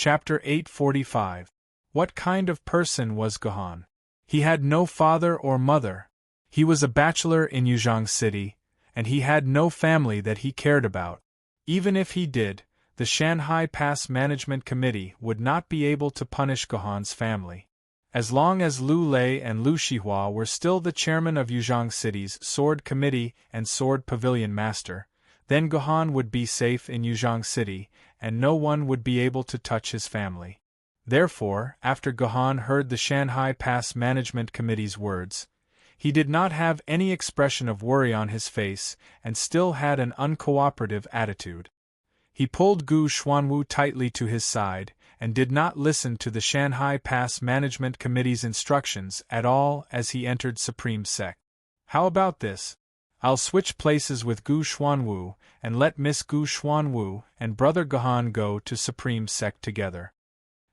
Chapter 845. What kind of person was Gohan? He had no father or mother. He was a bachelor in Yuzhong City, and he had no family that he cared about. Even if he did, the Shanghai Pass Management Committee would not be able to punish Gohan's family. As long as Lu Lei and Lu Shihua were still the chairman of Yuzhong City's Sword Committee and Sword Pavilion Master, then Gohan would be safe in Yuzhong City, and no one would be able to touch his family. Therefore, after Gohan heard the Shanghai Pass Management Committee's words, he did not have any expression of worry on his face and still had an uncooperative attitude. He pulled Gu Xuanwu tightly to his side and did not listen to the Shanghai Pass Management Committee's instructions at all as he entered Supreme Sect. How about this? I'll switch places with Gu Xuanwu and let Miss Gu Xuanwu and Brother Gohan go to Supreme Sect together.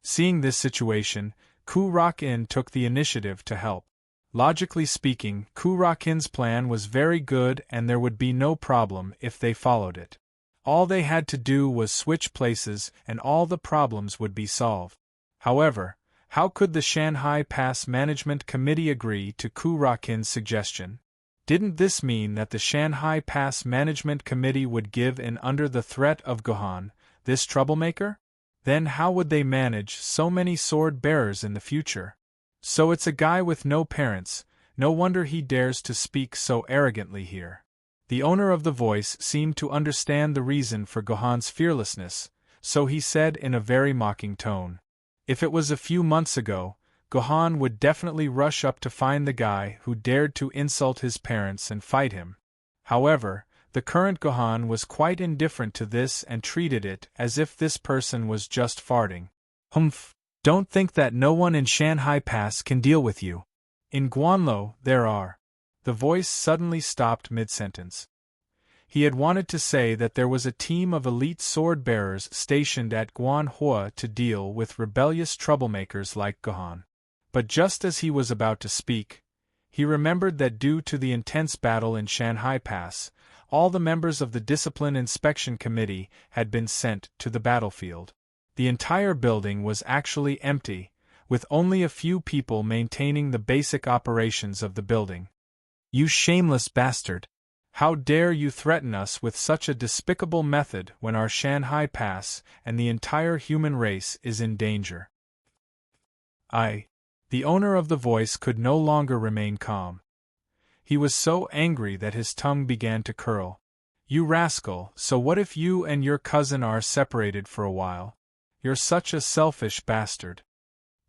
Seeing this situation, Ku Rakin took the initiative to help. Logically speaking, Ku Rakin's plan was very good and there would be no problem if they followed it. All they had to do was switch places and all the problems would be solved. However, how could the Shanghai Pass Management Committee agree to Ku Rakin's suggestion? Didn't this mean that the Shanghai Pass Management Committee would give in under the threat of Gohan, this troublemaker? Then how would they manage so many sword bearers in the future? So it's a guy with no parents, no wonder he dares to speak so arrogantly here. The owner of the voice seemed to understand the reason for Gohan's fearlessness, so he said in a very mocking tone. If it was a few months ago, Gohan would definitely rush up to find the guy who dared to insult his parents and fight him. However, the current Gohan was quite indifferent to this and treated it as if this person was just farting. Humph, don't think that no one in Shanghai Pass can deal with you. In Guanlo, there are. The voice suddenly stopped mid-sentence. He had wanted to say that there was a team of elite sword-bearers stationed at Guanhua to deal with rebellious troublemakers like Gohan. But just as he was about to speak, he remembered that due to the intense battle in Shanghai Pass, all the members of the Discipline Inspection Committee had been sent to the battlefield. The entire building was actually empty, with only a few people maintaining the basic operations of the building. You shameless bastard! How dare you threaten us with such a despicable method when our Shanghai Pass and the entire human race is in danger? The owner of the voice could no longer remain calm. He was so angry that his tongue began to curl. You rascal, so what if you and your cousin are separated for a while? You're such a selfish bastard.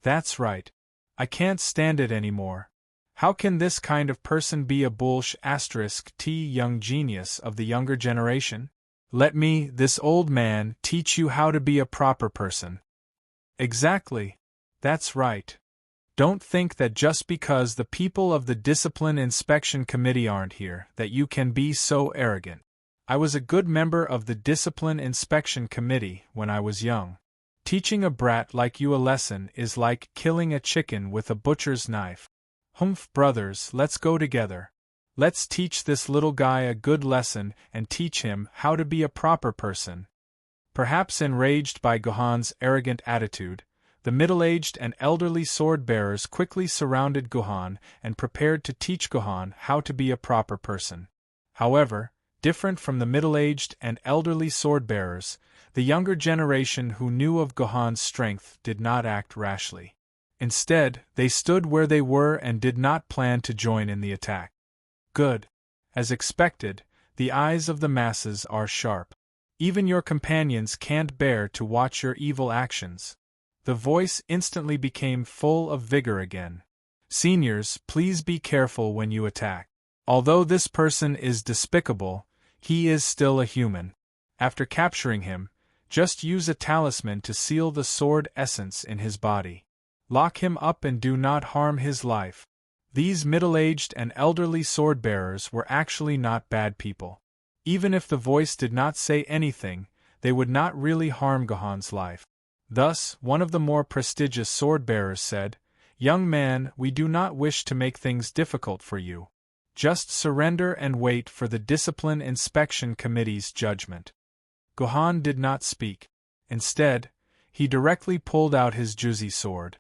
That's right. I can't stand it anymore. How can this kind of person be a *T young genius of the younger generation? Let me, this old man, teach you how to be a proper person. Exactly. That's right. Don't think that just because the people of the Discipline Inspection Committee aren't here that you can be so arrogant. I was a good member of the Discipline Inspection Committee when I was young. Teaching a brat like you a lesson is like killing a chicken with a butcher's knife. Humph, brothers, let's go together. Let's teach this little guy a good lesson and teach him how to be a proper person. Perhaps enraged by Gohan's arrogant attitude, the middle-aged and elderly sword-bearers quickly surrounded Gohan and prepared to teach Gohan how to be a proper person. However, different from the middle-aged and elderly sword-bearers, the younger generation who knew of Gohan's strength did not act rashly. Instead, they stood where they were and did not plan to join in the attack. Good. As expected, the eyes of the masses are sharp. Even your companions can't bear to watch your evil actions. The voice instantly became full of vigor again. Seniors, please be careful when you attack. Although this person is despicable, he is still a human. After capturing him, just use a talisman to seal the sword essence in his body. Lock him up and do not harm his life. These middle-aged and elderly sword-bearers were actually not bad people. Even if the voice did not say anything, they would not really harm Gohan's life. Thus, one of the more prestigious sword-bearers said, "Young man, we do not wish to make things difficult for you. Just surrender and wait for the Discipline Inspection Committee's judgment." Gohan did not speak. Instead, He directly pulled out his Juzi sword.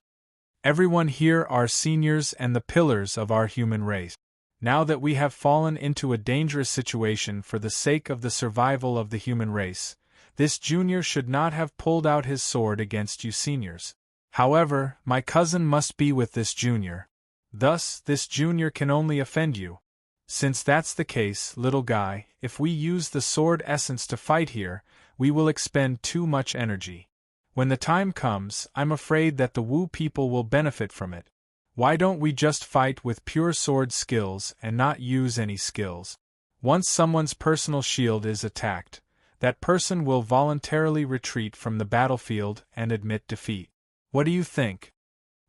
Everyone here are seniors and the pillars of our human race. Now that we have fallen into a dangerous situation for the sake of the survival of the human race, this junior should not have pulled out his sword against you seniors. However, my cousin must be with this junior. Thus, this junior can only offend you. Since that's the case, little guy, if we use the sword essence to fight here, we will expend too much energy. When the time comes, I'm afraid that the Wu people will benefit from it. Why don't we just fight with pure sword skills and not use any skills? Once someone's personal shield is attacked, that person will voluntarily retreat from the battlefield and admit defeat. What do you think?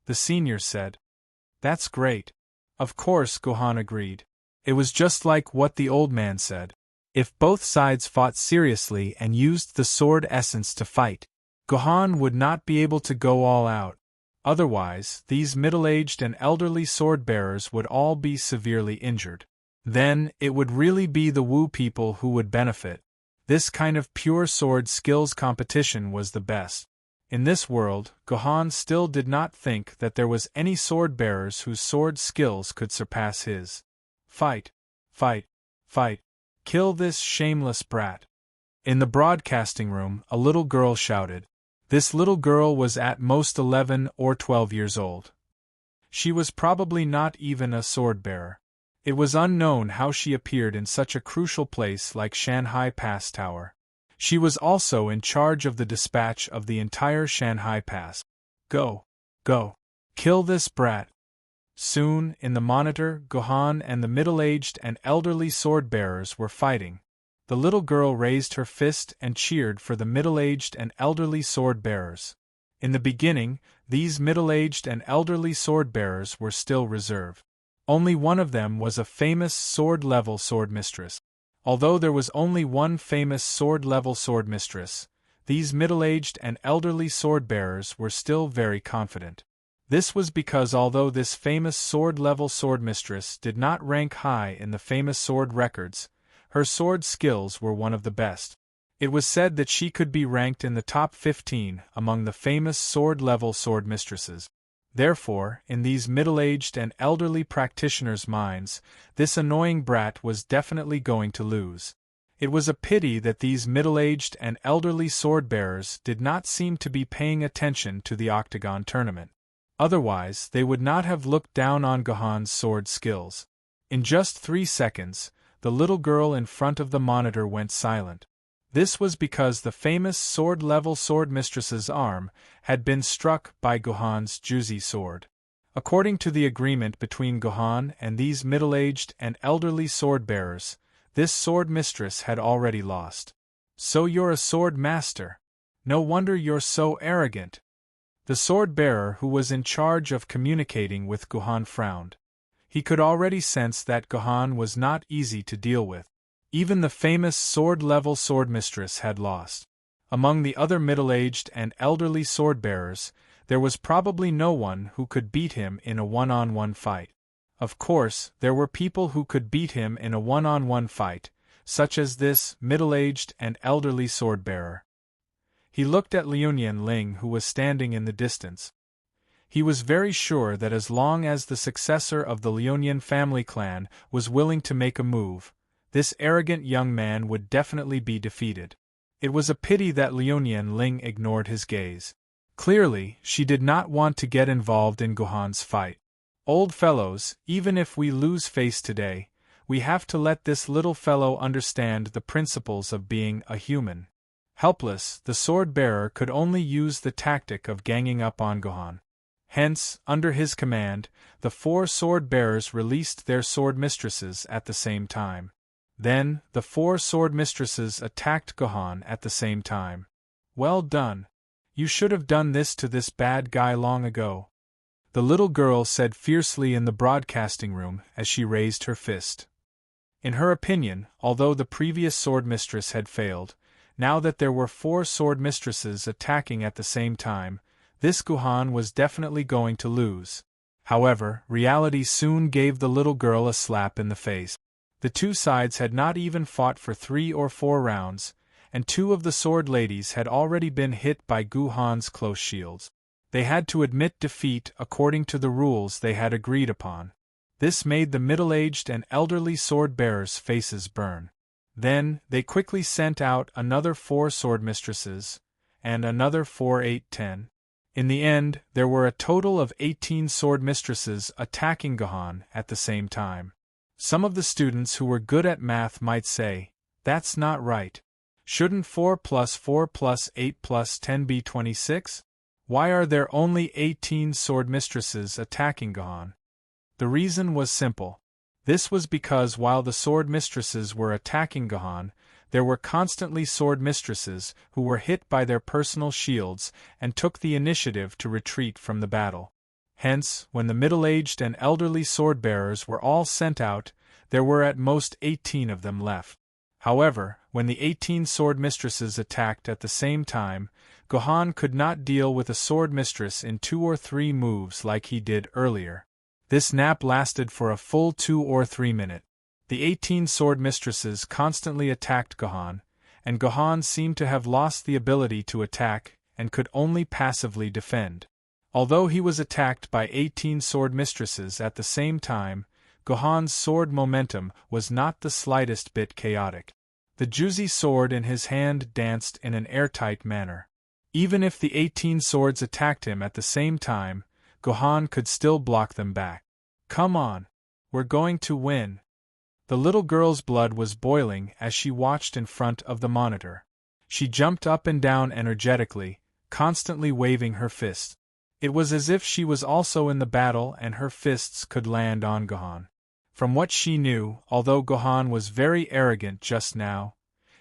The senior said. That's great. Of course, Gohan agreed. It was just like what the old man said. If both sides fought seriously and used the sword essence to fight, Gohan would not be able to go all out. Otherwise, these middle-aged and elderly sword-bearers would all be severely injured. Then, it would really be the Wu people who would benefit. This kind of pure sword skills competition was the best. In this world, Gohan still did not think that there was any sword-bearers whose sword skills could surpass his. Fight! Fight! Fight! Kill this shameless brat! In the broadcasting room, a little girl shouted. This little girl was at most 11 or 12 years old. She was probably not even a sword-bearer. It was unknown how she appeared in such a crucial place like Shanghai Pass Tower. She was also in charge of the dispatch of the entire Shanghai Pass. Go! Go! Kill this brat! Soon, in the monitor, Gohan and the middle-aged and elderly sword-bearers were fighting. The little girl raised her fist and cheered for the middle-aged and elderly sword-bearers. In the beginning, these middle-aged and elderly sword-bearers were still reserved. Only one of them was a famous sword-level swordmistress. Although there was only one famous sword-level swordmistress, these middle-aged and elderly sword-bearers were still very confident. This was because although this famous sword-level swordmistress did not rank high in the famous sword records, her sword skills were one of the best. It was said that she could be ranked in the top 15 among the famous sword-level swordmistresses. Therefore, in these middle-aged and elderly practitioners' minds, this annoying brat was definitely going to lose. It was a pity that these middle-aged and elderly sword-bearers did not seem to be paying attention to the Octagon tournament. Otherwise, they would not have looked down on Gohan's sword skills. In just 3 seconds, the little girl in front of the monitor went silent. This was because the famous sword-level swordmistress's arm had been struck by Gohan's Juzi sword. According to the agreement between Gohan and these middle-aged and elderly sword-bearers, this sword-mistress had already lost. So you're a sword-master. No wonder you're so arrogant. The sword-bearer who was in charge of communicating with Gohan frowned. He could already sense that Gohan was not easy to deal with. Even the famous sword-level swordmistress had lost. Among the other middle-aged and elderly sword-bearers, there was probably no one who could beat him in a one-on-one fight. Of course, there were people who could beat him in a one-on-one fight, such as this middle-aged and elderly sword-bearer. He looked at Liunian Ling, who was standing in the distance. He was very sure that as long as the successor of the Liunian family clan was willing to make a move, this arrogant young man would definitely be defeated. It was a pity that Liunian Ling ignored his gaze. Clearly, she did not want to get involved in Gohan's fight. Old fellows, even if we lose face today, we have to let this little fellow understand the principles of being a human. Helpless, the sword-bearer could only use the tactic of ganging up on Gohan. Hence, under his command, the 4 sword-bearers released their sword-mistresses at the same time. Then, the 4 sword-mistresses attacked Gohan at the same time. Well done. You should have done this to this bad guy long ago. The little girl said fiercely in the broadcasting room as she raised her fist. In her opinion, although the previous sword-mistress had failed, now that there were 4 sword-mistresses attacking at the same time, this Gohan was definitely going to lose. However, reality soon gave the little girl a slap in the face. The 2 sides had not even fought for 3 or 4 rounds, and 2 of the sword ladies had already been hit by Guhan's close shields. They had to admit defeat according to the rules they had agreed upon. This made the middle-aged and elderly sword-bearers' faces burn. Then, they quickly sent out another 4 sword-mistresses, and another 4, 8, 10. In the end, there were a total of 18 sword-mistresses attacking Guhan at the same time. Some of the students who were good at math might say, "That's not right. Shouldn't 4 plus 4 plus 8 plus 10 be 26? Why are there only 18 sword-mistresses attacking Guhan?" The reason was simple. This was because while the sword-mistresses were attacking Guhan, there were constantly sword-mistresses who were hit by their personal shields and took the initiative to retreat from the battle. Hence, when the middle-aged and elderly sword-bearers were all sent out, there were at most 18 of them left. However, when the 18 sword-mistresses attacked at the same time, Guhan could not deal with a sword-mistress in 2 or 3 moves like he did earlier. This nap lasted for a full 2 or 3 minutes. The 18 sword-mistresses constantly attacked Guhan, and Guhan seemed to have lost the ability to attack and could only passively defend. Although he was attacked by 18 sword-mistresses at the same time, Guhan's sword momentum was not the slightest bit chaotic. The Juzi sword in his hand danced in an airtight manner. Even if the 18 swords attacked him at the same time, Guhan could still block them back. "Come on. We're going to win." The little girl's blood was boiling as she watched in front of the monitor. She jumped up and down energetically, constantly waving her fists. It was as if she was also in the battle and her fists could land on Guhan. From what she knew, although Guhan was very arrogant just now,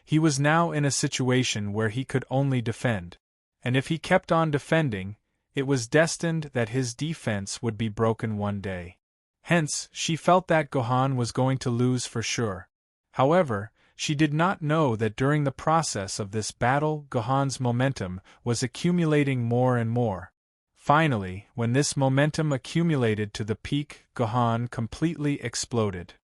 he was now in a situation where he could only defend. And if he kept on defending, it was destined that his defense would be broken one day. Hence, she felt that Guhan was going to lose for sure. However, she did not know that during the process of this battle Guhan's momentum was accumulating more and more. Finally, when this momentum accumulated to the peak, Guhan completely exploded.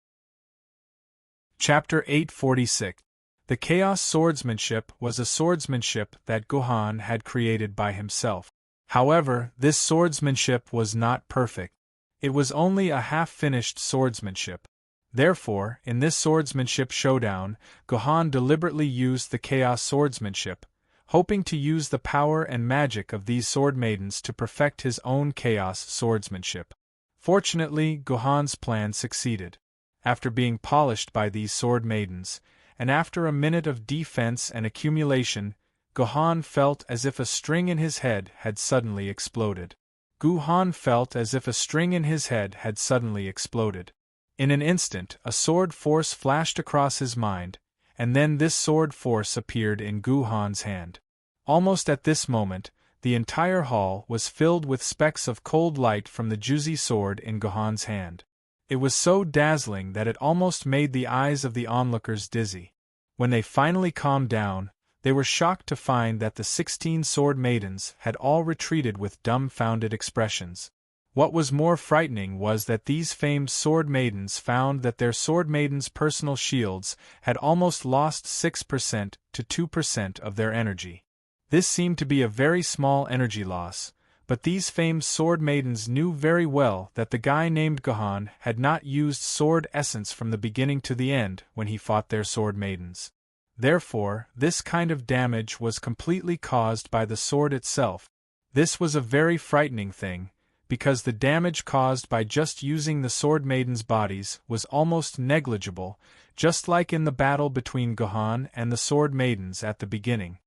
Chapter 846. The Chaos Swordsmanship was a swordsmanship that Guhan had created by himself. However, this swordsmanship was not perfect. It was only a half-finished swordsmanship. Therefore, in this swordsmanship showdown, Guhan deliberately used the Chaos Swordsmanship, hoping to use the power and magic of these sword maidens to perfect his own Chaos Swordsmanship. Fortunately, Guhan's plan succeeded. After being polished by these sword maidens, and after a minute of defense and accumulation, Guhan felt as if a string in his head had suddenly exploded. Guhan felt as if a string in his head had suddenly exploded. In an instant, a sword force flashed across his mind, and then this sword force appeared in Guhan's hand. Almost at this moment, the entire hall was filled with specks of cold light from the Juzi sword in Guhan's hand. It was so dazzling that it almost made the eyes of the onlookers dizzy. When they finally calmed down, they were shocked to find that the 16 sword maidens had all retreated with dumbfounded expressions. What was more frightening was that these famed sword maidens found that their sword maidens' personal shields had almost lost 6% to 2% of their energy. This seemed to be a very small energy loss, but these famed sword maidens knew very well that the guy named Guhan had not used sword essence from the beginning to the end when he fought their sword maidens. Therefore, this kind of damage was completely caused by the sword itself. This was a very frightening thing, because the damage caused by just using the sword maidens' bodies was almost negligible, just like in the battle between Guhan and the sword maidens at the beginning.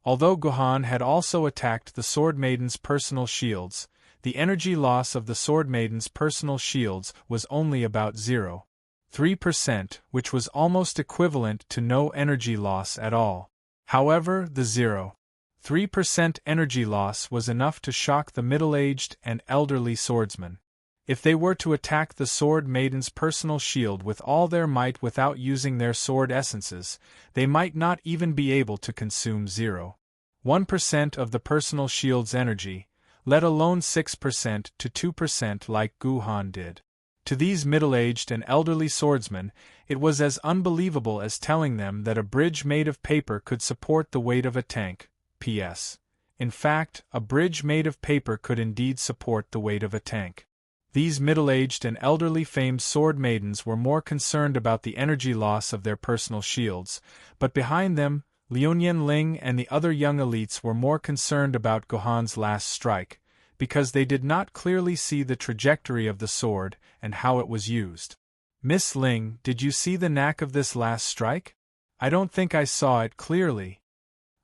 Although Guhan had also attacked the sword maidens' personal shields, the energy loss of the sword maidens' personal shields was only about 0.3%, which was almost equivalent to no energy loss at all. However, the 0.3% energy loss was enough to shock the middle-aged and elderly swordsmen. If they were to attack the sword maiden's personal shield with all their might without using their sword essences, they might not even be able to consume 0.1% of the personal shield's energy, let alone 6% to 2% like Guhan did. To these middle-aged and elderly swordsmen, it was as unbelievable as telling them that a bridge made of paper could support the weight of a tank. P.S. In fact, a bridge made of paper could indeed support the weight of a tank. These middle-aged and elderly famed sword maidens were more concerned about the energy loss of their personal shields, but behind them, Liuyan Ling and the other young elites were more concerned about Gohan's last strike, because they did not clearly see the trajectory of the sword and how it was used. "Miss Ling, did you see the knack of this last strike?" "I don't think I saw it clearly,"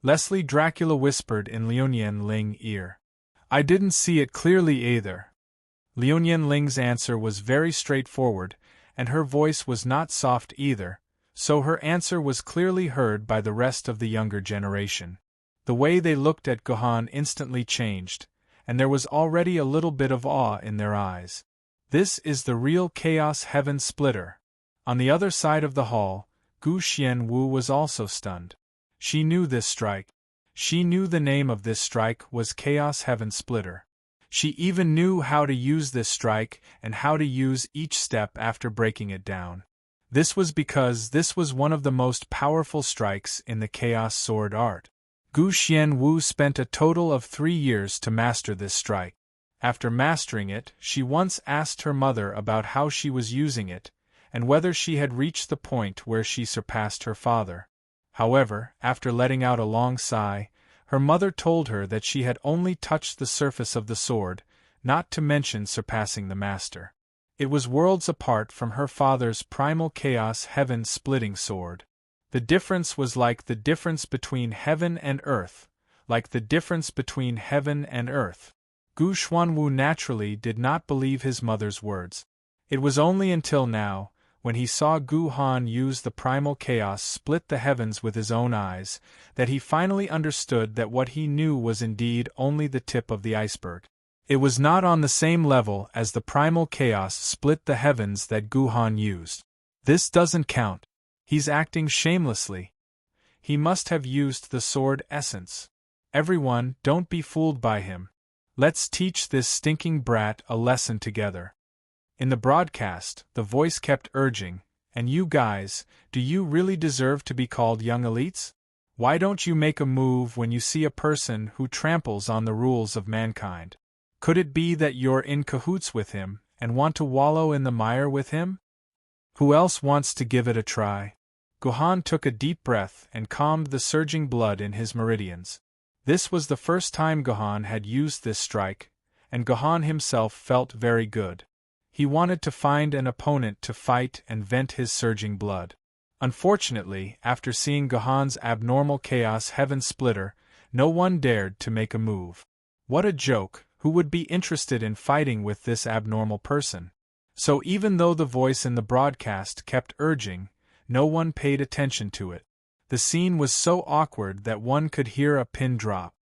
Leslie Dracula whispered in Liuyan Ling's ear. "I didn't see it clearly either." Liuyan Ling's answer was very straightforward, and her voice was not soft either, so her answer was clearly heard by the rest of the younger generation. The way they looked at Gohan instantly changed, and there was already a little bit of awe in their eyes. This is the real Chaos Heaven Splitter. On the other side of the hall, Gu Xianwu was also stunned. She knew this strike. She knew the name of this strike was Chaos Heaven Splitter. She even knew how to use this strike and how to use each step after breaking it down. This was because this was one of the most powerful strikes in the Chaos Sword art. Gu Xianwu spent a total of 3 years to master this strike. After mastering it, she once asked her mother about how she was using it, and whether she had reached the point where she surpassed her father. However, after letting out a long sigh, her mother told her that she had only touched the surface of the sword, not to mention surpassing the master. It was worlds apart from her father's primal Chaos Heaven splitting sword. The difference was like the difference between heaven and earth, like the difference between heaven and earth. Gu Xuanwu naturally did not believe his mother's words. It was only until now, when he saw Gu Han use the primal chaos split the heavens with his own eyes, that he finally understood that what he knew was indeed only the tip of the iceberg. It was not on the same level as the primal chaos split the heavens that Gu Han used. This doesn't count. He's acting shamelessly. He must have used the sword essence. Everyone, don't be fooled by him. Let's teach this stinking brat a lesson together. In the broadcast, the voice kept urging, "And you guys, do you really deserve to be called young elites? Why don't you make a move when you see a person who tramples on the rules of mankind? Could it be that you're in cahoots with him, and want to wallow in the mire with him? Who else wants to give it a try?" Gohan took a deep breath and calmed the surging blood in his meridians. This was the first time Gohan had used this strike, and Gohan himself felt very good. He wanted to find an opponent to fight and vent his surging blood. Unfortunately, after seeing Gohan's abnormal Chaos Heaven Splitter, no one dared to make a move. What a joke! Who would be interested in fighting with this abnormal person? So even though the voice in the broadcast kept urging, no one paid attention to it. The scene was so awkward that one could hear a pin drop.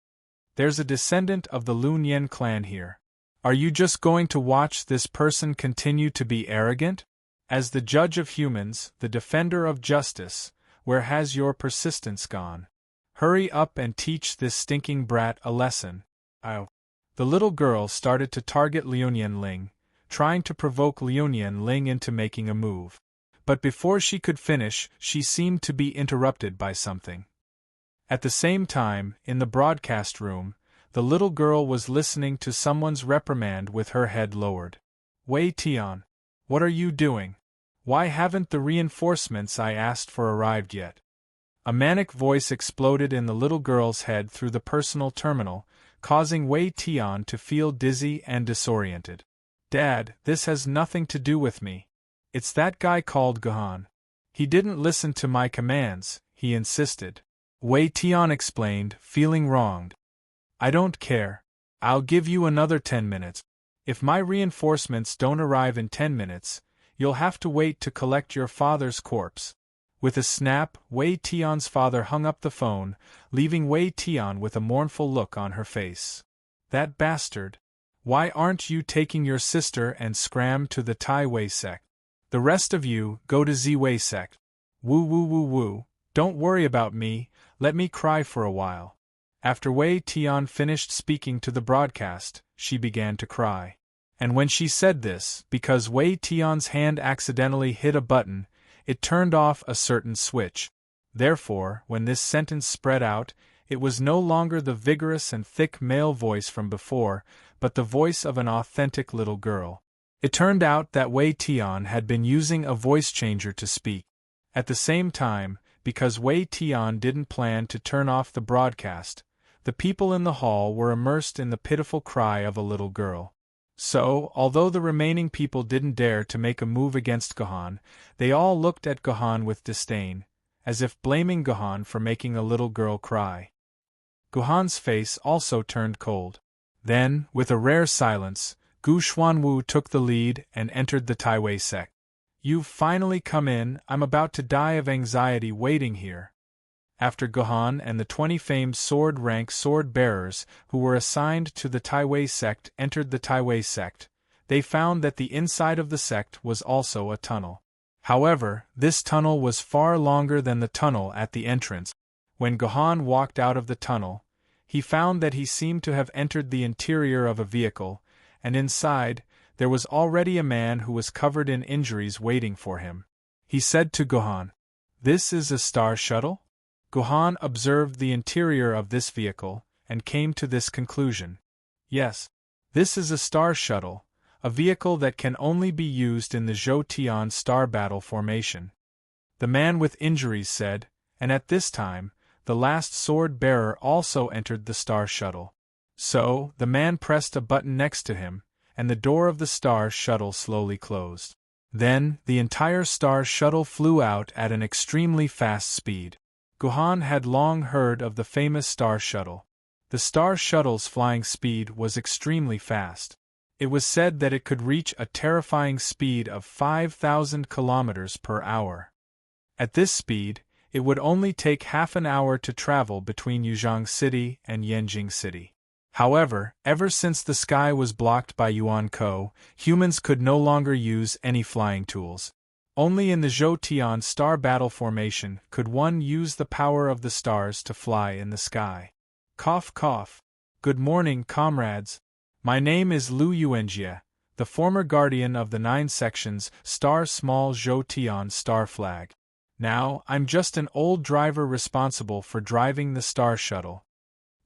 "There's a descendant of the Liuyan clan here. Are you just going to watch this person continue to be arrogant? As the judge of humans, the defender of justice, where has your persistence gone? Hurry up and teach this stinking brat a lesson." "Ow." The little girl started to target Liuyan Ling, trying to provoke Liuyan Ling into making a move. But before she could finish, she seemed to be interrupted by something. At the same time, in the broadcast room, the little girl was listening to someone's reprimand with her head lowered. "Wei Tian, what are you doing? Why haven't the reinforcements I asked for arrived yet?" A manic voice exploded in the little girl's head through the personal terminal, causing Wei Tian to feel dizzy and disoriented. "Dad, this has nothing to do with me. It's that guy called Gohan. He didn't listen to my commands, he insisted." Wei Tian explained, feeling wronged. "I don't care. I'll give you another 10 minutes. If my reinforcements don't arrive in 10 minutes, you'll have to wait to collect your father's corpse." With a snap, Wei Tian's father hung up the phone, leaving Wei Tian with a mournful look on her face. "That bastard. Why aren't you taking your sister and scram to the Tai Wei sect? The rest of you, go to Ziwei sect. Woo woo woo woo, don't worry about me, let me cry for a while." After Wei Tian finished speaking to the broadcast, she began to cry. And when she said this, because Wei Tian's hand accidentally hit a button, it turned off a certain switch. Therefore, when this sentence spread out, it was no longer the vigorous and thick male voice from before, but the voice of an authentic little girl. It turned out that Wei Tian had been using a voice changer to speak. At the same time, because Wei Tian didn't plan to turn off the broadcast, the people in the hall were immersed in the pitiful cry of a little girl. So, although the remaining people didn't dare to make a move against Gohan, they all looked at Gohan with disdain, as if blaming Gohan for making a little girl cry. Gohan's face also turned cold. Then, with a rare silence, Gu Xuanwu took the lead and entered the Taiwei sect. "You've finally come in, I'm about to die of anxiety waiting here." After Gohan and the 20 famed sword-rank sword-bearers who were assigned to the Taiwei sect entered the Taiwei sect, they found that the inside of the sect was also a tunnel. However, this tunnel was far longer than the tunnel at the entrance. When Gohan walked out of the tunnel, he found that he seemed to have entered the interior of a vehicle, and inside, there was already a man who was covered in injuries waiting for him. He said to Gohan, "This is a star shuttle?" Gohan observed the interior of this vehicle, and came to this conclusion. Yes, this is a star shuttle, a vehicle that can only be used in the Zhou-Tian star battle formation. The man with injuries said, and at this time, the last sword-bearer also entered the star shuttle. So, the man pressed a button next to him, and the door of the star shuttle slowly closed. Then, the entire star shuttle flew out at an extremely fast speed. Gohan had long heard of the famous star shuttle. The star shuttle's flying speed was extremely fast. It was said that it could reach a terrifying speed of 5,000 kilometers per hour. At this speed, it would only take half an hour to travel between Yuzhang City and Yanjing City. However, ever since the sky was blocked by Yuan-Ko, humans could no longer use any flying tools. Only in the Zhou-Tian star battle formation could one use the power of the stars to fly in the sky. Cough cough. Good morning, comrades. My name is Lu Yuanjie, the former guardian of the 9 sections star small Zhou-Tian star flag. Now, I'm just an old driver responsible for driving the star shuttle.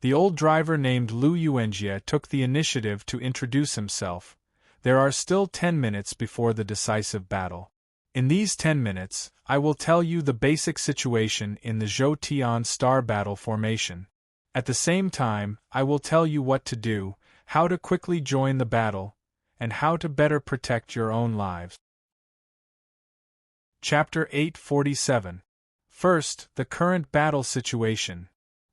The old driver named Lu Yuanjie took the initiative to introduce himself. There are still 10 minutes before the decisive battle. In these 10 minutes, I will tell you the basic situation in the Zhou-Tian star battle formation. At the same time, I will tell you what to do, how to quickly join the battle, and how to better protect your own lives. Chapter 847. First, the current battle situation.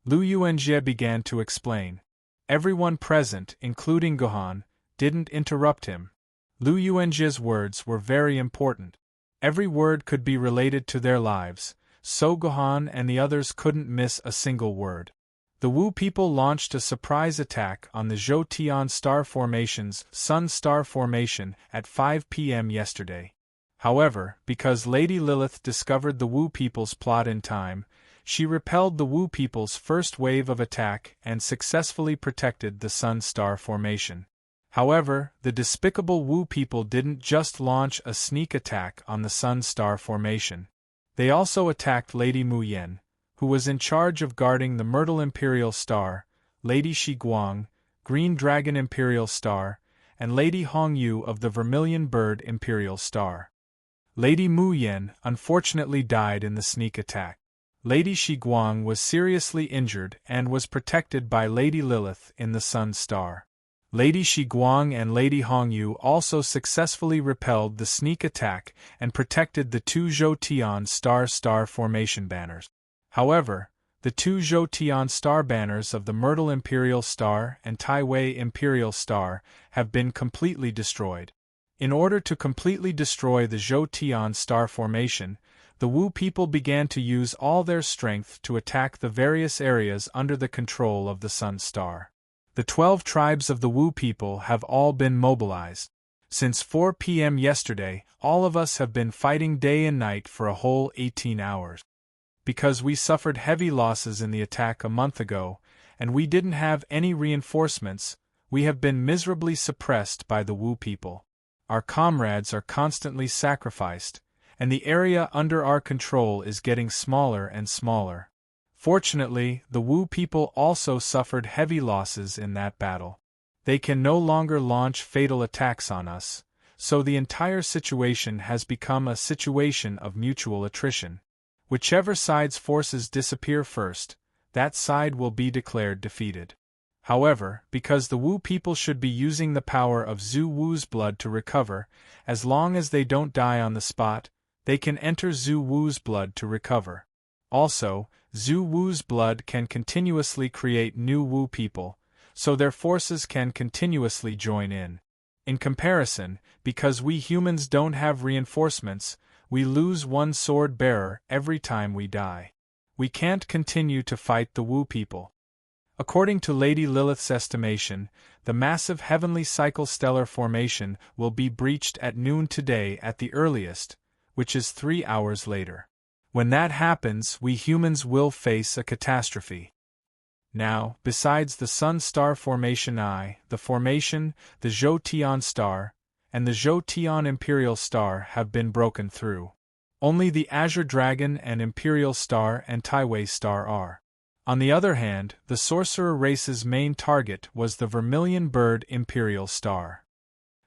Lu Yuanjie began to explain. Everyone present, including Gohan, didn't interrupt him. Lu Yuanjie's words were very important. Every word could be related to their lives, so Gohan and the others couldn't miss a single word. The Wu people launched a surprise attack on the Zhou-Tian star formation's Sun Star Formation at 5 p.m. yesterday. However, because Lady Lilith discovered the Wu people's plot in time, she repelled the Wu people's first wave of attack and successfully protected the Sun Star Formation. However, the despicable Wu people didn't just launch a sneak attack on the Sun Star Formation. They also attacked Lady Mu Yan, who was in charge of guarding the Myrtle Imperial Star, Lady Shi Guang, Green Dragon Imperial Star, and Lady Hong Yu of the Vermilion Bird Imperial Star. Lady Mu Yan unfortunately died in the sneak attack. Lady Shi Guang was seriously injured and was protected by Lady Lilith in the Sun Star. Lady Shi Guang and Lady Hong Yu also successfully repelled the sneak attack and protected the 2 Zhou-Tian star formation banners. However, the 2 Zhou-Tian star banners of the Myrtle Imperial Star and Taiwei Imperial Star have been completely destroyed. In order to completely destroy the Zhou-Tian star formation, the Wu people began to use all their strength to attack the various areas under the control of the Sun Star. The 12 tribes of the Wu people have all been mobilized. Since 4 p.m. yesterday, all of us have been fighting day and night for a whole 18 hours. Because we suffered heavy losses in the attack a month ago, and we didn't have any reinforcements, We have been miserably suppressed by the Wu people. Our comrades are constantly sacrificed, and the area under our control is getting smaller and smaller. Fortunately, the Wu people also suffered heavy losses in that battle. They can no longer launch fatal attacks on us, so the entire situation has become a situation of mutual attrition. Whichever side's forces disappear first, that side will be declared defeated. However, because the Wu people should be using the power of Zhu Wu's blood to recover, as long as they don't die on the spot, they can enter Zhu Wu's blood to recover. Also, Zhu Wu's blood can continuously create new Wu people, so their forces can continuously join in. In comparison, because we humans don't have reinforcements, we lose one sword bearer every time we die. We can't continue to fight the Wu people. According to Lady Lilith's estimation, the massive heavenly cycle stellar formation will be breached at noon today at the earliest, which is 3 hours later. When that happens, we humans will face a catastrophe. Now, besides the Sun-Star Formation I, the formation, the Zhou-Tian Star, and the Zhou-Tian Imperial Star have been broken through. Only the Azure Dragon and Imperial Star and Taiwei Star are. On the other hand, the sorcerer race's main target was the Vermilion Bird Imperial Star.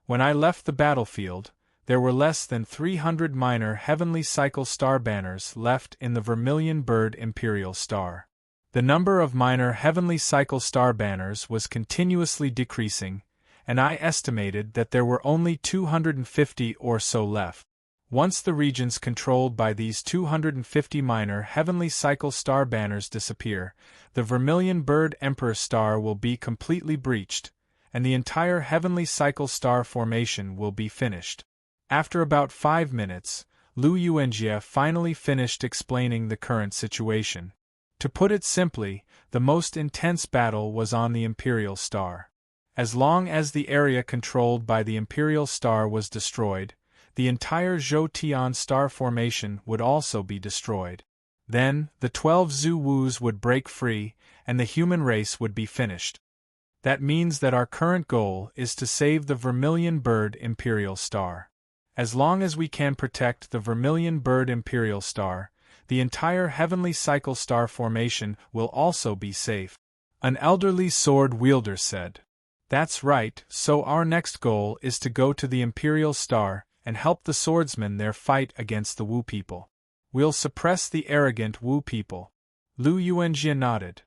When I left the battlefield, there were less than 300 minor heavenly cycle star banners left in the Vermilion Bird Imperial Star. The number of minor heavenly cycle star banners was continuously decreasing, and I estimated that there were only 250 or so left. Once the regions controlled by these 250 minor heavenly cycle star banners disappear, the Vermilion Bird Emperor Star will be completely breached, and the entire heavenly cycle star formation will be finished. After about 5 minutes, Lu Yuanjie finally finished explaining the current situation. To put it simply, the most intense battle was on the Imperial Star. As long as the area controlled by the Imperial Star was destroyed, the entire Zhou-Tian Star formation would also be destroyed. Then, the 12 Zhu Wus would break free, and the human race would be finished. That means that our current goal is to save the Vermilion Bird Imperial Star. As long as we can protect the Vermilion Bird Imperial Star, the entire heavenly cycle star formation will also be safe. An elderly sword wielder said. That's right, so our next goal is to go to the Imperial Star and help the swordsmen there fight against the Wu people. We'll suppress the arrogant Wu people. Lu Yuanjie nodded.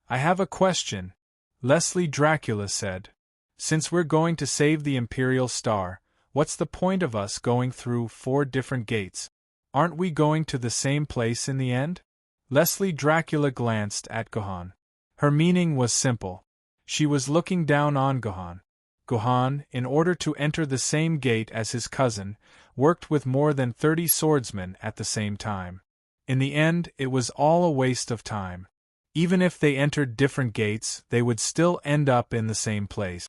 I have a question, Leslie Dracula said. Since we're going to save the Imperial Star, what's the point of us going through 4 different gates? Aren't we going to the same place in the end? Leslie Dracula glanced at Gohan. Her meaning was simple. She was looking down on Gohan. Gohan, in order to enter the same gate as his cousin, worked with more than 30 swordsmen at the same time. In the end, it was all a waste of time. Even if they entered different gates, they would still end up in the same place.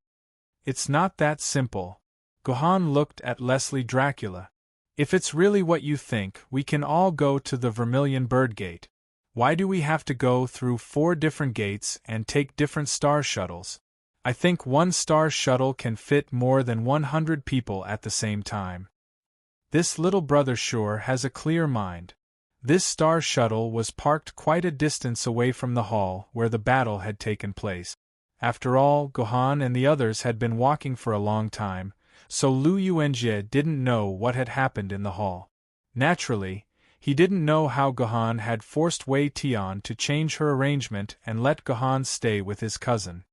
It's not that simple. Gohan looked at Leslie Dracula. If it's really what you think, we can all go to the Vermilion Bird Gate. Why do we have to go through 4 different gates and take different star shuttles? I think one star shuttle can fit more than 100 people at the same time. This little brother sure has a clear mind. This star shuttle was parked quite a distance away from the hall where the battle had taken place. After all, Gohan and the others had been walking for a long time, so Lu Yuanjie didn't know what had happened in the hall. Naturally, he didn't know how Gohan had forced Wei Tian to change her arrangement and let Gohan stay with his cousin.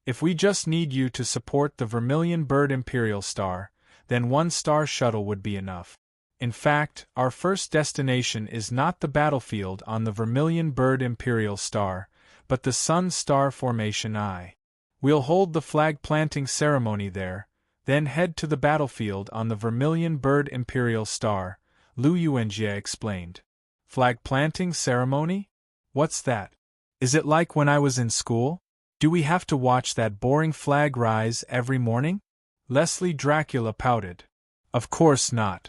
If we just need you to support the Vermilion Bird Imperial Star, then 1 star shuttle would be enough. In fact, our first destination is not the battlefield on the Vermilion Bird Imperial Star, but the Sun Star Formation I. We'll hold the flag-planting ceremony there, then head to the battlefield on the Vermilion Bird Imperial Star, Lu Yuanjie explained. Flag-planting ceremony? What's that? Is it like when I was in school? Do we have to watch that boring flag rise every morning? Leslie Dracula pouted. Of course not.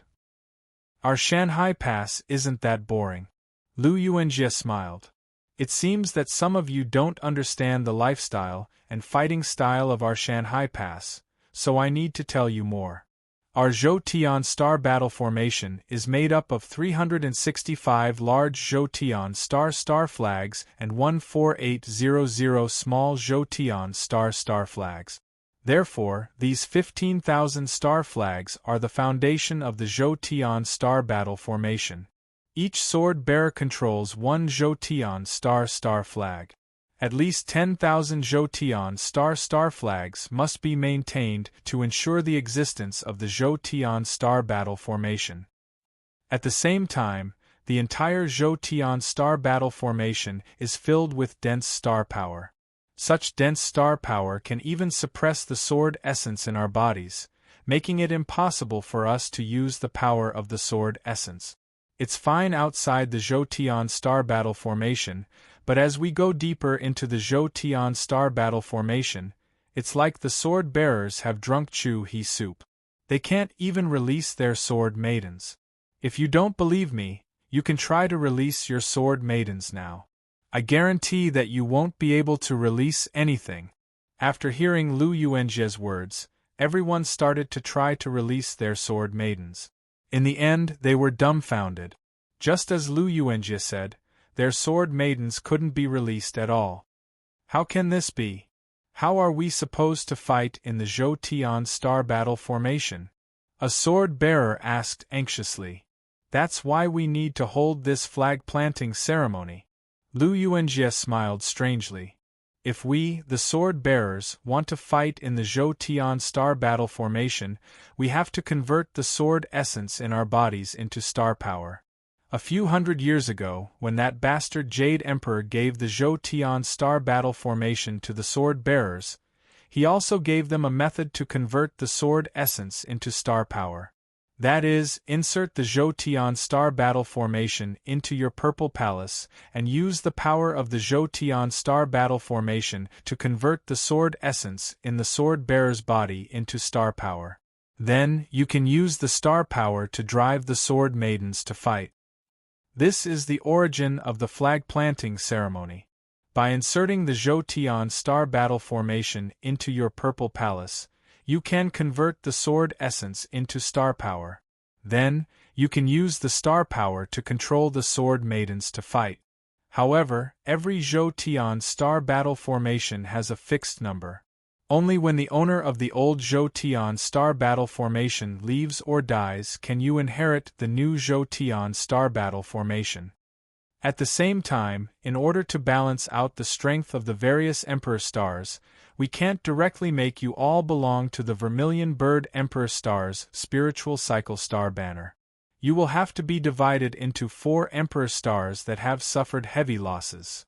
Our Shanghai Pass isn't that boring. Lu Yuanjie smiled. It seems that some of you don't understand the lifestyle and fighting style of our Shanghai Pass, so I need to tell you more. Our Zhou star battle formation is made up of 365 large Zhou star flags and 14800 small Zhou star flags. Therefore, these 15,000 star flags are the foundation of the Zhou star battle formation. Each sword bearer controls one Zhou star flag. At least 10,000 Zhou star flags must be maintained to ensure the existence of the Zhou star battle formation. At the same time, the entire Zhou star battle formation is filled with dense star power. Such dense star power can even suppress the sword essence in our bodies, making it impossible for us to use the power of the sword essence. It's fine outside the Zhou star battle formation, but as we go deeper into the Zhou star battle formation, it's like the sword bearers have drunk Chu He soup. They can't even release their sword maidens. If you don't believe me, you can try to release your sword maidens now. I guarantee that you won't be able to release anything. After hearing Lu Yuanjie's words, everyone started to try to release their sword maidens. In the end, they were dumbfounded. Just as Lu Yuanjie said, their sword maidens couldn't be released at all. How can this be? How are we supposed to fight in the Zhou star battle formation? A sword bearer asked anxiously. That's why we need to hold this flag planting ceremony. Lu Yuanjie smiled strangely. If we, the sword bearers, want to fight in the Zhou star battle formation, we have to convert the sword essence in our bodies into star power. A few hundred years ago, when that bastard Jade Emperor gave the Zhou star battle formation to the sword bearers, he also gave them a method to convert the sword essence into star power. That is, insert the Zhou star battle formation into your purple palace and use the power of the Zhou star battle formation to convert the sword essence in the sword bearer's body into star power. Then, you can use the star power to drive the sword maidens to fight. This is the origin of the flag planting ceremony. By inserting the Zhou star battle formation into your purple palace, you can convert the sword essence into star power. Then, you can use the star power to control the sword maidens to fight. However, every Zhou star battle formation has a fixed number. Only when the owner of the old Zhou star battle formation leaves or dies can you inherit the new Zhou star battle formation. At the same time, in order to balance out the strength of the various Emperor stars, we can't directly make you all belong to the Vermilion Bird Emperor Star's spiritual cycle star banner. You will have to be divided into 4 Emperor stars that have suffered heavy losses.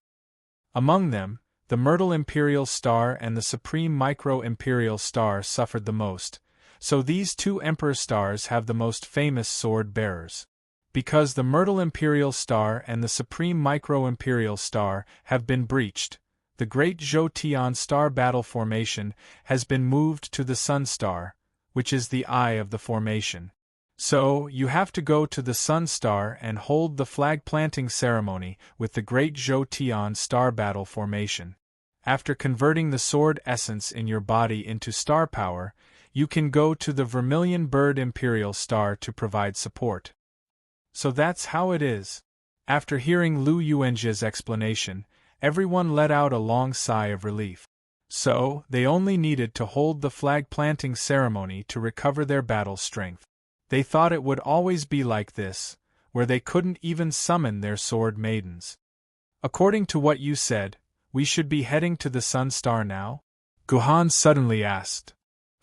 Among them, the Myrtle Imperial Star and the Supreme Micro Imperial Star suffered the most, so these 2 Emperor stars have the most famous sword bearers. Because the Myrtle Imperial Star and the Supreme Micro Imperial Star have been breached, the Great Zhou star battle formation has been moved to the Sun Star, which is the eye of the formation. So, you have to go to the Sun Star and hold the flag planting ceremony with the Great Zhou star battle formation. After converting the sword essence in your body into star power, you can go to the Vermilion Bird Imperial Star to provide support. So that's how it is. After hearing Lu Yuanjie's explanation, everyone let out a long sigh of relief. So, they only needed to hold the flag planting ceremony to recover their battle strength. They thought it would always be like this, where they couldn't even summon their sword maidens. According to what you said, we should be heading to the Sun Star now? Guhan suddenly asked.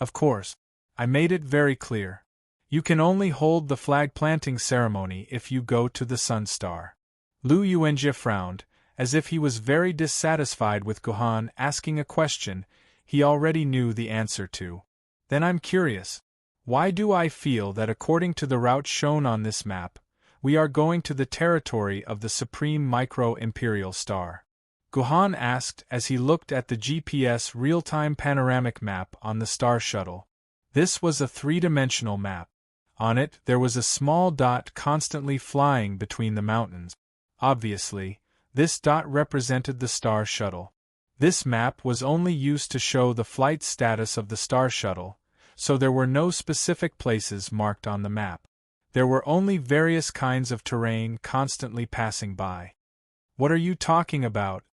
Of course. I made it very clear. You can only hold the flag planting ceremony if you go to the Sun Star. Lu Yuanjie frowned, as if he was very dissatisfied with Guhan asking a question he already knew the answer to. Then I'm curious. Why do I feel that according to the route shown on this map, we are going to the territory of the Supreme Micro Imperial Star? Guhan asked as he looked at the GPS real-time panoramic map on the Star Shuttle. This was a 3-dimensional map. On it, there was a small dot constantly flying between the mountains. Obviously, This dot represented the star shuttle. This map was only used to show the flight status of the star shuttle, so there were no specific places marked on the map. There were only various kinds of terrain constantly passing by. What are you talking about?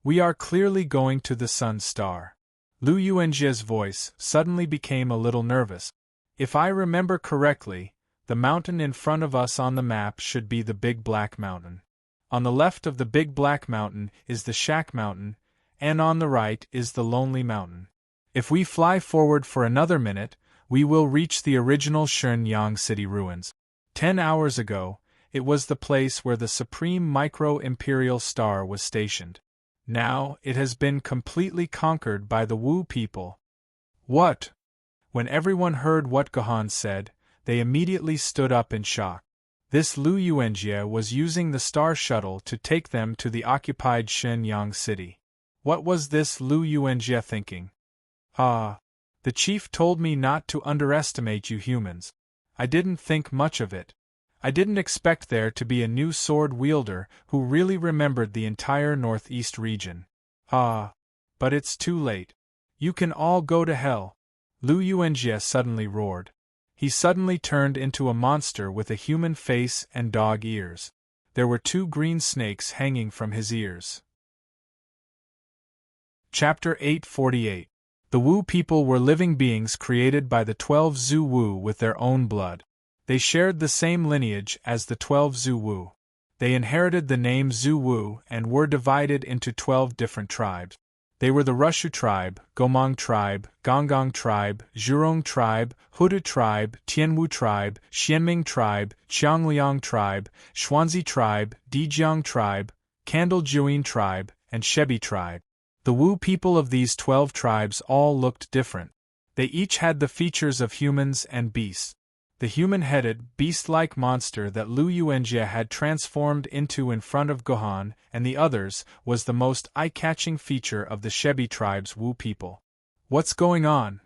We are clearly going to the sun star. Lu Yuanjie's voice suddenly became a little nervous. If I remember correctly, the mountain in front of us on the map should be the Big Black Mountain. On the left of the Big Black Mountain is the Shack Mountain, and on the right is the Lonely Mountain. If we fly forward for another minute, we will reach the original Shenyang city ruins. 10 hours ago, it was the place where the supreme micro-imperial star was stationed. Now, it has been completely conquered by the Wu people. What? When everyone heard what Gohan said, they immediately stood up in shock. This Lu Yuanjie was using the star shuttle to take them to the occupied Shenyang city. What was this Lu Yuanjie thinking? The chief told me not to underestimate you humans. I didn't think much of it. I didn't expect there to be a new sword wielder who really remembered the entire northeast region. But it's too late. You can all go to hell. Lu Yuanjie suddenly roared. He suddenly turned into a monster with a human face and dog ears. There were 2 green snakes hanging from his ears. Chapter 848. The Wu people were living beings created by the 12 Zhu Wu with their own blood. They shared the same lineage as the 12 Zhu Wu. They inherited the name Zhu Wu and were divided into 12 different tribes. They were the Rushu tribe, Gomang tribe, Gonggong tribe, Zhurong tribe, Hudu tribe, Tianwu tribe, Xianming tribe, Qiangliang tribe, Xuanzi tribe, Dijiang tribe, Kandaljuin tribe, and Shebi tribe. The Wu people of these 12 tribes all looked different. They each had the features of humans and beasts. The human-headed, beast-like monster that Lu Yuanjie had transformed into in front of Gohan and the others was the most eye-catching feature of the Shebi tribe's Wu people. What's going on?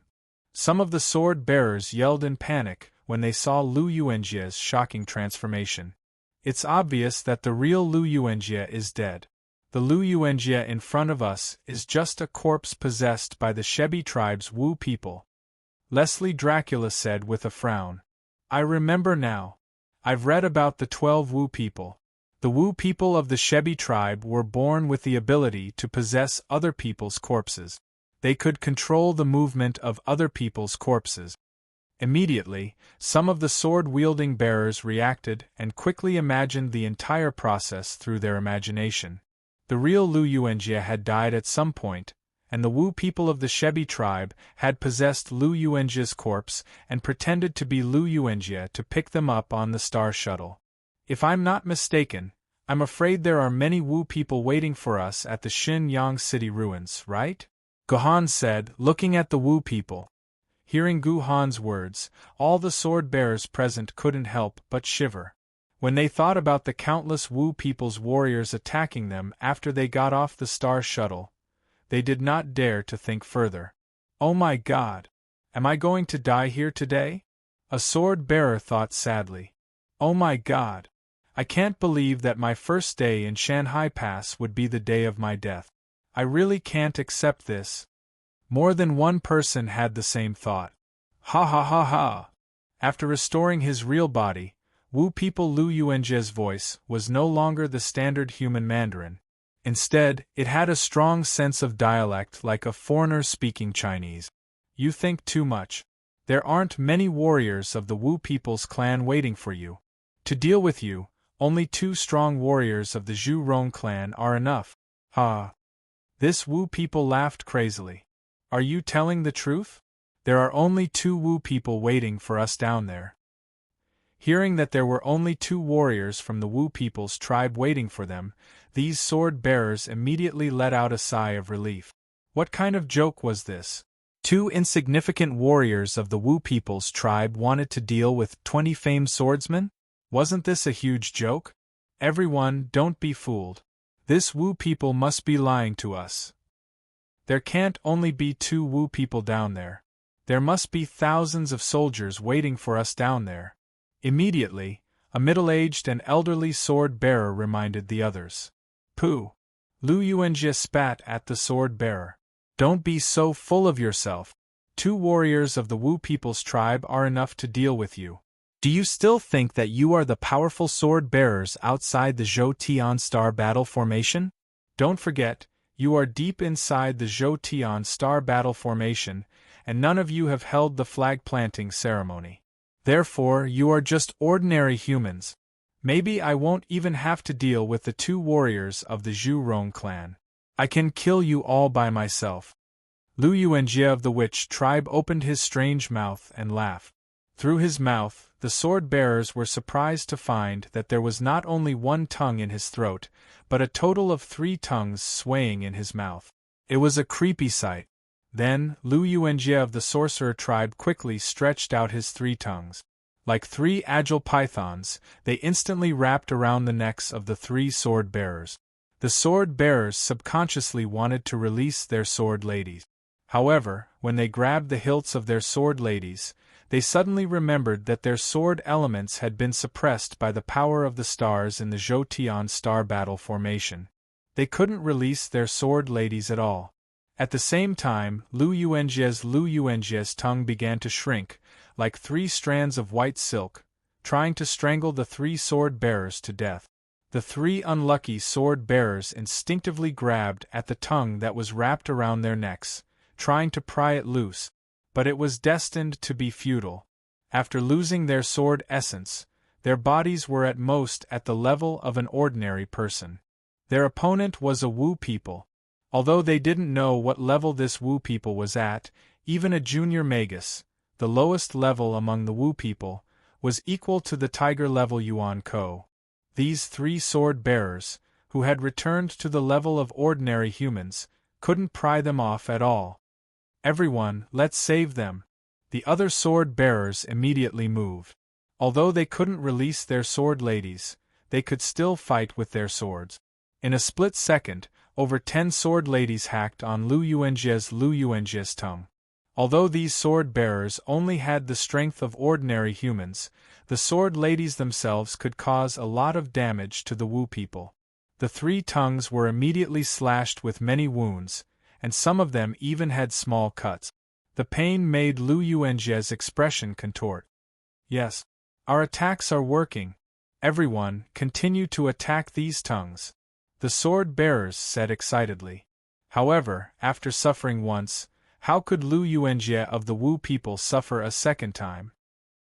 Some of the sword-bearers yelled in panic when they saw Lu Yuanjie's shocking transformation. It's obvious that the real Lu Yuanjie is dead. The Lu Yuanjie in front of us is just a corpse possessed by the Shebi tribe's Wu people. Leslie Dracula said with a frown. I remember now. I've read about the 12 Wu people. The Wu people of the Shebi tribe were born with the ability to possess other people's corpses. They could control the movement of other people's corpses. Immediately, some of the sword-wielding bearers reacted and quickly imagined the entire process through their imagination. The real Lu Yuanjie had died at some point, and the Wu people of the Shebi tribe had possessed Lu Yuanjie's corpse and pretended to be Lu Yuanjie to pick them up on the star shuttle. If I'm not mistaken, I'm afraid there are many Wu people waiting for us at the Shenyang city ruins, right? Gohan said, looking at the Wu people. Hearing Gohan's words, all the sword-bearers present couldn't help but shiver. When they thought about the countless Wu people's warriors attacking them after they got off the star shuttle, they did not dare to think further. Oh my God! Am I going to die here today? A sword-bearer thought sadly. Oh my God! I can't believe that my first day in Shanhai Pass would be the day of my death. I really can't accept this. More than one person had the same thought. Ha ha ha ha! After restoring his real body, Wu people Lu Yuanjie's voice was no longer the standard human Mandarin. Instead, it had a strong sense of dialect like a foreigner speaking Chinese. You think too much. There aren't many warriors of the Wu people's clan waiting for you. To deal with you, only 2 strong warriors of the Zhu Rong clan are enough. Ha! This Wu people laughed crazily. Are you telling the truth? There are only 2 Wu people waiting for us down there. Hearing that there were only 2 warriors from the Wu people's tribe waiting for them, these sword-bearers immediately let out a sigh of relief. What kind of joke was this? 2 insignificant warriors of the Wu people's tribe wanted to deal with 20 famed swordsmen? Wasn't this a huge joke? Everyone, don't be fooled. This Wu people must be lying to us. There can't only be 2 Wu people down there. There must be thousands of soldiers waiting for us down there. Immediately, a middle-aged and elderly sword-bearer reminded the others. Pooh! Lu Yuanjie spat at the sword-bearer. Don't be so full of yourself. 2 warriors of the Wu people's tribe are enough to deal with you. Do you still think that you are the powerful sword-bearers outside the Zhou Tian Star Battle Formation? Don't forget, you are deep inside the Zhou Tian Star Battle Formation, and none of you have held the flag-planting ceremony. Therefore, you are just ordinary humans. Maybe I won't even have to deal with the 2 warriors of the Zhu Rong clan. I can kill you all by myself. Lu Yuanjie of the witch tribe opened his strange mouth and laughed. Through his mouth, the sword-bearers were surprised to find that there was not only 1 tongue in his throat, but a total of 3 tongues swaying in his mouth. It was a creepy sight. Then, Lu Yuanjie of the sorcerer tribe quickly stretched out his 3 tongues. Like 3 agile pythons, they instantly wrapped around the necks of the 3 sword-bearers. The sword-bearers subconsciously wanted to release their sword ladies. However, when they grabbed the hilts of their sword ladies, they suddenly remembered that their sword elements had been suppressed by the power of the stars in the Zhou Tian Star Battle Formation. They couldn't release their sword ladies at all. At the same time, Lu Yuanjie's tongue began to shrink, like 3 strands of white silk, trying to strangle the 3 sword-bearers to death. The 3 unlucky sword-bearers instinctively grabbed at the tongue that was wrapped around their necks, trying to pry it loose, but it was destined to be futile. After losing their sword essence, their bodies were at most at the level of an ordinary person. Their opponent was a Wu people. Although they didn't know what level this Wu people was at, even a junior magus, the lowest level among the Wu people, was equal to the tiger level Yuan Ko. These 3 sword-bearers, who had returned to the level of ordinary humans, couldn't pry them off at all. Everyone, let's save them. The other sword-bearers immediately moved. Although they couldn't release their sword ladies, they could still fight with their swords. In a split second, over 10 sword ladies hacked on Lu Yuanjie's tongue. Although these sword-bearers only had the strength of ordinary humans, the sword ladies themselves could cause a lot of damage to the Wu people. The 3 tongues were immediately slashed with many wounds, and some of them even had small cuts. The pain made Lu Yuanjie's expression contort. Yes, our attacks are working. Everyone, continue to attack these tongues, the sword-bearers said excitedly. However, after suffering once, how could Lu Yuanjie of the Wu people suffer a second time?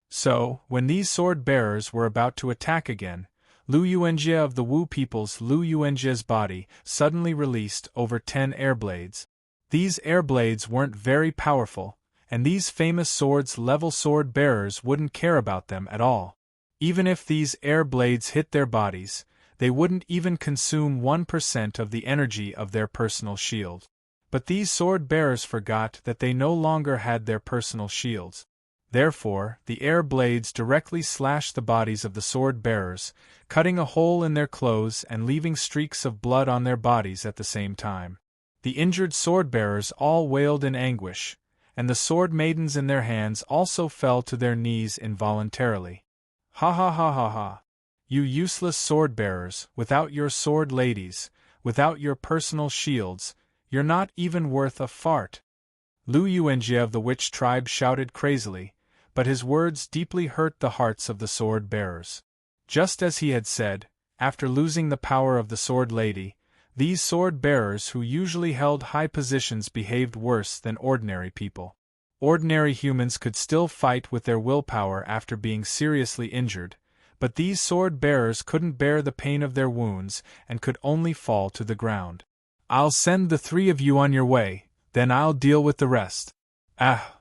So, when these sword-bearers were about to attack again, Lu Yuanjie of the Wu people's Lu Yuanjie's body suddenly released over 10 air blades. These air blades weren't very powerful, and these famous swords-level sword-bearers wouldn't care about them at all. Even if these air blades hit their bodies, they wouldn't even consume 1% of the energy of their personal shield. But these sword-bearers forgot that they no longer had their personal shields. Therefore, the air blades directly slashed the bodies of the sword-bearers, cutting a hole in their clothes and leaving streaks of blood on their bodies at the same time. The injured sword-bearers all wailed in anguish, and the sword maidens in their hands also fell to their knees involuntarily. Ha ha ha ha ha! You useless sword-bearers, without your sword ladies, without your personal shields, you're not even worth a fart. Lu Yuanjie of the witch tribe shouted crazily, but his words deeply hurt the hearts of the sword-bearers. Just as he had said, after losing the power of the sword lady, these sword-bearers who usually held high positions behaved worse than ordinary people. Ordinary humans could still fight with their willpower after being seriously injured, but these sword-bearers couldn't bear the pain of their wounds and could only fall to the ground. I'll send the 3 of you on your way, then I'll deal with the rest. Ah!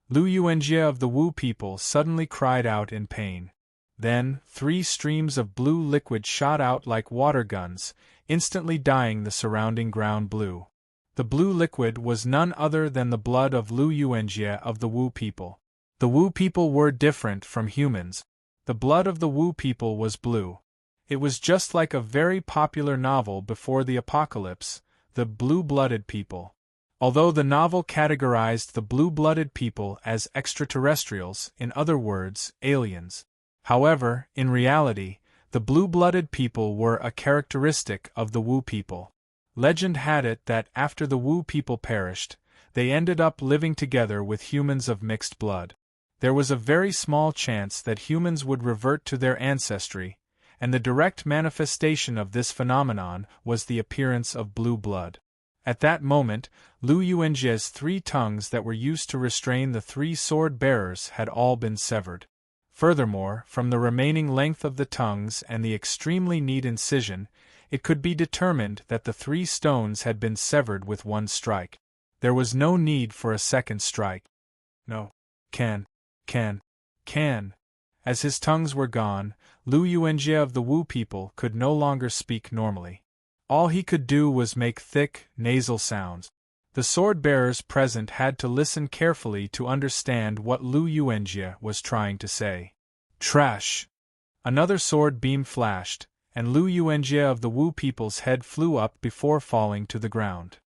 Lu Yuanjie of the Wu people suddenly cried out in pain. Then, 3 streams of blue liquid shot out like water guns, instantly dyeing the surrounding ground blue. The blue liquid was none other than the blood of Lu Yuanjie of the Wu people. The Wu people were different from humans. The blood of the Wu people was blue. It was just like a very popular novel before the apocalypse, The Blue-Blooded People. Although the novel categorized the blue-blooded people as extraterrestrials, in other words, aliens. However, in reality, The blue-blooded people were a characteristic of the Wu people. Legend had it that after the Wu people perished, they ended up living together with humans of mixed blood. There was a very small chance that humans would revert to their ancestry, and the direct manifestation of this phenomenon was the appearance of blue blood. At that moment, Lu Yuanjie's 3 tongues that were used to restrain the 3 sword-bearers had all been severed. Furthermore, from the remaining length of the tongues and the extremely neat incision, it could be determined that the 3 stones had been severed with one strike. There was no need for a second strike. No. Can. As his tongues were gone, Lu Yuanjie of the Wu people could no longer speak normally. All he could do was make thick, nasal sounds. The sword-bearers present had to listen carefully to understand what Lu Yuanjie was trying to say. Trash! Another sword beam flashed, and Lu Yuanjie of the Wu people's head flew up before falling to the ground.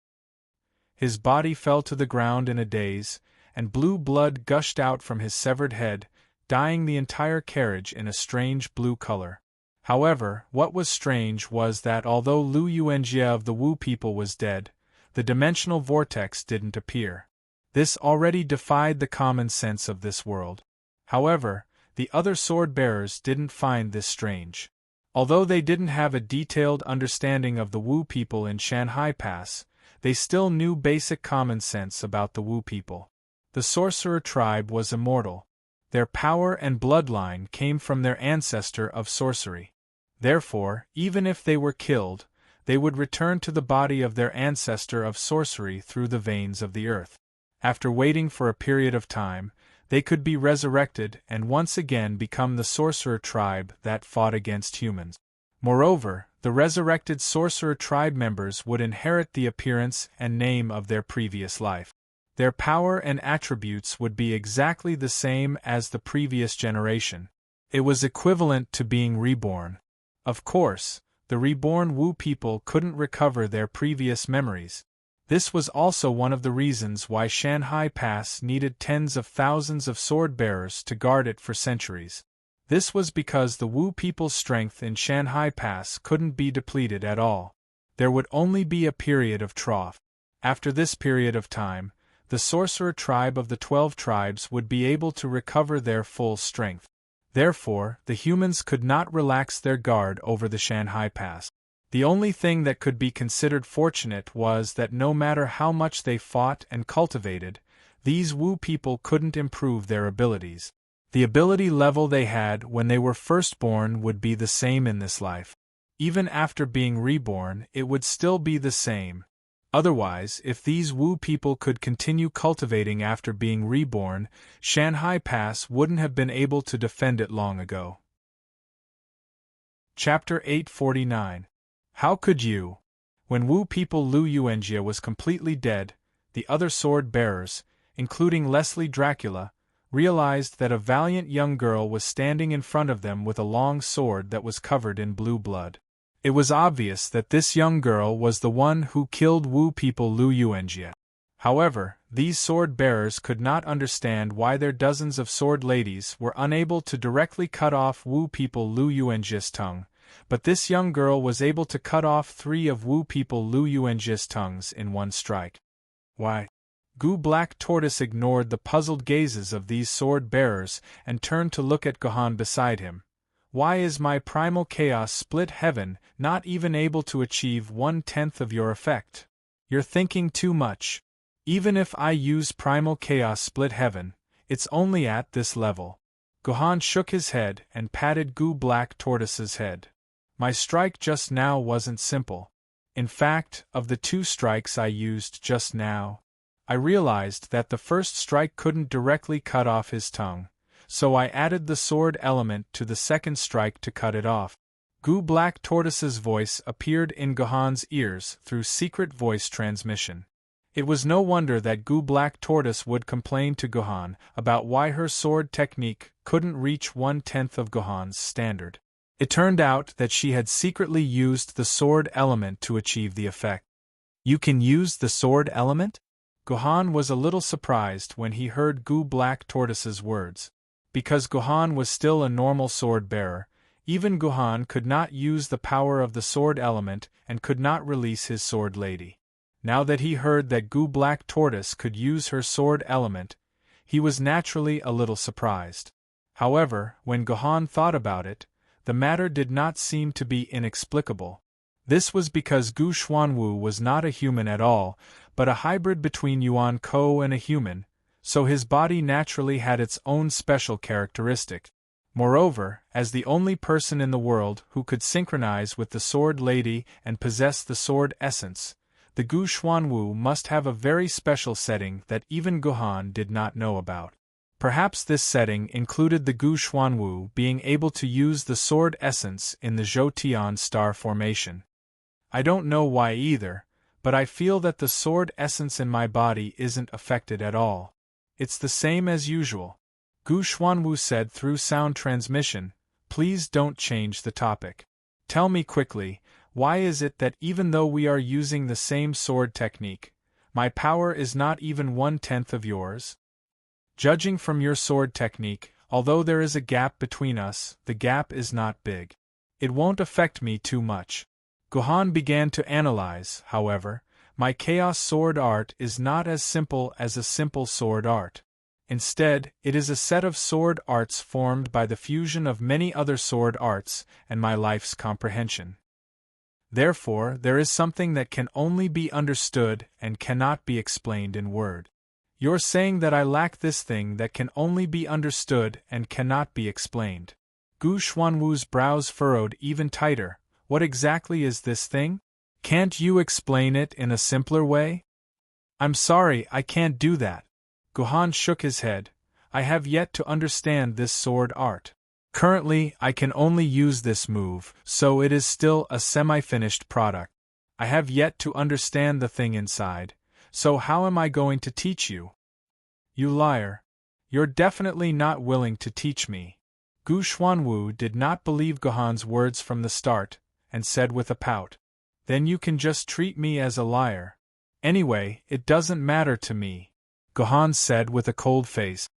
His body fell to the ground in a daze, and blue blood gushed out from his severed head, dyeing the entire carriage in a strange blue color. However, what was strange was that although Lu Yuanjie of the Wu people was dead, the dimensional vortex didn't appear. This already defied the common sense of this world. However, the other sword-bearers didn't find this strange. Although they didn't have a detailed understanding of the Wu people in Shanhai Pass, they still knew basic common sense about the Wu people. The sorcerer tribe was immortal. Their power and bloodline came from their ancestor of sorcery. Therefore, even if they were killed, they would return to the body of their ancestor of sorcery through the veins of the earth. After waiting for a period of time, they could be resurrected and once again become the sorcerer tribe that fought against humans. Moreover, the resurrected sorcerer tribe members would inherit the appearance and name of their previous life. Their power and attributes would be exactly the same as the previous generation. It was equivalent to being reborn. Of course, the reborn Wu people couldn't recover their previous memories. This was also one of the reasons why Shanhai Pass needed tens of thousands of sword-bearers to guard it for centuries. This was because the Wu people's strength in Shanhai Pass couldn't be depleted at all. There would only be a period of trough. After this period of time, the sorcerer tribe of the 12 tribes would be able to recover their full strength. Therefore, the humans could not relax their guard over the Shanhai Pass. The only thing that could be considered fortunate was that no matter how much they fought and cultivated, these Wu people couldn't improve their abilities. The ability level they had when they were first born would be the same in this life. Even after being reborn, it would still be the same. Otherwise, if these Wu people could continue cultivating after being reborn, Shanhai Pass wouldn't have been able to defend it long ago. Chapter 849. How could you? When Wu people Lu Yuanjie was completely dead, the other sword-bearers, including Leslie Dracula, realized that a valiant young girl was standing in front of them with a long sword that was covered in blue blood. It was obvious that this young girl was the one who killed Wu people Lu Yuanjie. However, these sword-bearers could not understand why their dozens of sword ladies were unable to directly cut off Wu people Lu Yuanjie's tongue, but this young girl was able to cut off 3 of Wu people Lu Yuanjie's tongues in one strike. Why? Gu Black Tortoise ignored the puzzled gazes of these sword-bearers and turned to look at Gohan beside him. Why is my primal chaos split heaven not even able to achieve 1/10 of your effect? You're thinking too much. Even if I use primal chaos split heaven, it's only at this level. Gohan shook his head and patted Gu Black Tortoise's head. My strike just now wasn't simple. In fact, of the 2 strikes I used just now, I realized that the first strike couldn't directly cut off his tongue. So I added the sword element to the second strike to cut it off. Gu Black Tortoise's voice appeared in Gohan's ears through secret voice transmission. It was no wonder that Gu Black Tortoise would complain to Gohan about why her sword technique couldn't reach 1/10 of Gohan's standard. It turned out that she had secretly used the sword element to achieve the effect. You can use the sword element? Gohan was a little surprised when he heard Gu Black Tortoise's words. Because Gohan was still a normal sword-bearer, Even Guhan could not use the power of the sword element and could not release his sword lady. Now that he heard that Gu Black Tortoise could use her sword element, he was naturally a little surprised. However, when Guhan thought about it, the matter did not seem to be inexplicable. This was because Gu Xuanwu was not a human at all, but a hybrid between Yuan Ko and a human, so his body naturally had its own special characteristic. Moreover, as the only person in the world who could synchronize with the sword lady and possess the sword essence, the Gu Xuanwu must have a very special setting that even Guhan did not know about. Perhaps this setting included the Gu Xuanwu being able to use the sword essence in the Zhoutian star formation. I don't know why either, but I feel that the sword essence in my body isn't affected at all. It's the same as usual. Gu Xuanwu said through sound transmission, "Please don't change the topic. Tell me quickly, why is it that even though we are using the same sword technique, my power is not even 1/10 of yours? Judging from your sword technique, although there is a gap between us, the gap is not big. It won't affect me too much." Guhan began to analyze, however, my chaos sword art is not as simple as a simple sword art. Instead, it is a set of sword arts formed by the fusion of many other sword arts and my life's comprehension. Therefore, there is something that can only be understood and cannot be explained in word. You're saying that I lack this thing that can only be understood and cannot be explained. Gu Xuanwu's brows furrowed even tighter. What exactly is this thing? Can't you explain it in a simpler way? I'm sorry, I can't do that. Guhan shook his head. I have yet to understand this sword art. Currently, I can only use this move, so it is still a semi-finished product. I have yet to understand the thing inside, so how am I going to teach you? You liar. You're definitely not willing to teach me. Gu Xuanwu did not believe Guhan's words from the start, and said with a pout, "Then you can just treat me as a liar. Anyway, it doesn't matter to me," Guhan said with a cold face.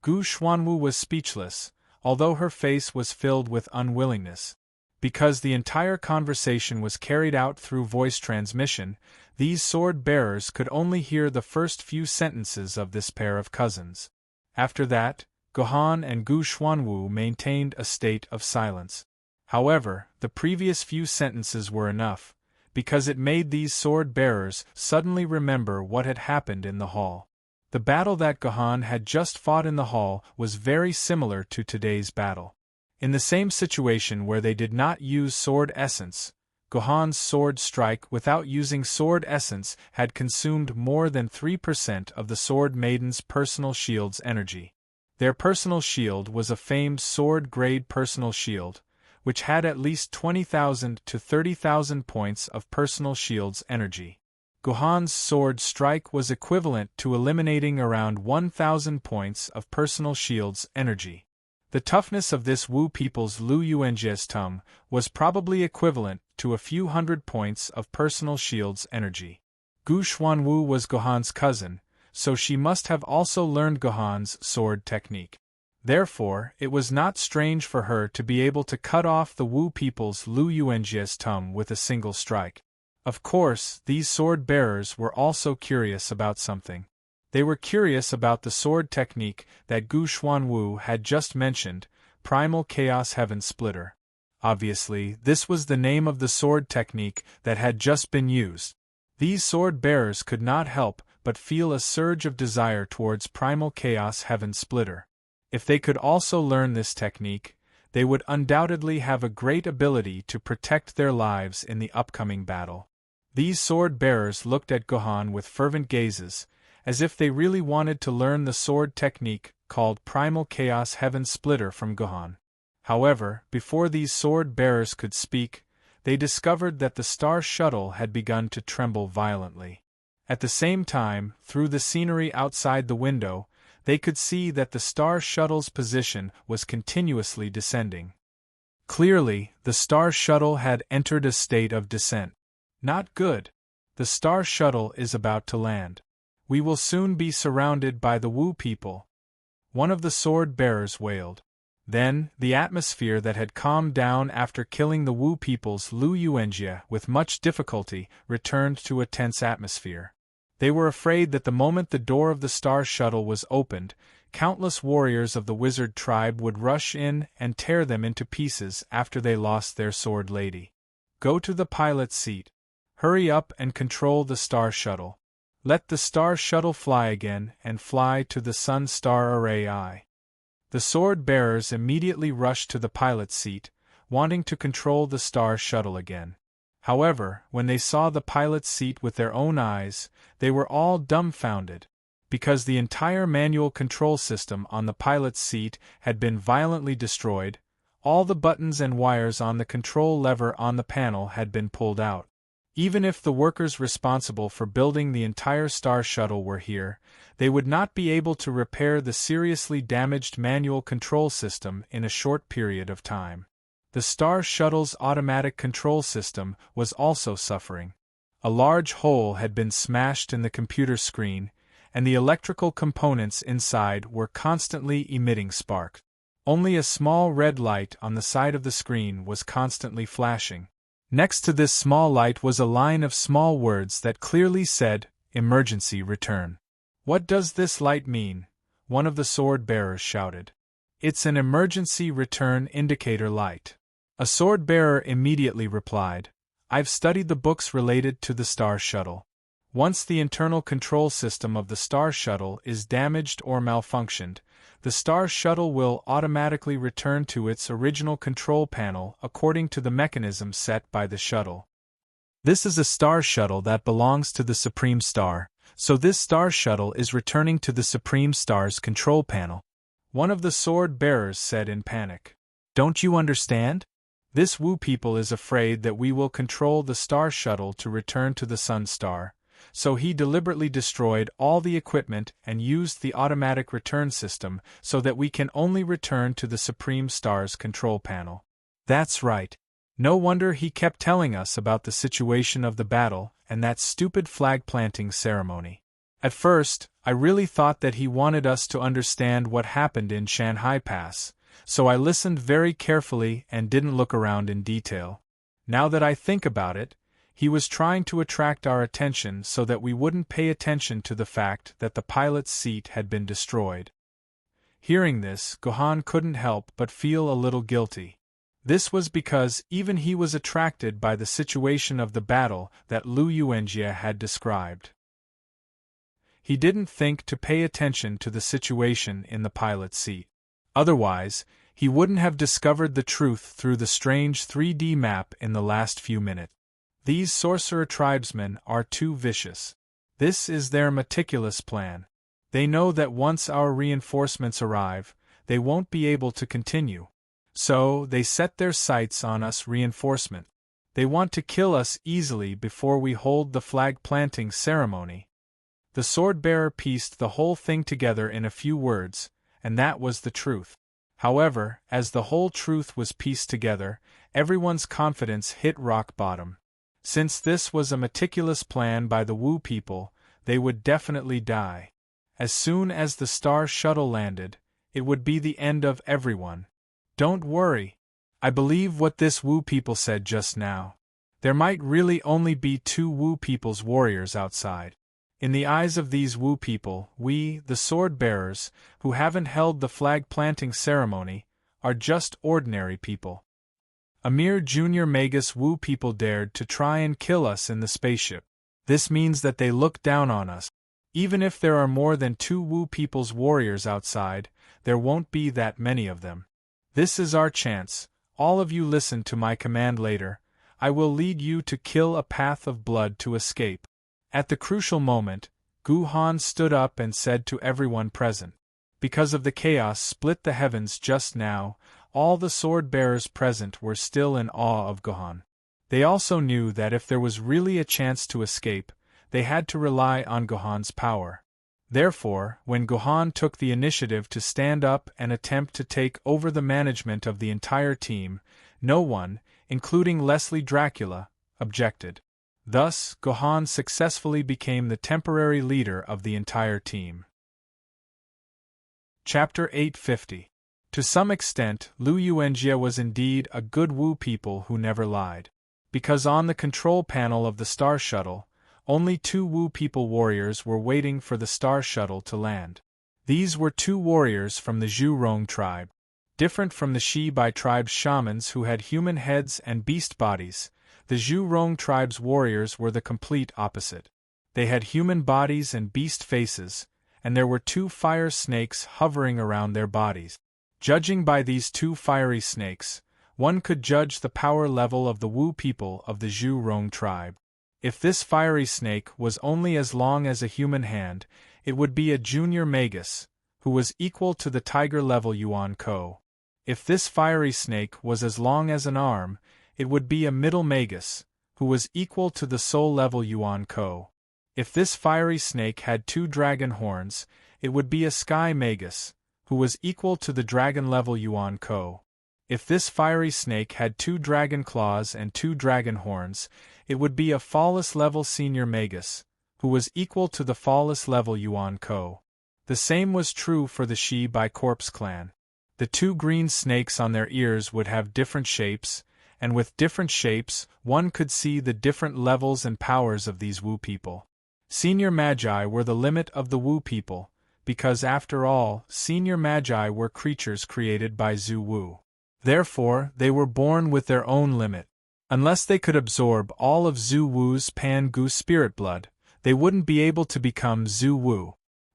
Gu Xuanwu was speechless, although her face was filled with unwillingness. Because the entire conversation was carried out through voice transmission, these sword-bearers could only hear the first few sentences of this pair of cousins. After that, Guhan and Gu Xuanwu maintained a state of silence. However, the previous few sentences were enough, because it made these sword-bearers suddenly remember what had happened in the hall. The battle that Guhan had just fought in the hall was very similar to today's battle. In the same situation where they did not use sword essence, Guhan's sword strike without using sword essence had consumed more than 3% of the sword maiden's personal shield's energy. Their personal shield was a famed sword-grade personal shield, which had at least 20,000 to 30,000 points of personal shield's energy. Guhan's sword strike was equivalent to eliminating around 1,000 points of personal shield's energy. The toughness of this Wu people's Lu Yuanjie's tongue was probably equivalent to a few hundred points of personal shield's energy. Gu Xuanwu was Guhan's cousin, so she must have also learned Guhan's sword technique. Therefore, it was not strange for her to be able to cut off the Wu people's Lu Yuanjie's tongue with a single strike. Of course, these sword-bearers were also curious about something. They were curious about the sword technique that Gu Xuanwu had just mentioned, Primal Chaos Heaven Splitter. Obviously, this was the name of the sword technique that had just been used. These sword-bearers could not help but feel a surge of desire towards Primal Chaos Heaven Splitter. If they could also learn this technique, they would undoubtedly have a great ability to protect their lives in the upcoming battle. These sword-bearers looked at Guhan with fervent gazes, as if they really wanted to learn the sword technique called Primal Chaos Heaven Splitter from Guhan. However, before these sword-bearers could speak, they discovered that the star shuttle had begun to tremble violently. At the same time, through the scenery outside the window, they could see that the star shuttle's position was continuously descending. Clearly, the star shuttle had entered a state of descent. Not good. The star shuttle is about to land. We will soon be surrounded by the Wu people. One of the sword-bearers wailed. Then, the atmosphere that had calmed down after killing the Wu people's Lu Yuanjie with much difficulty returned to a tense atmosphere. They were afraid that the moment the door of the star shuttle was opened, countless warriors of the wizard tribe would rush in and tear them into pieces after they lost their sword lady. Go to the pilot's seat. Hurry up and control the star shuttle. Let the star shuttle fly again and fly to the Sun Star Array I. The sword bearers immediately rushed to the pilot's seat, wanting to control the star shuttle again. However, when they saw the pilot's seat with their own eyes, they were all dumbfounded. Because the entire manual control system on the pilot's seat had been violently destroyed, all the buttons and wires on the control lever on the panel had been pulled out. Even if the workers responsible for building the entire star shuttle were here, they would not be able to repair the seriously damaged manual control system in a short period of time. The star shuttle's automatic control system was also suffering. A large hole had been smashed in the computer screen, and the electrical components inside were constantly emitting sparks. Only a small red light on the side of the screen was constantly flashing. Next to this small light was a line of small words that clearly said, "Emergency return." "What does this light mean?" one of the sword bearers shouted. "It's an emergency return indicator light." A sword bearer immediately replied, "I've studied the books related to the star shuttle. Once the internal control system of the star shuttle is damaged or malfunctioned, the star shuttle will automatically return to its original control panel according to the mechanism set by the shuttle. This is a star shuttle that belongs to the Supreme Star, so this star shuttle is returning to the Supreme Star's control panel." One of the sword bearers said in panic, "Don't you understand? This Wu people is afraid that we will control the star shuttle to return to the Sun Star, so he deliberately destroyed all the equipment and used the automatic return system so that we can only return to the Supreme Star's control panel." "That's right. No wonder he kept telling us about the situation of the battle and that stupid flag-planting ceremony. At first, I really thought that he wanted us to understand what happened in Shanghai Pass, so I listened very carefully and didn't look around in detail. Now that I think about it, he was trying to attract our attention so that we wouldn't pay attention to the fact that the pilot's seat had been destroyed." Hearing this, Gohan couldn't help but feel a little guilty. This was because even he was attracted by the situation of the battle that Lu Yuanjie had described. He didn't think to pay attention to the situation in the pilot's seat. Otherwise, he wouldn't have discovered the truth through the strange 3D map in the last few minutes. These sorcerer tribesmen are too vicious. This is their meticulous plan. They know that once our reinforcements arrive, they won't be able to continue. So, they set their sights on us reinforcement. They want to kill us easily before we hold the flag-planting ceremony. The sword-bearer pieced the whole thing together in a few words, and that was the truth. However, as the whole truth was pieced together, everyone's confidence hit rock bottom. Since this was a meticulous plan by the Wu people, they would definitely die. As soon as the star shuttle landed, it would be the end of everyone. Don't worry. I believe what this Wu people said just now. There might really only be 2 Wu people's warriors outside. In the eyes of these Wu people, we, the sword-bearers, who haven't held the flag-planting ceremony, are just ordinary people. A mere junior Magus Wu people dared to try and kill us in the spaceship. This means that they look down on us. Even if there are more than 2 Wu people's warriors outside, there won't be that many of them. This is our chance. All of you listen to my command later. I will lead you to kill a path of blood to escape. At the crucial moment, Gohan stood up and said to everyone present, "Because of the chaos split the heavens just now, all the sword-bearers present were still in awe of Gohan. They also knew that if there was really a chance to escape, they had to rely on Gohan's power. Therefore, when Gohan took the initiative to stand up and attempt to take over the management of the entire team, no one, including Leslie Dracula, objected. Thus, Gohan successfully became the temporary leader of the entire team. Chapter 850. To some extent, Lu Yuanjie was indeed a good Wu people who never lied. Because on the control panel of the Star Shuttle, only 2 Wu people warriors were waiting for the Star Shuttle to land. These were 2 warriors from the Zhurong tribe. Different from the Shibai tribe's shamans who had human heads and beast bodies, the Zhurong tribe's warriors were the complete opposite. They had human bodies and beast faces, and there were 2 fire snakes hovering around their bodies. Judging by these 2 fiery snakes, one could judge the power level of the Wu people of the Zhurong tribe. If this fiery snake was only as long as a human hand, it would be a junior magus, who was equal to the tiger-level Yuan Ko. If this fiery snake was as long as an arm, it would be a middle magus, who was equal to the soul-level Yuan Ko. If this fiery snake had 2 dragon horns, it would be a sky magus, who was equal to the dragon-level Yuan Ko. If this fiery snake had 2 dragon claws and 2 dragon horns, it would be a Fallis-level senior magus, who was equal to the Fallis-level Yuan Ko. The same was true for the Shibai corpse clan. The 2 green snakes on their ears would have different shapes, and with different shapes, one could see the different levels and powers of these Wu people. Senior Magi were the limit of the Wu people, because after all, senior Magi were creatures created by Zhu Wu. Therefore, they were born with their own limit. Unless they could absorb all of Zhu Wu's Pan-Gu spirit blood, they wouldn't be able to become Zhu Wu.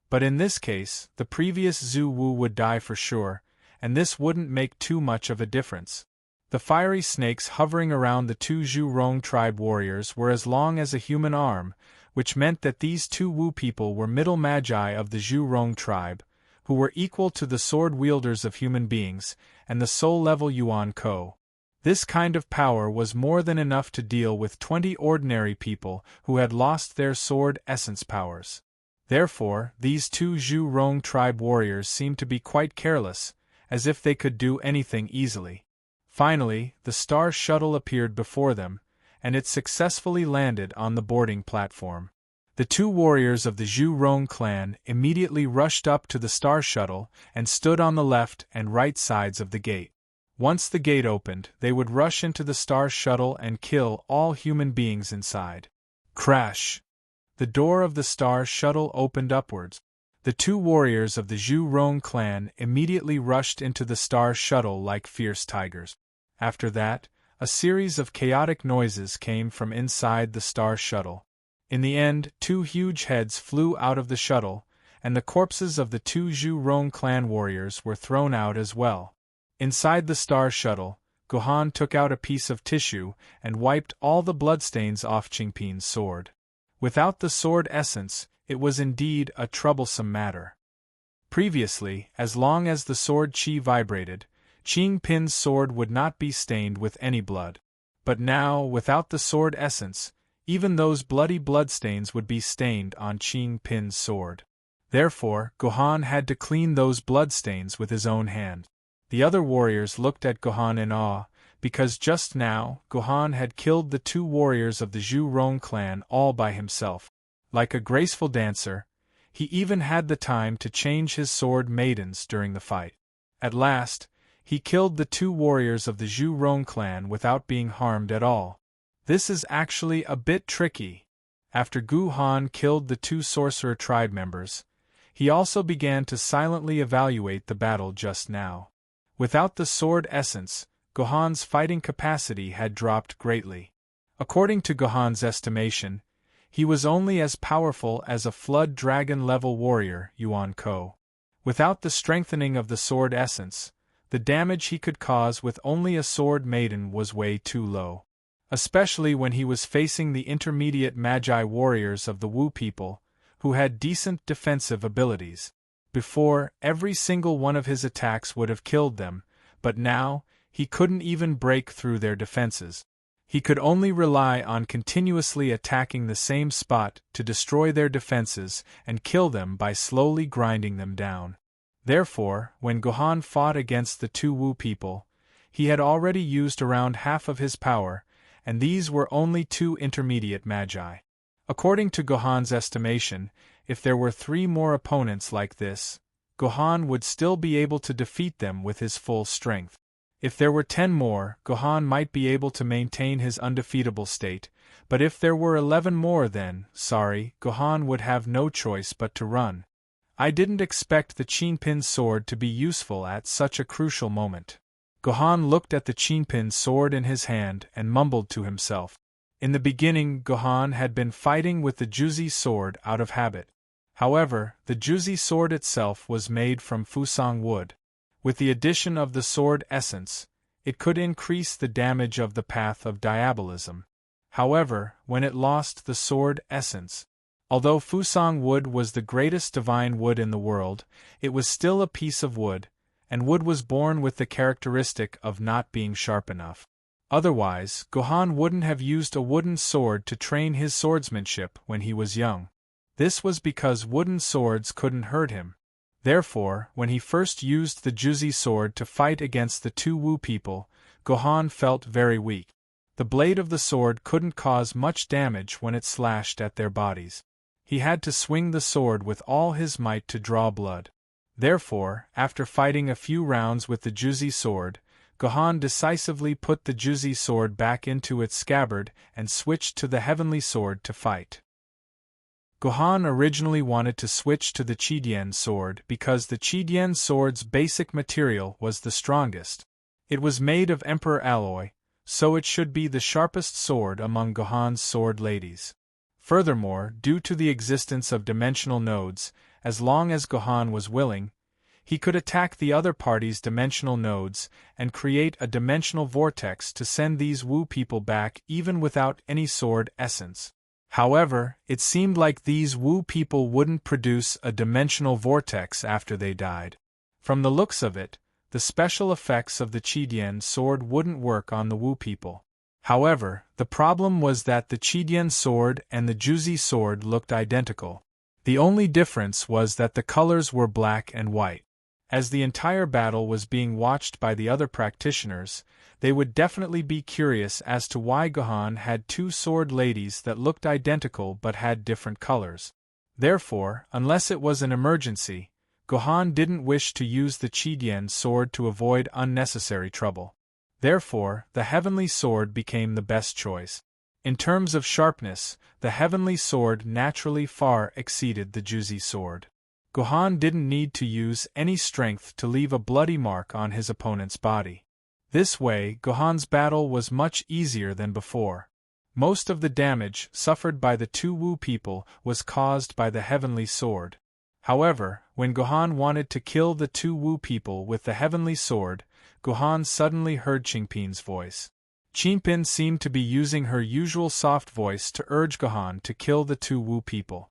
But in this case, the previous Zhu Wu would die for sure, and this wouldn't make too much of a difference. The fiery snakes hovering around the 2 Zhurong tribe warriors were as long as a human arm, which meant that these 2 Wu people were middle magi of the Zhurong tribe, who were equal to the sword wielders of human beings, and the soul-level Yuan Ko. This kind of power was more than enough to deal with 20 ordinary people who had lost their sword essence powers. Therefore, these 2 Zhurong tribe warriors seemed to be quite careless, as if they could do anything easily. Finally, the Star Shuttle appeared before them, and it successfully landed on the boarding platform. The 2 warriors of the Zhurong clan immediately rushed up to the Star Shuttle and stood on the left and right sides of the gate. Once the gate opened, they would rush into the Star Shuttle and kill all human beings inside. Crash! The door of the Star Shuttle opened upwards. The 2 warriors of the Zhurong clan immediately rushed into the Star Shuttle like fierce tigers. After that, a series of chaotic noises came from inside the Star Shuttle. In the end, 2 huge heads flew out of the shuttle, and the corpses of the 2 Zhurong clan warriors were thrown out as well. Inside the Star Shuttle, Gohan took out a piece of tissue and wiped all the bloodstains off Qingpin's sword. Without the sword essence, it was indeed a troublesome matter. Previously, as long as the sword qi vibrated, Qingpin's sword would not be stained with any blood. But now, without the sword essence, even those bloody bloodstains would be stained on Qingpin's sword. Therefore, Gohan had to clean those bloodstains with his own hand. The other warriors looked at Gohan in awe, because just now, Gohan had killed the 2 warriors of the Zhurong clan all by himself. Like a graceful dancer, he even had the time to change his sword maidens during the fight. At last, he killed the 2 warriors of the Zhurong clan without being harmed at all. This is actually a bit tricky. After Gohan killed the 2 sorcerer tribe members, he also began to silently evaluate the battle just now. Without the sword essence, Gohan's fighting capacity had dropped greatly. According to Gohan's estimation, he was only as powerful as a flood dragon-level warrior, Yuan Ko. Without the strengthening of the sword essence, the damage he could cause with only a sword maiden was way too low. Especially when he was facing the intermediate magi warriors of the Wu people, who had decent defensive abilities. Before, every single one of his attacks would have killed them, but now, he couldn't even break through their defenses. He could only rely on continuously attacking the same spot to destroy their defenses and kill them by slowly grinding them down. Therefore, when Gohan fought against the 2 Wu people, he had already used around half of his power, and these were only 2 intermediate magi. According to Gohan's estimation, if there were 3 more opponents like this, Gohan would still be able to defeat them with his full strength. If there were 10 more, Gohan might be able to maintain his undefeatable state, but if there were 11 more then, Gohan would have no choice but to run. I didn't expect the Chinpin sword to be useful at such a crucial moment. Gohan looked at the Chinpin sword in his hand and mumbled to himself. In the beginning, Gohan had been fighting with the Juzi sword out of habit. However, the Juzi sword itself was made from Fusang wood. With the addition of the sword essence, it could increase the damage of the path of diabolism. However, when it lost the sword essence, although Fusang wood was the greatest divine wood in the world, it was still a piece of wood, and wood was born with the characteristic of not being sharp enough. Otherwise, Gohan wouldn't have used a wooden sword to train his swordsmanship when he was young. This was because wooden swords couldn't hurt him. Therefore, when he first used the Juzi sword to fight against the 2 Wu people, Gohan felt very weak. The blade of the sword couldn't cause much damage when it slashed at their bodies. He had to swing the sword with all his might to draw blood. Therefore, after fighting a few rounds with the Juzi sword, Gohan decisively put the Juzi sword back into its scabbard and switched to the heavenly sword to fight. Gohan originally wanted to switch to the Chidian sword because the Chidian sword's basic material was the strongest. It was made of Emperor alloy, so it should be the sharpest sword among Gohan's sword ladies. Furthermore, due to the existence of dimensional nodes, as long as Gohan was willing, he could attack the other party's dimensional nodes and create a dimensional vortex to send these Wu people back even without any sword essence. However, it seemed like these Wu people wouldn't produce a dimensional vortex after they died. From the looks of it, the special effects of the Chidian sword wouldn't work on the Wu people. However, the problem was that the Chidian sword and the Juzi sword looked identical. The only difference was that the colors were black and white. As the entire battle was being watched by the other practitioners, they would definitely be curious as to why Gohan had 2 sword ladies that looked identical but had different colors. Therefore, unless it was an emergency, Gohan didn't wish to use the Chidian sword to avoid unnecessary trouble. Therefore, the heavenly sword became the best choice. In terms of sharpness, the heavenly sword naturally far exceeded the Juzi sword. Gohan didn't need to use any strength to leave a bloody mark on his opponent's body. This way, Gohan's battle was much easier than before. Most of the damage suffered by the 2 Wu people was caused by the heavenly sword. However, when Gohan wanted to kill the 2 Wu people with the heavenly sword, Gohan suddenly heard Chinpin's voice. Chinpin seemed to be using her usual soft voice to urge Gohan to kill the 2 Wu people.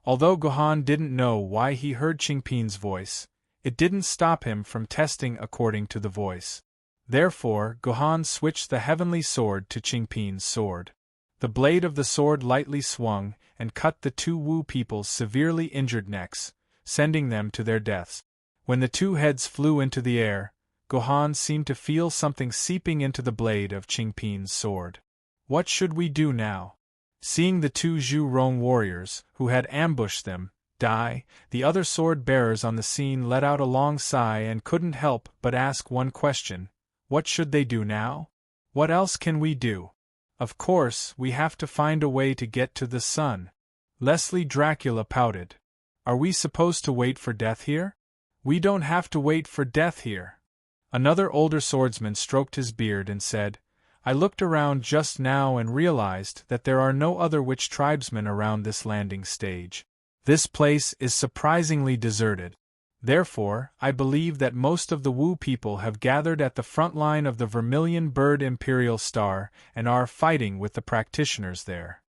Although Gohan didn't know why he heard Chinpin's voice, it didn't stop him from testing according to the voice. Therefore, Gohan switched the heavenly sword to Chinpin's sword. The blade of the sword lightly swung and cut the 2 Wu people's severely injured necks, sending them to their deaths. When the 2 heads flew into the air, Gohan seemed to feel something seeping into the blade of Chinpin's sword. What should we do now? Seeing the 2 Zhu Rong warriors, who had ambushed them, die, the other sword-bearers on the scene let out a long sigh and couldn't help but ask one question: what should they do now? What else can we do? Of course, we have to find a way to get to the sun. Leslie Dracula pouted. Are we supposed to wait for death here? We don't have to wait for death here. Another older swordsman stroked his beard and said, I looked around just now and realized that there are no other witch tribesmen around this landing stage. This place is surprisingly deserted. Therefore, I believe that most of the Wu people have gathered at the front line of the Vermilion Bird Imperial Star and are fighting with the practitioners there.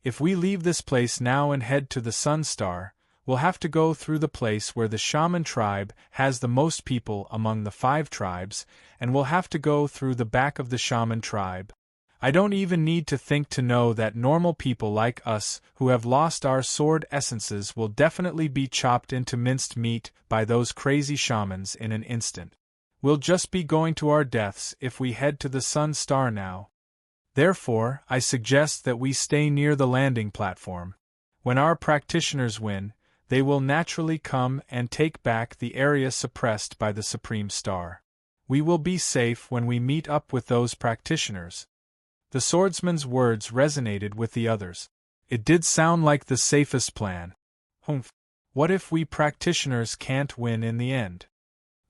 If we leave this place now and head to the Sun Star, we'll have to go through the place where the Shaman tribe has the most people among the 5 tribes, and we'll have to go through the back of the Shaman tribe. I don't even need to think to know that normal people like us who have lost our sword essences will definitely be chopped into minced meat by those crazy shamans in an instant. We'll just be going to our deaths if we head to the Sun Star now. Therefore, I suggest that we stay near the landing platform. When our practitioners win, they will naturally come and take back the area suppressed by the Supreme Star. We will be safe when we meet up with those practitioners. The swordsman's words resonated with the others. It did sound like the safest plan. Humph. What if we practitioners can't win in the end?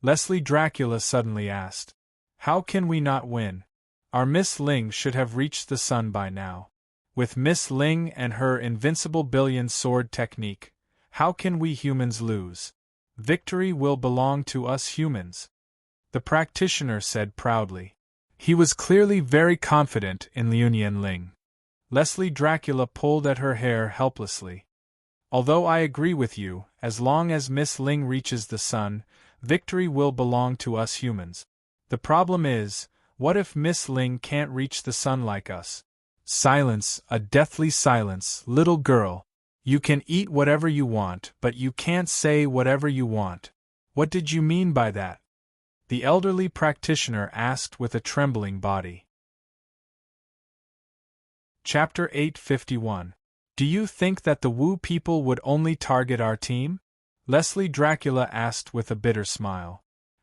Leslie Dracula suddenly asked. How can we not win? Our Miss Ling should have reached the sun by now. With Miss Ling and her invincible billion sword technique, how can we humans lose? Victory will belong to us humans, the practitioner said proudly. He was clearly very confident in Liunian Ling. Leslie Dracula pulled at her hair helplessly. Although I agree with you, as long as Miss Ling reaches the sun, victory will belong to us humans. The problem is, what if Miss Ling can't reach the sun like us? Silence, a deathly silence, little girl. You can eat whatever you want, but you can't say whatever you want. What did you mean by that? The elderly practitioner asked with a trembling body. Chapter 851. Do you think that the Wu people would only target our team? Leslie Dracula asked with a bitter smile.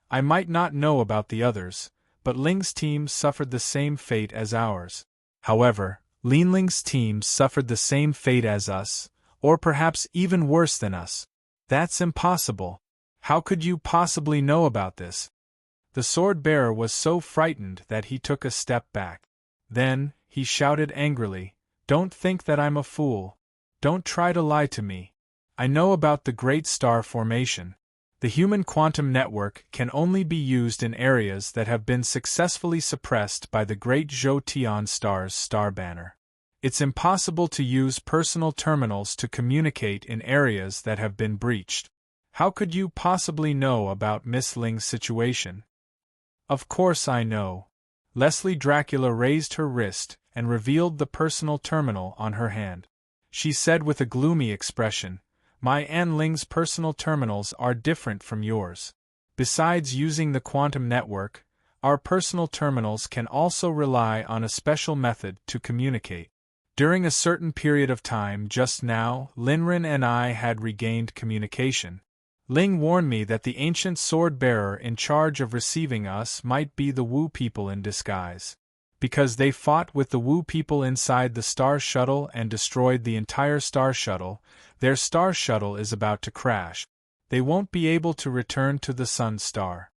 I might not know about the others, but Ling's team suffered the same fate as ours. However, Ling's team suffered the same fate as us, or perhaps even worse than us. That's impossible. How could you possibly know about this? The sword-bearer was so frightened that he took a step back. Then, he shouted angrily, Don't think that I'm a fool. Don't try to lie to me. I know about the Great Star Formation. The human quantum network can only be used in areas that have been successfully suppressed by the Great Zhou Star's star banner. It's impossible to use personal terminals to communicate in areas that have been breached. How could you possibly know about Miss Ling's situation? Of course I know. Leslie Dracula raised her wrist and revealed the personal terminal on her hand. She said with a gloomy expression, My An Ling's personal terminals are different from yours. Besides using the quantum network, our personal terminals can also rely on a special method to communicate. During a certain period of time just now, Linren and I had regained communication. Ling warned me that the ancient sword-bearer in charge of receiving us might be the Wu people in disguise. Because they fought with the Wu people inside the Star Shuttle and destroyed the entire Star Shuttle, their Star Shuttle is about to crash. They won't be able to return to the Sun Star.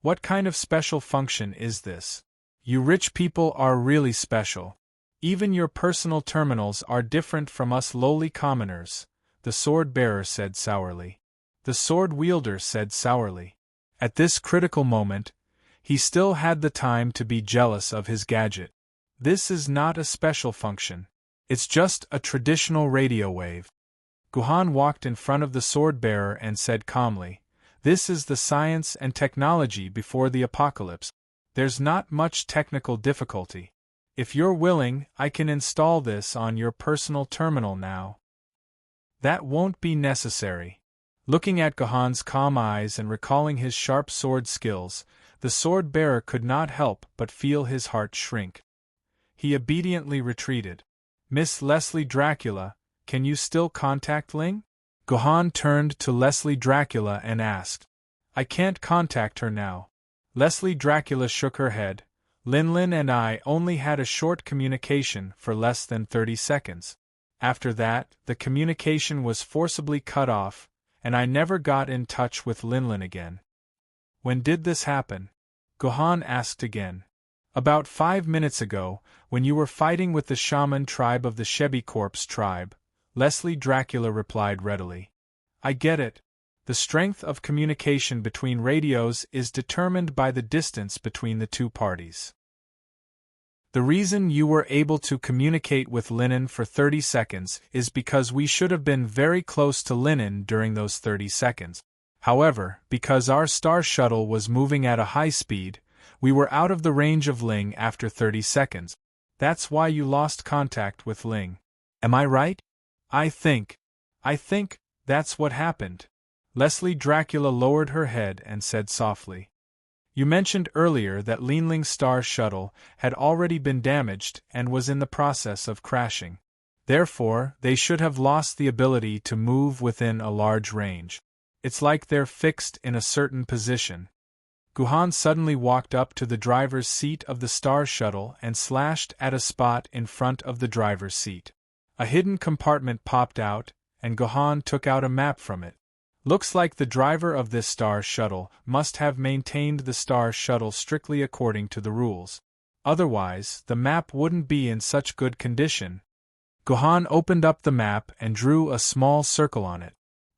What kind of special function is this? You rich people are really special. Even your personal terminals are different from us lowly commoners, the sword-bearer said sourly. The sword-wielder said sourly. At this critical moment, he still had the time to be jealous of his gadget. This is not a special function. It's just a traditional radio wave. Guhan walked in front of the sword-bearer and said calmly, This is the science and technology before the apocalypse. There's not much technical difficulty. If you're willing, I can install this on your personal terminal now. That won't be necessary. Looking at Guhan's calm eyes and recalling his sharp sword skills, the sword-bearer could not help but feel his heart shrink. He obediently retreated. Miss Leslie Dracula, can you still contact Ling? Guhan turned to Leslie Dracula and asked. I can't contact her now. Leslie Dracula shook her head. Linlin and I only had a short communication for less than 30 seconds. After that, the communication was forcibly cut off, and I never got in touch with Linlin again. When did this happen? Guhan asked again. About 5 minutes ago, when you were fighting with the shaman tribe of the Shebi Corpse tribe, Leslie Dracula replied readily. I get it. The strength of communication between radios is determined by the distance between the two parties. The reason you were able to communicate with Linen for 30 seconds is because we should have been very close to Linen during those 30 seconds. However, because our star shuttle was moving at a high speed, we were out of the range of Ling after 30 seconds. That's why you lost contact with Ling. Am I right? I think that's what happened. Leslie Dracula lowered her head and said softly. You mentioned earlier that Linling's star shuttle had already been damaged and was in the process of crashing. Therefore, they should have lost the ability to move within a large range. It's like they're fixed in a certain position. Guhan suddenly walked up to the driver's seat of the star shuttle and slashed at a spot in front of the driver's seat. A hidden compartment popped out, and Guhan took out a map from it. Looks like the driver of this star shuttle must have maintained the star shuttle strictly according to the rules. Otherwise, the map wouldn't be in such good condition. Guhan opened up the map and drew a small circle on it.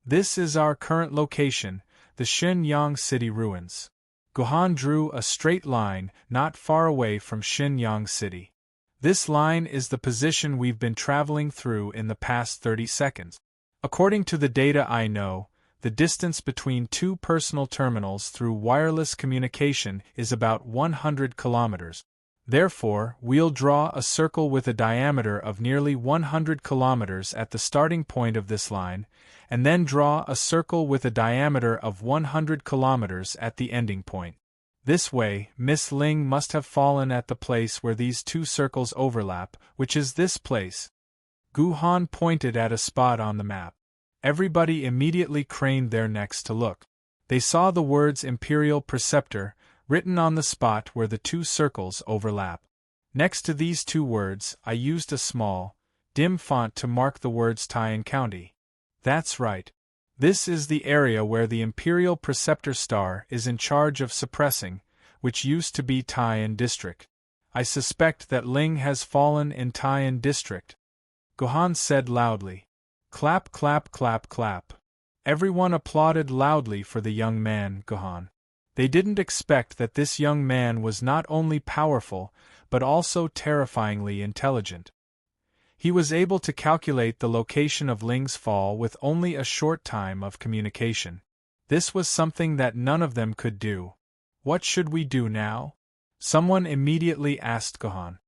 This is our current location, the Xinyang City ruins. Guhan drew a straight line not far away from Xinyang City. This line is the position we've been traveling through in the past 30 seconds. According to the data I know, the distance between two personal terminals through wireless communication is about 100 kilometers. Therefore, we'll draw a circle with a diameter of nearly 100 kilometers at the starting point of this line, and then draw a circle with a diameter of 100 kilometers at the ending point. This way, Miss Ling must have fallen at the place where these two circles overlap, which is this place. Guhan pointed at a spot on the map. Everybody immediately craned their necks to look. They saw the words Imperial Preceptor written on the spot where the two circles overlap. Next to these two words, I used a small, dim font to mark the words Taiyan County. That's right. This is the area where the Imperial Preceptor Star is in charge of suppressing, which used to be Taiyan District. I suspect that Ling has fallen in Taiyan District. Guhan said loudly. Clap, clap, clap, clap. Everyone applauded loudly for the young man, Guhan. They didn't expect that this young man was not only powerful, but also terrifyingly intelligent. He was able to calculate the location of Ling's fall with only a short time of communication. This was something that none of them could do. What should we do now? Someone immediately asked Guhan.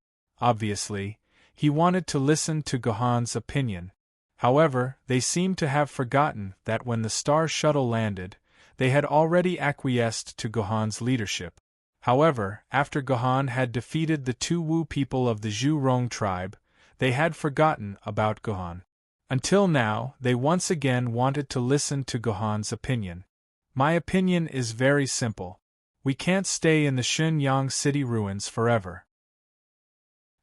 Obviously, he wanted to listen to Guhan's opinion. However, they seemed to have forgotten that when the star shuttle landed, they had already acquiesced to Guhan's leadership. However, after Guhan had defeated the two Wu people of the Zhurong tribe, they had forgotten about Guhan. Until now, they once again wanted to listen to Guhan's opinion. My opinion is very simple. We can't stay in the Xinyang City ruins forever.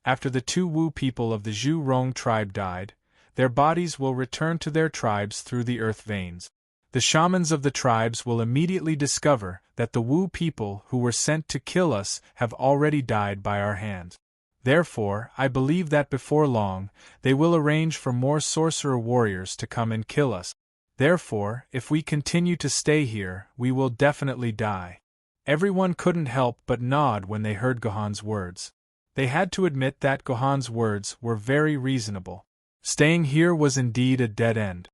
After the two Wu people of the Zhurong tribe died, their bodies will return to their tribes through the earth veins. The shamans of the tribes will immediately discover that the Wu people who were sent to kill us have already died by our hands. Therefore, I believe that before long, they will arrange for more sorcerer warriors to come and kill us. Therefore, if we continue to stay here, we will definitely die. Everyone couldn't help but nod when they heard Guhan's words. They had to admit that Guhan's words were very reasonable. Staying here was indeed a dead end.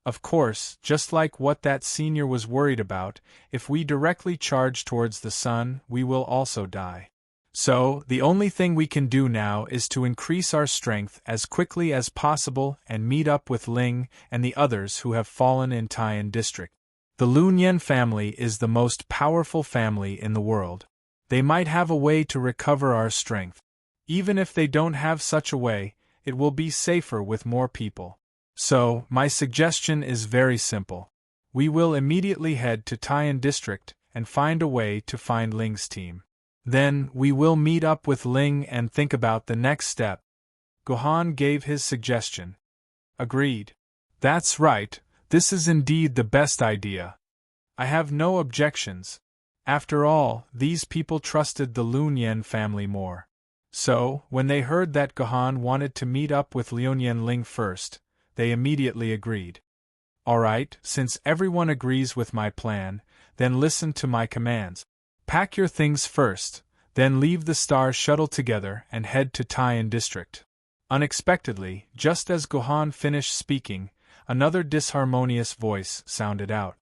Of course, just like what that senior was worried about, if we directly charge towards the sun, we will also die. So, the only thing we can do now is to increase our strength as quickly as possible and meet up with Ling and the others who have fallen in Taiyan District. The Lunyan family is the most powerful family in the world. They might have a way to recover our strength. Even if they don't have such a way, it will be safer with more people. So, my suggestion is very simple. We will immediately head to Taiyan District and find a way to find Ling's team. Then, we will meet up with Ling and think about the next step. Guhan gave his suggestion. Agreed. That's right, this is indeed the best idea. I have no objections. After all, these people trusted the Lunyan family more. So, when they heard that Guhan wanted to meet up with Liuyan Ling first, they immediately agreed. Alright, since everyone agrees with my plan, then listen to my commands. Pack your things first, then leave the star shuttle together and head to Taiyan District. Unexpectedly, just as Guhan finished speaking, another disharmonious voice sounded out.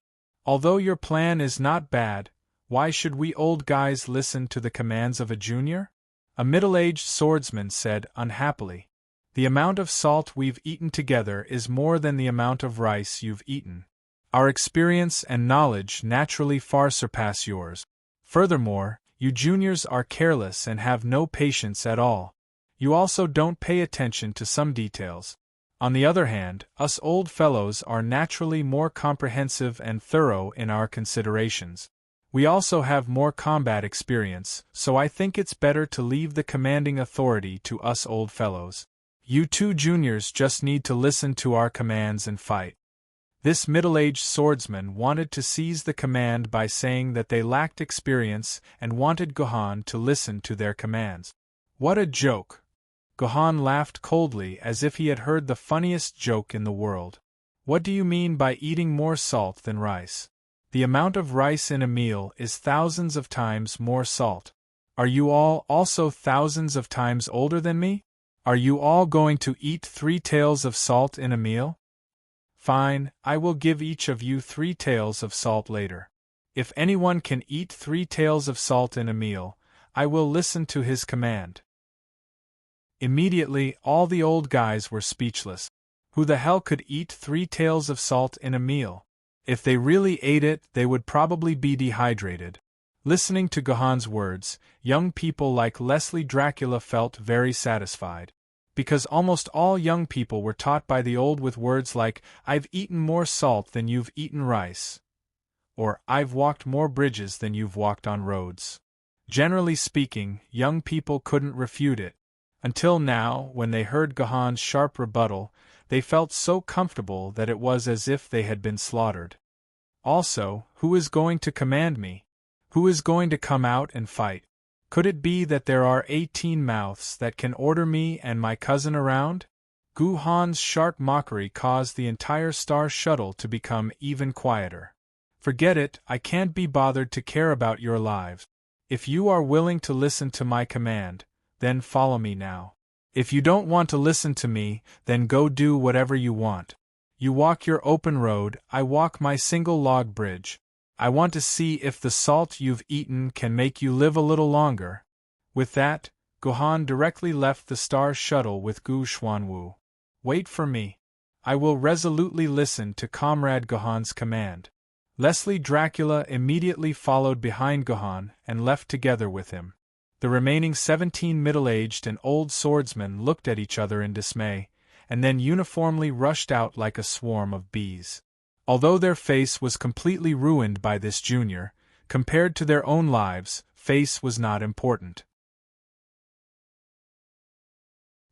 Although your plan is not bad, why should we old guys listen to the commands of a junior? A middle-aged swordsman said unhappily. The amount of salt we've eaten together is more than the amount of rice you've eaten. Our experience and knowledge naturally far surpass yours. Furthermore, you juniors are careless and have no patience at all. You also don't pay attention to some details. On the other hand, us old fellows are naturally more comprehensive and thorough in our considerations. We also have more combat experience, so I think it's better to leave the commanding authority to us old fellows. You two juniors just need to listen to our commands and fight. This middle-aged swordsman wanted to seize the command by saying that they lacked experience and wanted Gohan to listen to their commands. What a joke! Gohan laughed coldly as if he had heard the funniest joke in the world. What do you mean by eating more salt than rice? The amount of rice in a meal is thousands of times more salt. Are you all also thousands of times older than me? Are you all going to eat 3 taels of salt in a meal? Fine, I will give each of you 3 taels of salt later. If anyone can eat 3 taels of salt in a meal, I will listen to his command. Immediately, all the old guys were speechless. Who the hell could eat 3 taels of salt in a meal? If they really ate it, they would probably be dehydrated. Listening to Gohan's words, young people like Leslie Dracula felt very satisfied. Because almost all young people were taught by the old with words like, "I've eaten more salt than you've eaten rice," or "I've walked more bridges than you've walked on roads." Generally speaking, young people couldn't refute it. Until now, when they heard Gohan's sharp rebuttal, they felt so comfortable that it was as if they had been slaughtered. Also, who is going to command me? Who is going to come out and fight? Could it be that there are 18 mouths that can order me and my cousin around? Gohan's sharp mockery caused the entire star shuttle to become even quieter. Forget it, I can't be bothered to care about your lives. If you are willing to listen to my command, then follow me now. If you don't want to listen to me, then go do whatever you want. You walk your open road, I walk my single log bridge. I want to see if the salt you've eaten can make you live a little longer. With that, Gohan directly left the star shuttle with Gu Xuanwu. Wait for me. I will resolutely listen to Comrade Gohan's command. Leslie Dracula immediately followed behind Gohan and left together with him. The remaining 17 middle-aged and old swordsmen looked at each other in dismay, and then uniformly rushed out like a swarm of bees. Although their face was completely ruined by this junior, compared to their own lives, face was not important.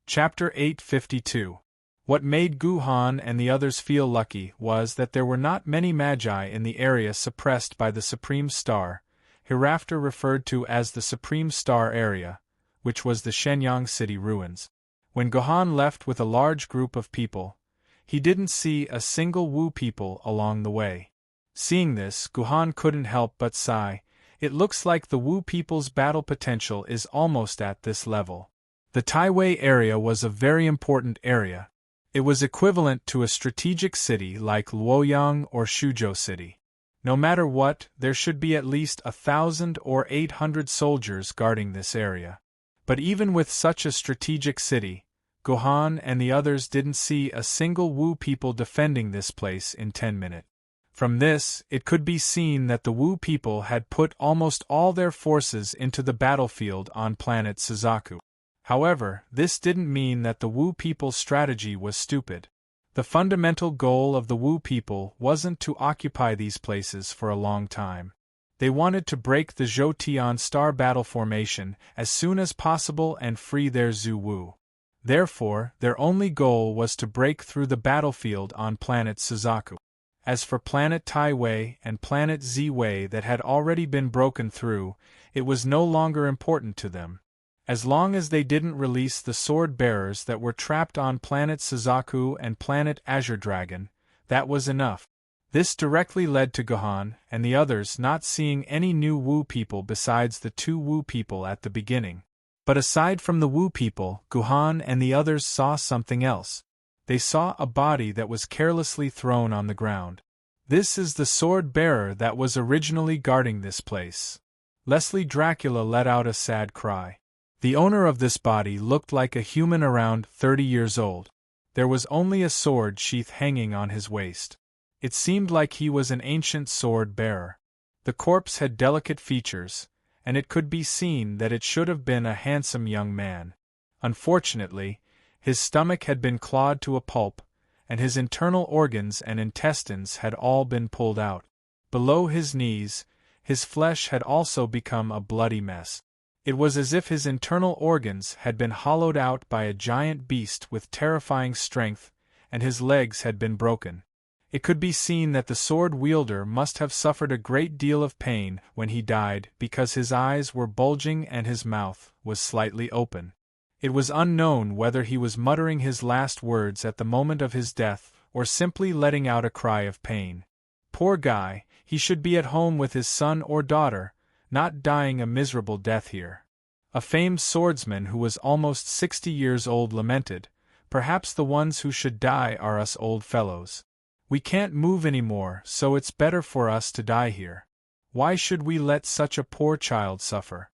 Chapter 852. What made Gohan and the others feel lucky was that there were not many magi in the area suppressed by the Supreme Star, hereafter referred to as the Supreme Star area, which was the Shenyang City ruins. When Gohan left with a large group of people, he didn't see a single Wu people along the way. Seeing this, Gohan couldn't help but sigh. It looks like the Wu people's battle potential is almost at this level. The Taiwei area was a very important area. It was equivalent to a strategic city like Luoyang or Shuzhou City. No matter what, there should be at least 1,000 or 800 soldiers guarding this area. But even with such a strategic city, Gohan and the others didn't see a single Wu people defending this place in 10 minutes. From this, it could be seen that the Wu people had put almost all their forces into the battlefield on planet Suzaku. However, this didn't mean that the Wu people's strategy was stupid. The fundamental goal of the Wu people wasn't to occupy these places for a long time. They wanted to break the Zhoutian star battle formation as soon as possible and free their Zhu Wu. Therefore, their only goal was to break through the battlefield on planet Suzaku. As for planet Taiwei and planet Ziwei that had already been broken through, it was no longer important to them. As long as they didn't release the sword bearers that were trapped on planet Suzaku and planet Azure Dragon, that was enough. This directly led to Gohan and the others not seeing any new Wu people besides the 2 Wu people at the beginning. But aside from the Wu people, Gohan and the others saw something else. They saw a body that was carelessly thrown on the ground. This is the sword bearer that was originally guarding this place. Leslie Dracula let out a sad cry. The owner of this body looked like a human around 30 years old. There was only a sword sheath hanging on his waist. It seemed like he was an ancient sword bearer. The corpse had delicate features, and it could be seen that it should have been a handsome young man. Unfortunately, His stomach had been clawed to a pulp, and his internal organs and intestines had all been pulled out. Below his knees, his flesh had also become a bloody mess. It was as if his internal organs had been hollowed out by a giant beast with terrifying strength, and his legs had been broken. It could be seen that the sword-wielder must have suffered a great deal of pain when he died, because his eyes were bulging and his mouth was slightly open. It was unknown whether he was muttering his last words at the moment of his death, or simply letting out a cry of pain. Poor guy, he should be at home with his son or daughter, not dying a miserable death here. A famed swordsman who was almost 60 years old lamented, "Perhaps the ones who should die are us old fellows. We can't move any more, so it's better for us to die here. Why should we let such a poor child suffer?"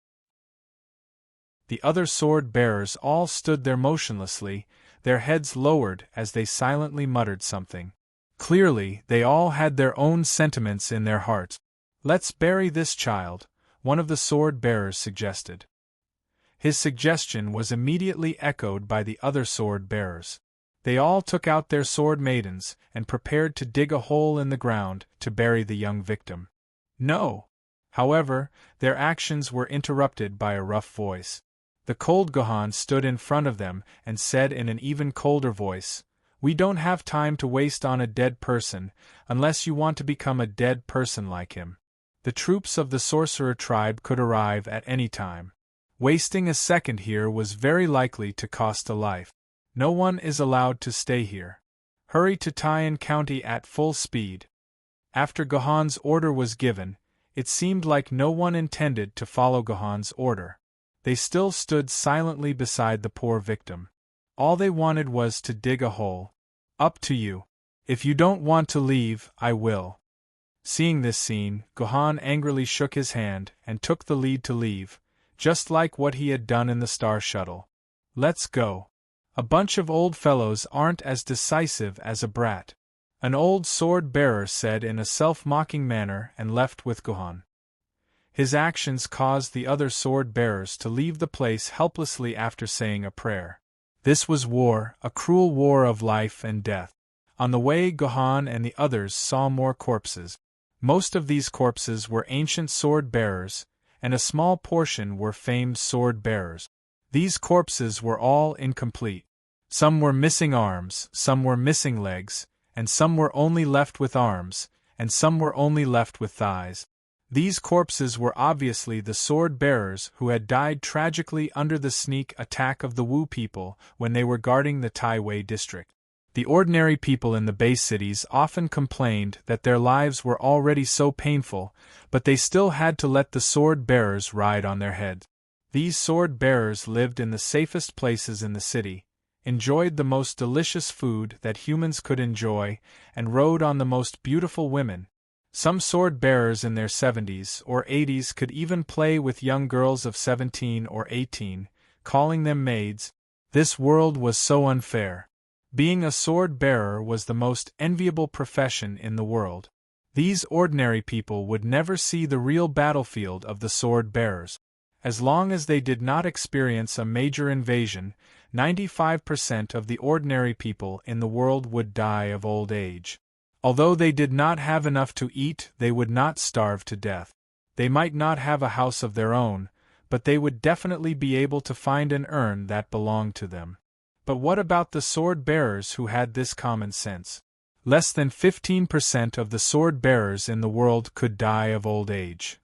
The other sword-bearers all stood there motionlessly, their heads lowered as they silently muttered something. Clearly, they all had their own sentiments in their hearts. "Let's bury this child," one of the sword-bearers suggested. His suggestion was immediately echoed by the other sword-bearers. They all took out their sword maidens and prepared to dig a hole in the ground to bury the young victim. No! However, their actions were interrupted by a rough voice. The cold Gohan stood in front of them and said in an even colder voice, "We don't have time to waste on a dead person, unless you want to become a dead person like him. The troops of the sorcerer tribe could arrive at any time. Wasting a second here was very likely to cost a life. No one is allowed to stay here. Hurry to Taiyan County at full speed." After Gohan's order was given, it seemed like no one intended to follow Gohan's order. They still stood silently beside the poor victim. All they wanted was to dig a hole. "Up to you. If you don't want to leave, I will." Seeing this scene, Gohan angrily shook his hand and took the lead to leave, just like what he had done in the Star Shuttle. "Let's go. A bunch of old fellows aren't as decisive as a brat," an old sword-bearer said in a self-mocking manner and left with Gohan. His actions caused the other sword-bearers to leave the place helplessly after saying a prayer. This was war, a cruel war of life and death. On the way, Gohan and the others saw more corpses. Most of these corpses were ancient sword-bearers, and a small portion were famed sword-bearers. These corpses were all incomplete. Some were missing arms, some were missing legs, and some were only left with arms, and some were only left with thighs. These corpses were obviously the sword-bearers who had died tragically under the sneak attack of the Wu people when they were guarding the Taiwei district. The ordinary people in the base cities often complained that their lives were already so painful, but they still had to let the sword-bearers ride on their heads. These sword-bearers lived in the safest places in the city, enjoyed the most delicious food that humans could enjoy, and rode on the most beautiful women. Some sword-bearers in their 70s or 80s could even play with young girls of 17 or 18, calling them maids. This world was so unfair. Being a sword-bearer was the most enviable profession in the world. These ordinary people would never see the real battlefield of the sword-bearers. As long as they did not experience a major invasion, 95% of the ordinary people in the world would die of old age. Although they did not have enough to eat, they would not starve to death. They might not have a house of their own, but they would definitely be able to find an urn that belonged to them. But what about the sword-bearers who had this common sense? Less than 15% of the sword-bearers in the world could die of old age.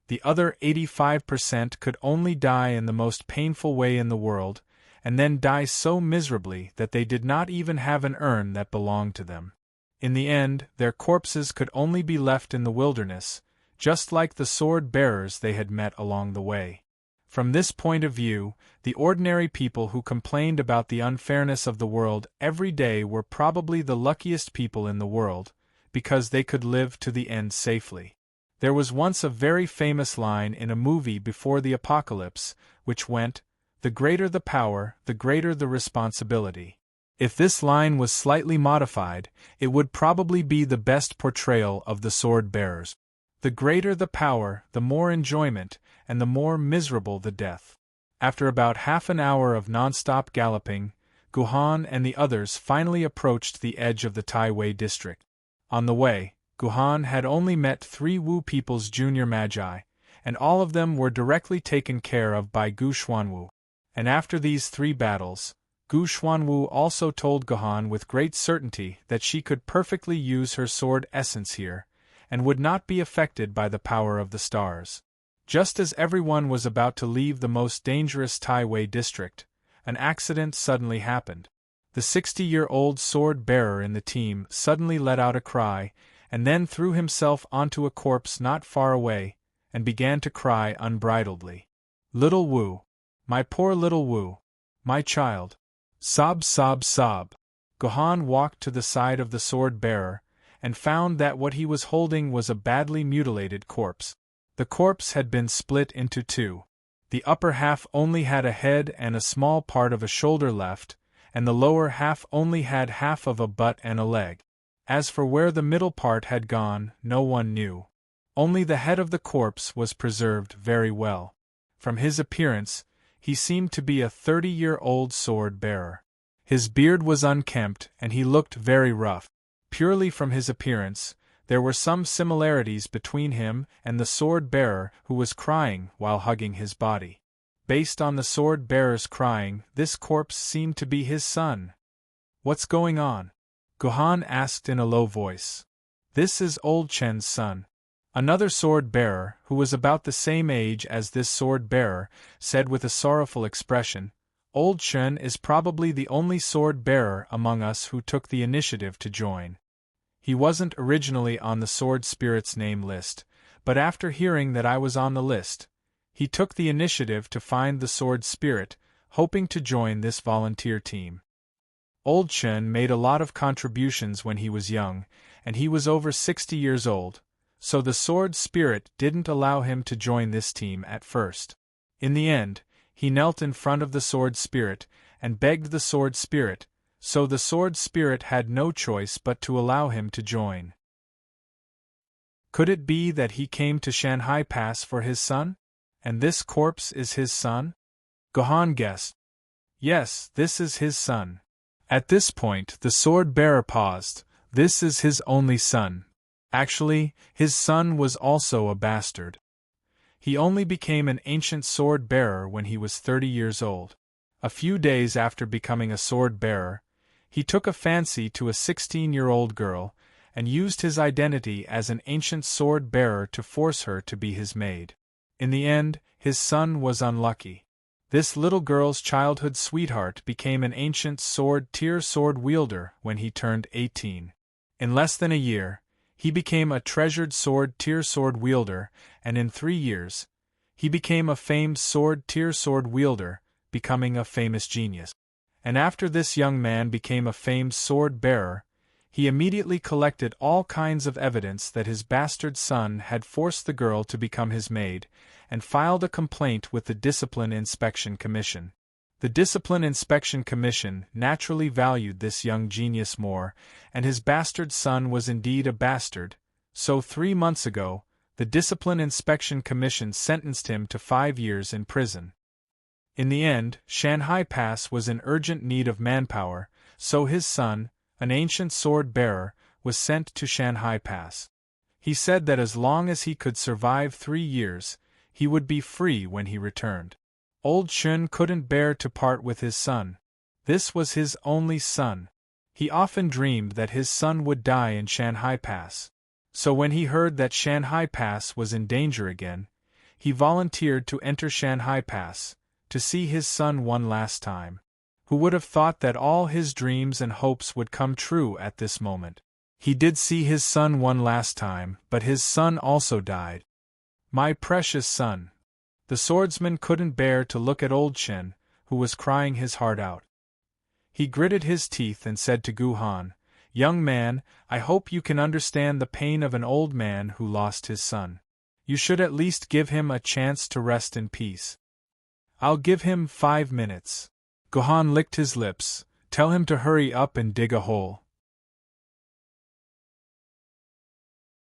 The other 85% could only die in the most painful way in the world, and then die so miserably that they did not even have an urn that belonged to them. In the end, their corpses could only be left in the wilderness, just like the sword-bearers they had met along the way. From this point of view, the ordinary people who complained about the unfairness of the world every day were probably the luckiest people in the world, because they could live to the end safely. There was once a very famous line in a movie before the apocalypse, which went, "The greater the power, the greater the responsibility." If this line was slightly modified, it would probably be the best portrayal of the sword-bearers. The greater the power, the more enjoyment, and the more miserable the death. After about half an hour of non-stop galloping, Guhan and the others finally approached the edge of the Tai Wei district. On the way, Guhan had only met 3 Wu people's junior magi, and all of them were directly taken care of by Gu Xuanwu. And after these 3 battles, Gu Xuanwu also told Guhan with great certainty that she could perfectly use her sword essence here, and would not be affected by the power of the stars. Just as everyone was about to leave the most dangerous Tai Wei district, an accident suddenly happened. The 60-year-old sword-bearer in the team suddenly let out a cry, and then threw himself onto a corpse not far away, and began to cry unbridledly. "Little Wu! My poor little Wu! My child!" Sob, sob, sob. Guhan walked to the side of the sword-bearer, and found that what he was holding was a badly mutilated corpse. The corpse had been split into 2. The upper half only had a head and a small part of a shoulder left, and the lower half only had half of a butt and a leg. As for where the middle part had gone, no one knew. Only the head of the corpse was preserved very well. From his appearance, he seemed to be a 30-year-old sword-bearer. His beard was unkempt and he looked very rough. Purely from his appearance, there were some similarities between him and the sword-bearer who was crying while hugging his body. Based on the sword-bearer's crying, this corpse seemed to be his son. "What's going on?" Guhan asked in a low voice. "This is Old Chen's son." Another sword-bearer, who was about the same age as this sword-bearer, said with a sorrowful expression, "Old Chen is probably the only sword-bearer among us who took the initiative to join. He wasn't originally on the Sword Spirit's name list, but after hearing that I was on the list, he took the initiative to find the Sword Spirit, hoping to join this volunteer team. Old Chen made a lot of contributions when he was young, and he was over 60 years old, so the Sword Spirit didn't allow him to join this team at first. In the end, he knelt in front of the Sword Spirit and begged the Sword Spirit, so the Sword Spirit had no choice but to allow him to join. Could it be that he came to Shanhai Pass for his son? And this corpse is his son? Guhan guessed. Yes, this is his son. At this point, the sword-bearer paused. This is his only son. Actually, his son was also a bastard. He only became an ancient sword-bearer when he was 30 years old. A few days after becoming a sword-bearer, he took a fancy to a 16-year-old girl, and used his identity as an ancient sword-bearer to force her to be his maid. In the end, his son was unlucky. This little girl's childhood sweetheart became an ancient sword-tier sword-wielder when he turned 18. In less than a year, he became a treasured sword-tier sword-wielder, and in 3 years, he became a famed sword-tier sword-wielder, becoming a famous genius. And after this young man became a famed sword-bearer, he immediately collected all kinds of evidence that his bastard son had forced the girl to become his maid, and filed a complaint with the Discipline Inspection Commission. The Discipline Inspection Commission naturally valued this young genius more, and his bastard son was indeed a bastard, so 3 months ago, the Discipline Inspection Commission sentenced him to 5 years in prison. In the end, Shanhai Pass was in urgent need of manpower, so his son, an ancient sword-bearer, was sent to Shanhai Pass. He said that as long as he could survive 3 years, he would be free when he returned. Old Chen couldn't bear to part with his son. This was his only son. He often dreamed that his son would die in Shanhai Pass. So when he heard that Shanhai Pass was in danger again, he volunteered to enter Shanhai Pass, to see his son one last time. Who would have thought that all his dreams and hopes would come true at this moment? He did see his son one last time, but his son also died. My precious son. The swordsman couldn't bear to look at Old Chen, who was crying his heart out. He gritted his teeth and said to Guhan, "Young man, I hope you can understand the pain of an old man who lost his son. You should at least give him a chance to rest in peace." "I'll give him 5 minutes. Guhan licked his lips. "Tell him to hurry up and dig a hole."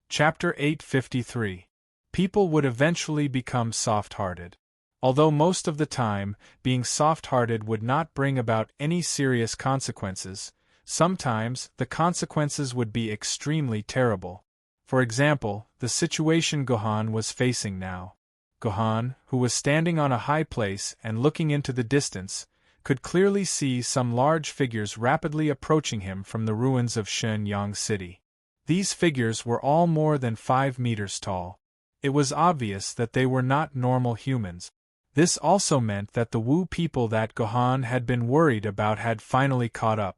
Chapter 853. People would eventually become soft-hearted. Although most of the time, being soft-hearted would not bring about any serious consequences, sometimes the consequences would be extremely terrible. For example, the situation Gohan was facing now. Gohan, who was standing on a high place and looking into the distance, could clearly see some large figures rapidly approaching him from the ruins of Shenyang City. These figures were all more than 5 meters tall. It was obvious that they were not normal humans. This also meant that the Wu people that Gohan had been worried about had finally caught up.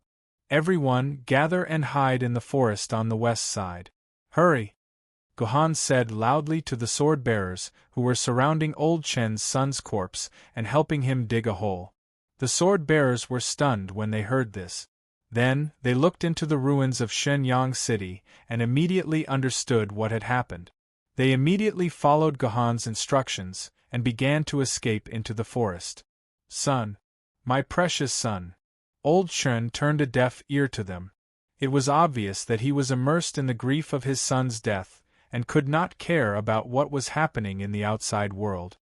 Everyone, gather and hide in the forest on the west side. Hurry! Gohan said loudly to the sword-bearers who were surrounding old Chen's son's corpse and helping him dig a hole. The sword-bearers were stunned when they heard this. Then, they looked into the ruins of Shenyang City and immediately understood what had happened. They immediately followed Gohan's instructions and began to escape into the forest. Son! My precious son! Old Chen turned a deaf ear to them. It was obvious that he was immersed in the grief of his son's death, and could not care about what was happening in the outside world.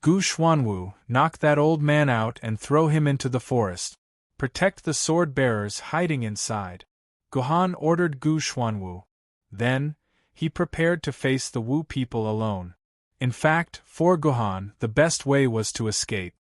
Gu Xuanwu, knock that old man out and throw him into the forest. Protect the sword-bearers hiding inside. Gohan ordered Gu Xuanwu. Then, he prepared to face the Wu people alone. In fact, for Gohan, the best way was to escape.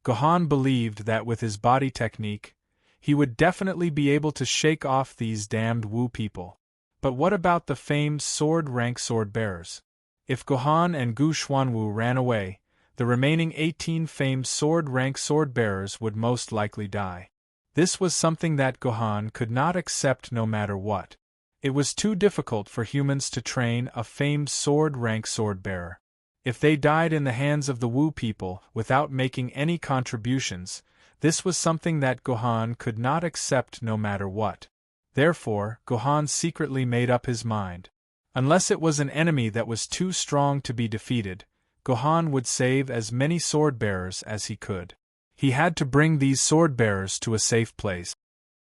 Gohan believed that with his body technique, he would definitely be able to shake off these damned Wu people. But what about the famed sword-rank sword-bearers? If Gohan and Gu Xuanwu ran away, the remaining 18 famed sword-rank sword-bearers would most likely die. This was something that Gohan could not accept no matter what. It was too difficult for humans to train a famed sword-rank sword-bearer. If they died in the hands of the Wu people without making any contributions, this was something that Gohan could not accept no matter what. Therefore, Gohan secretly made up his mind. Unless it was an enemy that was too strong to be defeated, Gohan would save as many sword-bearers as he could. He had to bring these sword-bearers to a safe place.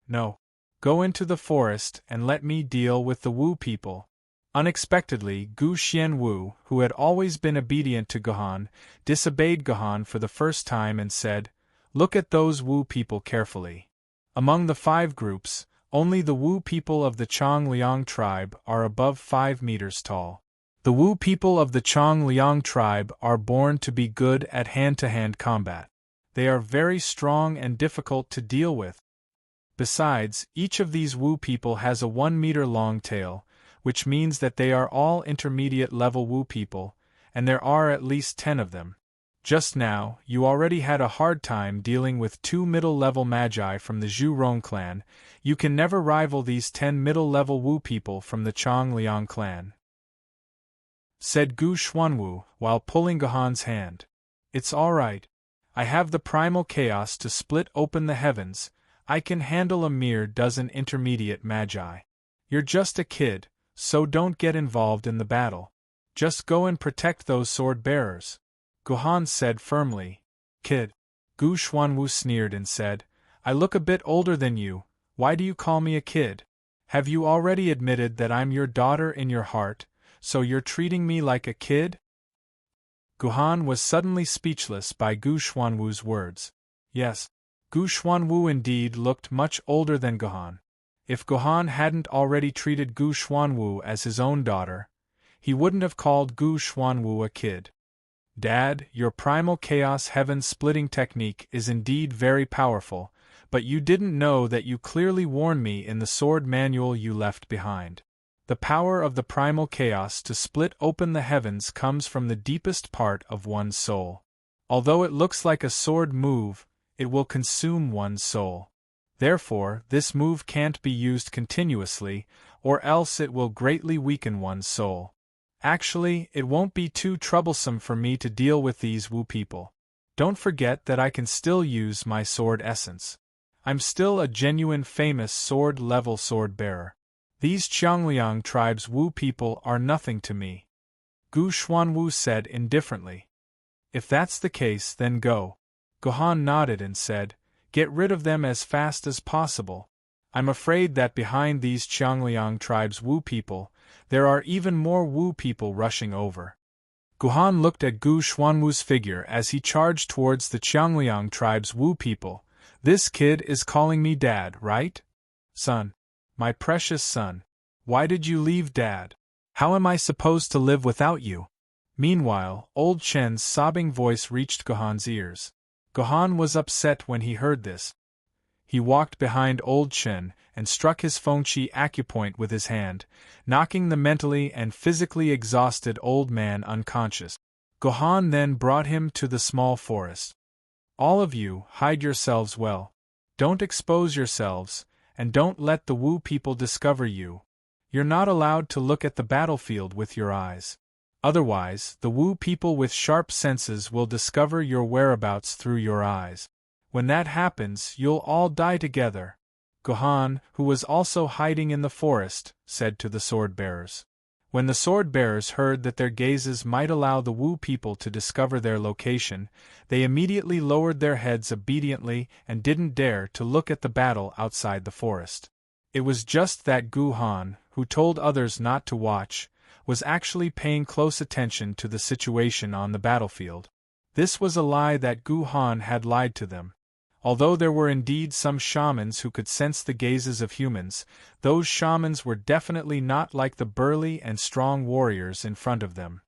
No. Go into the forest and let me deal with the Wu people. Unexpectedly, Gu Xianwu, who had always been obedient to Gohan, disobeyed Gohan for the first time and said, "Look at those Wu people carefully. Among the 5 groups, only the Wu people of the Changliang tribe are above 5 meters tall. The Wu people of the Changliang tribe are born to be good at hand-to-hand combat. They are very strong and difficult to deal with. Besides, each of these Wu people has a 1-meter-long tail, which means that they are all intermediate-level Wu people, and there are at least 10 of them. Just now, you already had a hard time dealing with 2 middle-level magi from the Zhurong clan. You can never rival these 10 middle-level Wu people from the Changliang clan," said Gu Xuanwu while pulling Gohan's hand. "It's all right. I have the primal chaos to split open the heavens. I can handle a mere dozen intermediate magi. You're just a kid, so don't get involved in the battle. Just go and protect those sword-bearers," Gohan said firmly. "Kid." Gu Xuanwu sneered and said, "I look a bit older than you. Why do you call me a kid? Have you already admitted that I'm your daughter in your heart, so you're treating me like a kid?" Gohan was suddenly speechless by Gu Xuanwu's words. Yes, Gu Xuanwu indeed looked much older than Gohan. If Gohan hadn't already treated Gu Xuanwu as his own daughter, he wouldn't have called Gu Xuanwu a kid. "Dad, your primal chaos heaven-splitting technique is indeed very powerful, but you didn't know that you clearly warned me in the sword manual you left behind. The power of the primal chaos to split open the heavens comes from the deepest part of one's soul. Although it looks like a sword move, it will consume one's soul. Therefore, this move can't be used continuously, or else it will greatly weaken one's soul. Actually, it won't be too troublesome for me to deal with these Wu people. Don't forget that I can still use my sword essence. I'm still a genuine famous sword-level sword-bearer. These Changliang tribe's Wu people are nothing to me," Gu Xuanwu said indifferently. "If that's the case, then go." Gohan nodded and said, "Get rid of them as fast as possible. I'm afraid that behind these Changliang tribe's Wu people, there are even more Wu people rushing over." Guhan looked at Gu Xuanwu's figure as he charged towards the Qiangliang tribe's Wu people. This kid is calling me dad, right? Son. My precious son. Why did you leave dad? How am I supposed to live without you? Meanwhile, old Chen's sobbing voice reached Guhan's ears. Guhan was upset when he heard this. He walked behind old Chen and struck his Fengqi acupoint with his hand, knocking the mentally and physically exhausted old man unconscious. Guhan then brought him to the small forest. All of you, hide yourselves well. Don't expose yourselves, and don't let the Wu people discover you. You're not allowed to look at the battlefield with your eyes. Otherwise, the Wu people with sharp senses will discover your whereabouts through your eyes. When that happens, you'll all die together. Guhan, who was also hiding in the forest, said to the sword-bearers. When the sword-bearers heard that their gazes might allow the Wu people to discover their location, they immediately lowered their heads obediently and didn't dare to look at the battle outside the forest. It was just that Guhan, who told others not to watch, was actually paying close attention to the situation on the battlefield. This was a lie that Guhan had lied to them. Although there were indeed some shamans who could sense the gazes of humans, those shamans were definitely not like the burly and strong warriors in front of them.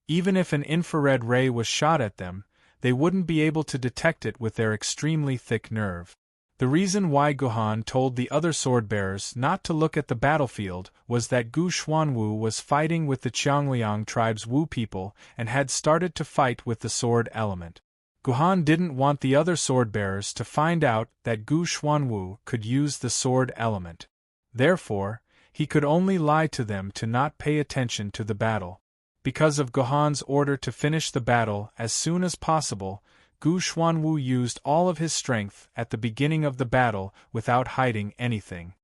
Even if an infrared ray was shot at them, they wouldn't be able to detect it with their extremely thick nerve. The reason why Guhan told the other sword-bearers not to look at the battlefield was that Gu Xuanwu was fighting with the Qiangliang tribe's Wu people and had started to fight with the sword element. Guhan didn't want the other sword-bearers to find out that Gu Xuanwu could use the sword element. Therefore, he could only lie to them to not pay attention to the battle. Because of Guhan's order to finish the battle as soon as possible, Gu Xuanwu used all of his strength at the beginning of the battle without hiding anything.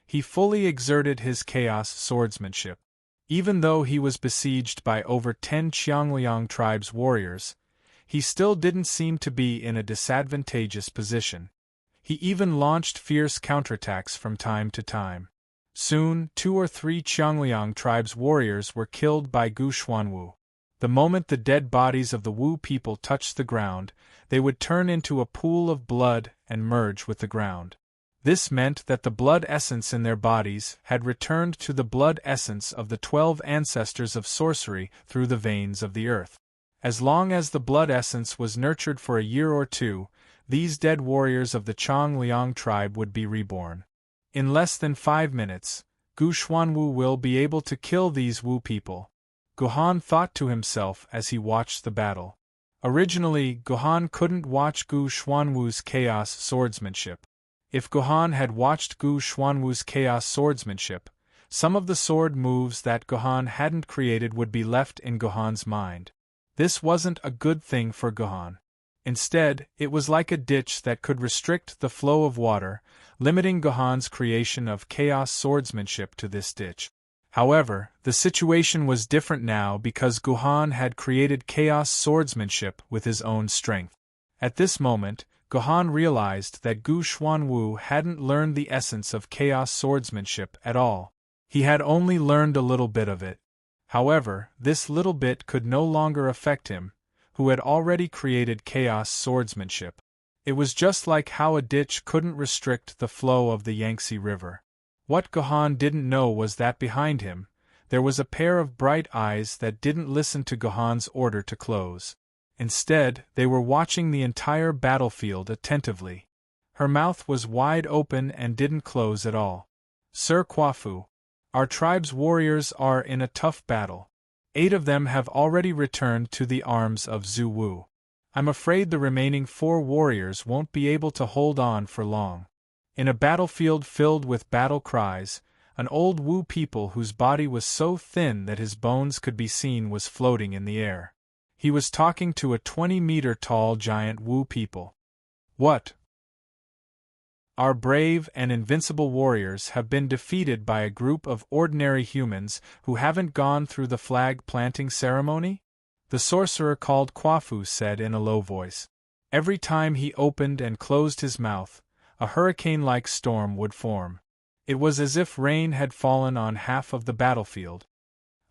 He fully exerted his chaos swordsmanship. Even though he was besieged by over 10 Qiangliang tribe's warriors, he still didn't seem to be in a disadvantageous position. He even launched fierce counterattacks from time to time. Soon, 2 or 3 Qiangliang tribe's warriors were killed by Gu Xuanwu. The moment the dead bodies of the Wu people touched the ground, they would turn into a pool of blood and merge with the ground. This meant that the blood essence in their bodies had returned to the blood essence of the 12 ancestors of sorcery through the veins of the earth. As long as the blood essence was nurtured for a year or two, these dead warriors of the Qiangliang tribe would be reborn. In less than 5 minutes, Gu Xuanwu will be able to kill these Wu people. Guhan thought to himself as he watched the battle. Originally, Guhan couldn't watch Gu Xuanwu's chaos swordsmanship. If Guhan had watched Gu Xuanwu's chaos swordsmanship, some of the sword moves that Guhan hadn't created would be left in Guhan's mind. This wasn't a good thing for Guhan. Instead, it was like a ditch that could restrict the flow of water, limiting Guhan's creation of chaos swordsmanship to this ditch. However, the situation was different now because Guhan had created chaos swordsmanship with his own strength. At this moment, Guhan realized that Gu Xuanwu hadn't learned the essence of chaos swordsmanship at all. He had only learned a little bit of it. However, this little bit could no longer affect him, who had already created chaos swordsmanship. It was just like how a ditch couldn't restrict the flow of the Yangtze River. What Guhan didn't know was that behind him, there was a pair of bright eyes that didn't listen to Guhan's order to close. Instead, they were watching the entire battlefield attentively. Her mouth was wide open and didn't close at all. Sir Quafu, our tribe's warriors are in a tough battle. 8 of them have already returned to the arms of Zhu Wu. I'm afraid the remaining 4 warriors won't be able to hold on for long. In a battlefield filled with battle cries, an old Wu people whose body was so thin that his bones could be seen was floating in the air. He was talking to a 20-meter-tall giant Wu people. What? Our brave and invincible warriors have been defeated by a group of ordinary humans who haven't gone through the flag-planting ceremony? The sorcerer called Quafu said in a low voice. Every time he opened and closed his mouth, a hurricane-like storm would form. It was as if rain had fallen on half of the battlefield.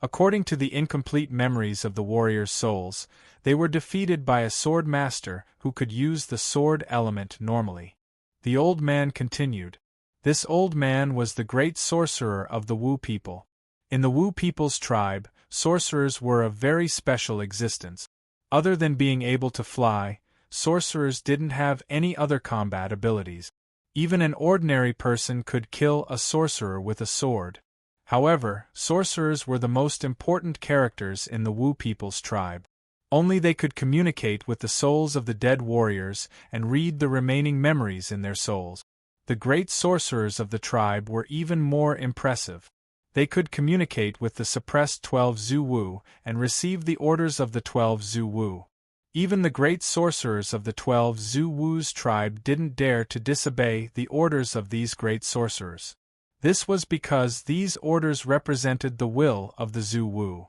According to the incomplete memories of the warriors' souls, they were defeated by a sword master who could use the sword element normally. The old man continued. This old man was the great sorcerer of the Wu people. In the Wu people's tribe, sorcerers were a very special existence. Other than being able to fly, sorcerers didn't have any other combat abilities. Even an ordinary person could kill a sorcerer with a sword. However, sorcerers were the most important characters in the Wu people's tribe. Only they could communicate with the souls of the dead warriors and read the remaining memories in their souls. The great sorcerers of the tribe were even more impressive. They could communicate with the suppressed 12 Zhu Wu and receive the orders of the 12 Zhu Wu. Even the great sorcerers of the 12 Zhu Wu's tribe didn't dare to disobey the orders of these great sorcerers. This was because these orders represented the will of the Zhu Wu.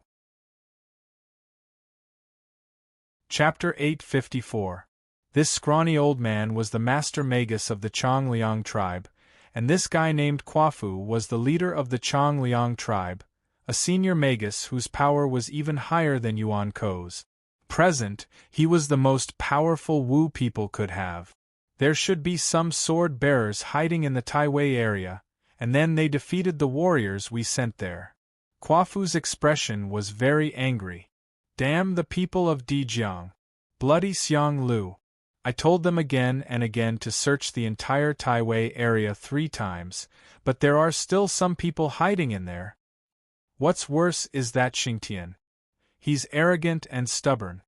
Chapter 854. This scrawny old man was the master magus of the Changliang tribe, and this guy named Quafu was the leader of the Changliang tribe, a senior magus whose power was even higher than Yuan Ko's. Present, he was the most powerful Wu people could have. There should be some sword bearers hiding in the Taiwei area, and then they defeated the warriors we sent there. Quafu's expression was very angry. Damn the people of Dijiang! Bloody Xiang Lu! I told them again and again to search the entire Taiwei area 3 times, but there are still some people hiding in there. What's worse is that Xingtian. He's arrogant and stubborn.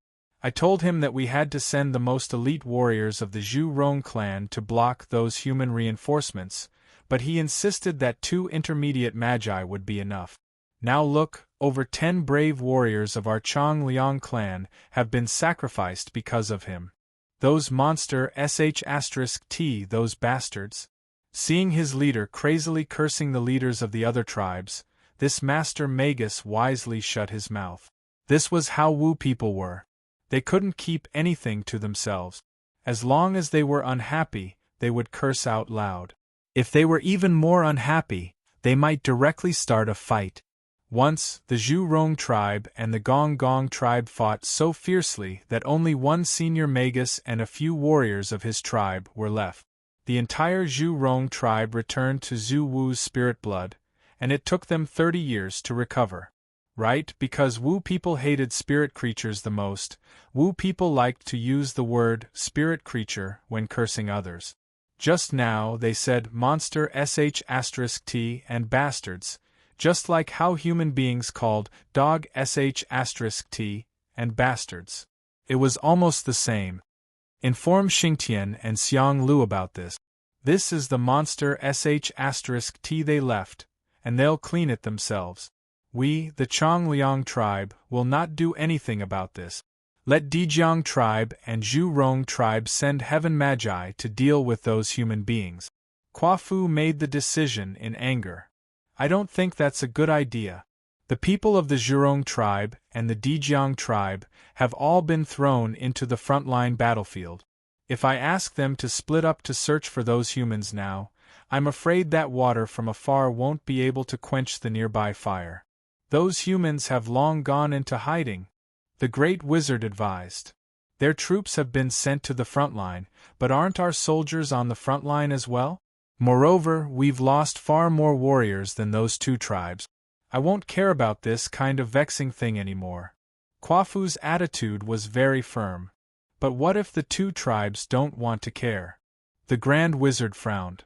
I told him that we had to send the most elite warriors of the Zhu Rong clan to block those human reinforcements, but he insisted that 2 intermediate magi would be enough. Now look, over 10 brave warriors of our Changliang clan have been sacrificed because of him. Those monster sh*t, those bastards. Seeing his leader crazily cursing the leaders of the other tribes, this master magus wisely shut his mouth. This was how Wu people were. They couldn't keep anything to themselves. As long as they were unhappy, they would curse out loud. If they were even more unhappy, they might directly start a fight. Once, the Zhu Rong tribe and the Gong Gong tribe fought so fiercely that only one senior magus and a few warriors of his tribe were left. The entire Zhu Rong tribe returned to Zhu Wu's spirit blood, and it took them 30 years to recover. Right, because Wu people hated spirit creatures the most, Wu people liked to use the word spirit creature when cursing others. Just now they said monster sh*t and bastards, just like how human beings called dog sh*t and bastards. It was almost the same. Inform Xingtian and Xiang Lu about this. This is the monster sh*t they left, and they'll clean it themselves. We, the Changliang tribe, will not do anything about this. Let Dijiang tribe and Zhu Rong tribe send heaven magi to deal with those human beings. Quafu made the decision in anger. I don't think that's a good idea. The people of the Zhurong tribe and the Dijiang tribe have all been thrown into the frontline battlefield. If I ask them to split up to search for those humans now, I'm afraid that water from afar won't be able to quench the nearby fire. Those humans have long gone into hiding, the great wizard advised. Their troops have been sent to the front line, but aren't our soldiers on the front line as well? Moreover, we've lost far more warriors than those 2 tribes. I won't care about this kind of vexing thing anymore. Quafu's attitude was very firm. But what if the 2 tribes don't want to care? The Grand Wizard frowned.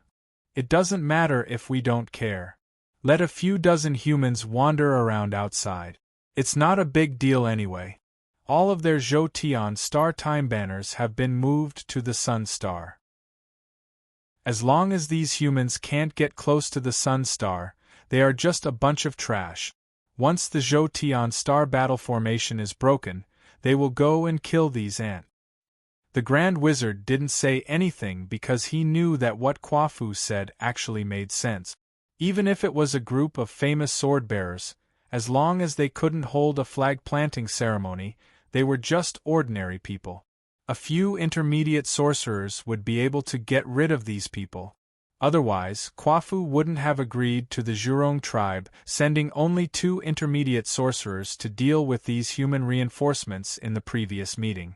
It doesn't matter if we don't care. Let a few dozen humans wander around outside. It's not a big deal anyway. All of their Zhou Tian star time banners have been moved to the Sun Star. As long as these humans can't get close to the Sun Star, they are just a bunch of trash. Once the Zhou Tian star battle formation is broken, they will go and kill these ants. The Grand Wizard didn't say anything because he knew that what Quafu said actually made sense. Even if it was a group of famous sword-bearers, as long as they couldn't hold a flag-planting ceremony, they were just ordinary people. A few intermediate sorcerers would be able to get rid of these people. Otherwise, Kwafu wouldn't have agreed to the Zhurong tribe sending only 2 intermediate sorcerers to deal with these human reinforcements in the previous meeting.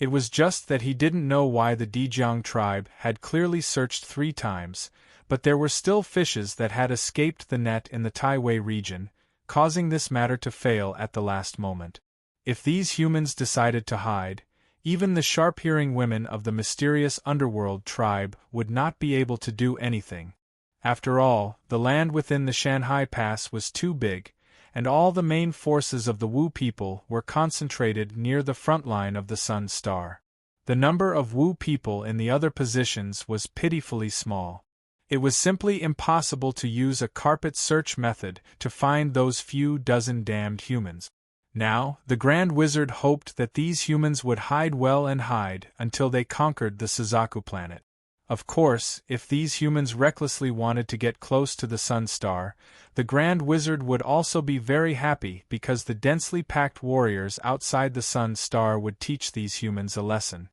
It was just that he didn't know why the Dijiang tribe had clearly searched 3 times, but there were still fishes that had escaped the net in the Taiwei region, causing this matter to fail at the last moment. If these humans decided to hide, even the sharp-hearing women of the mysterious underworld tribe would not be able to do anything. After all, the land within the Shanhai Pass was too big, and all the main forces of the Wu people were concentrated near the front line of the Sun Star. The number of Wu people in the other positions was pitifully small. It was simply impossible to use a carpet search method to find those few dozen damned humans. Now, the Grand Wizard hoped that these humans would hide well and hide until they conquered the Suzaku planet. Of course, if these humans recklessly wanted to get close to the Sun Star, the Grand Wizard would also be very happy because the densely packed warriors outside the Sun Star would teach these humans a lesson.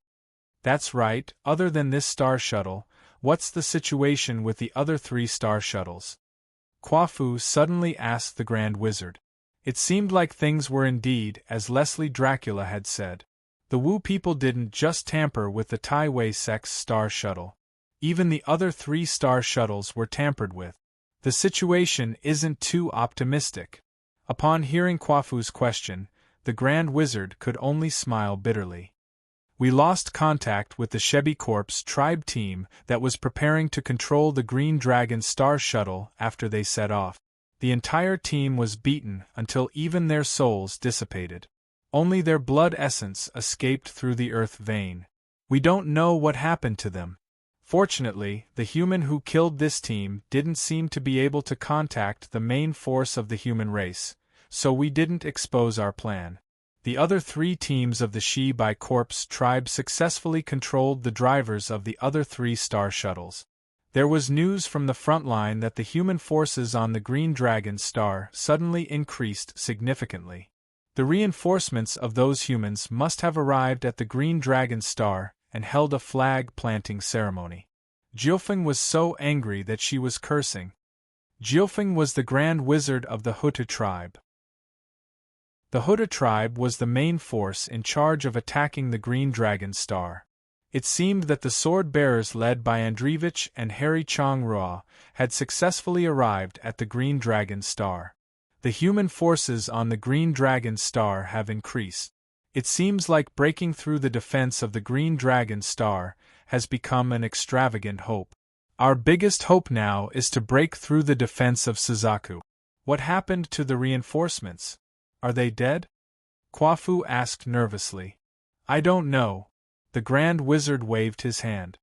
That's right, other than this star shuttle, what's the situation with the other 3 star shuttles? Kwafu suddenly asked the Grand Wizard. It seemed like things were indeed as Leslie Dracula had said. The Wu people didn't just tamper with the Taiwei Sex star shuttle. Even the other 3 star shuttles were tampered with. The situation isn't too optimistic. Upon hearing Kwafu's question, the Grand Wizard could only smile bitterly. We lost contact with the Shebi Corp's tribe team that was preparing to control the Green Dragon star shuttle after they set off. The entire team was beaten until even their souls dissipated. Only their blood essence escaped through the earth vein. We don't know what happened to them. Fortunately, the human who killed this team didn't seem to be able to contact the main force of the human race, so we didn't expose our plan. The other 3 teams of the Shibai Corp's tribe successfully controlled the drivers of the other 3 star shuttles. There was news from the front line that the human forces on the Green Dragon star suddenly increased significantly. The reinforcements of those humans must have arrived at the Green Dragon star and held a flag-planting ceremony. Jiufeng was so angry that she was cursing. Jiufeng was the Grand Wizard of the Huta tribe. The Huta tribe was the main force in charge of attacking the Green Dragon star. It seemed that the sword-bearers led by Andreevich and Harry Chong-Rua had successfully arrived at the Green Dragon star. The human forces on the Green Dragon star have increased. It seems like breaking through the defense of the Green Dragon star has become an extravagant hope. Our biggest hope now is to break through the defense of Suzaku. What happened to the reinforcements? Are they dead? Kwafu asked nervously. I don't know. The Grand Wizard waved his hand.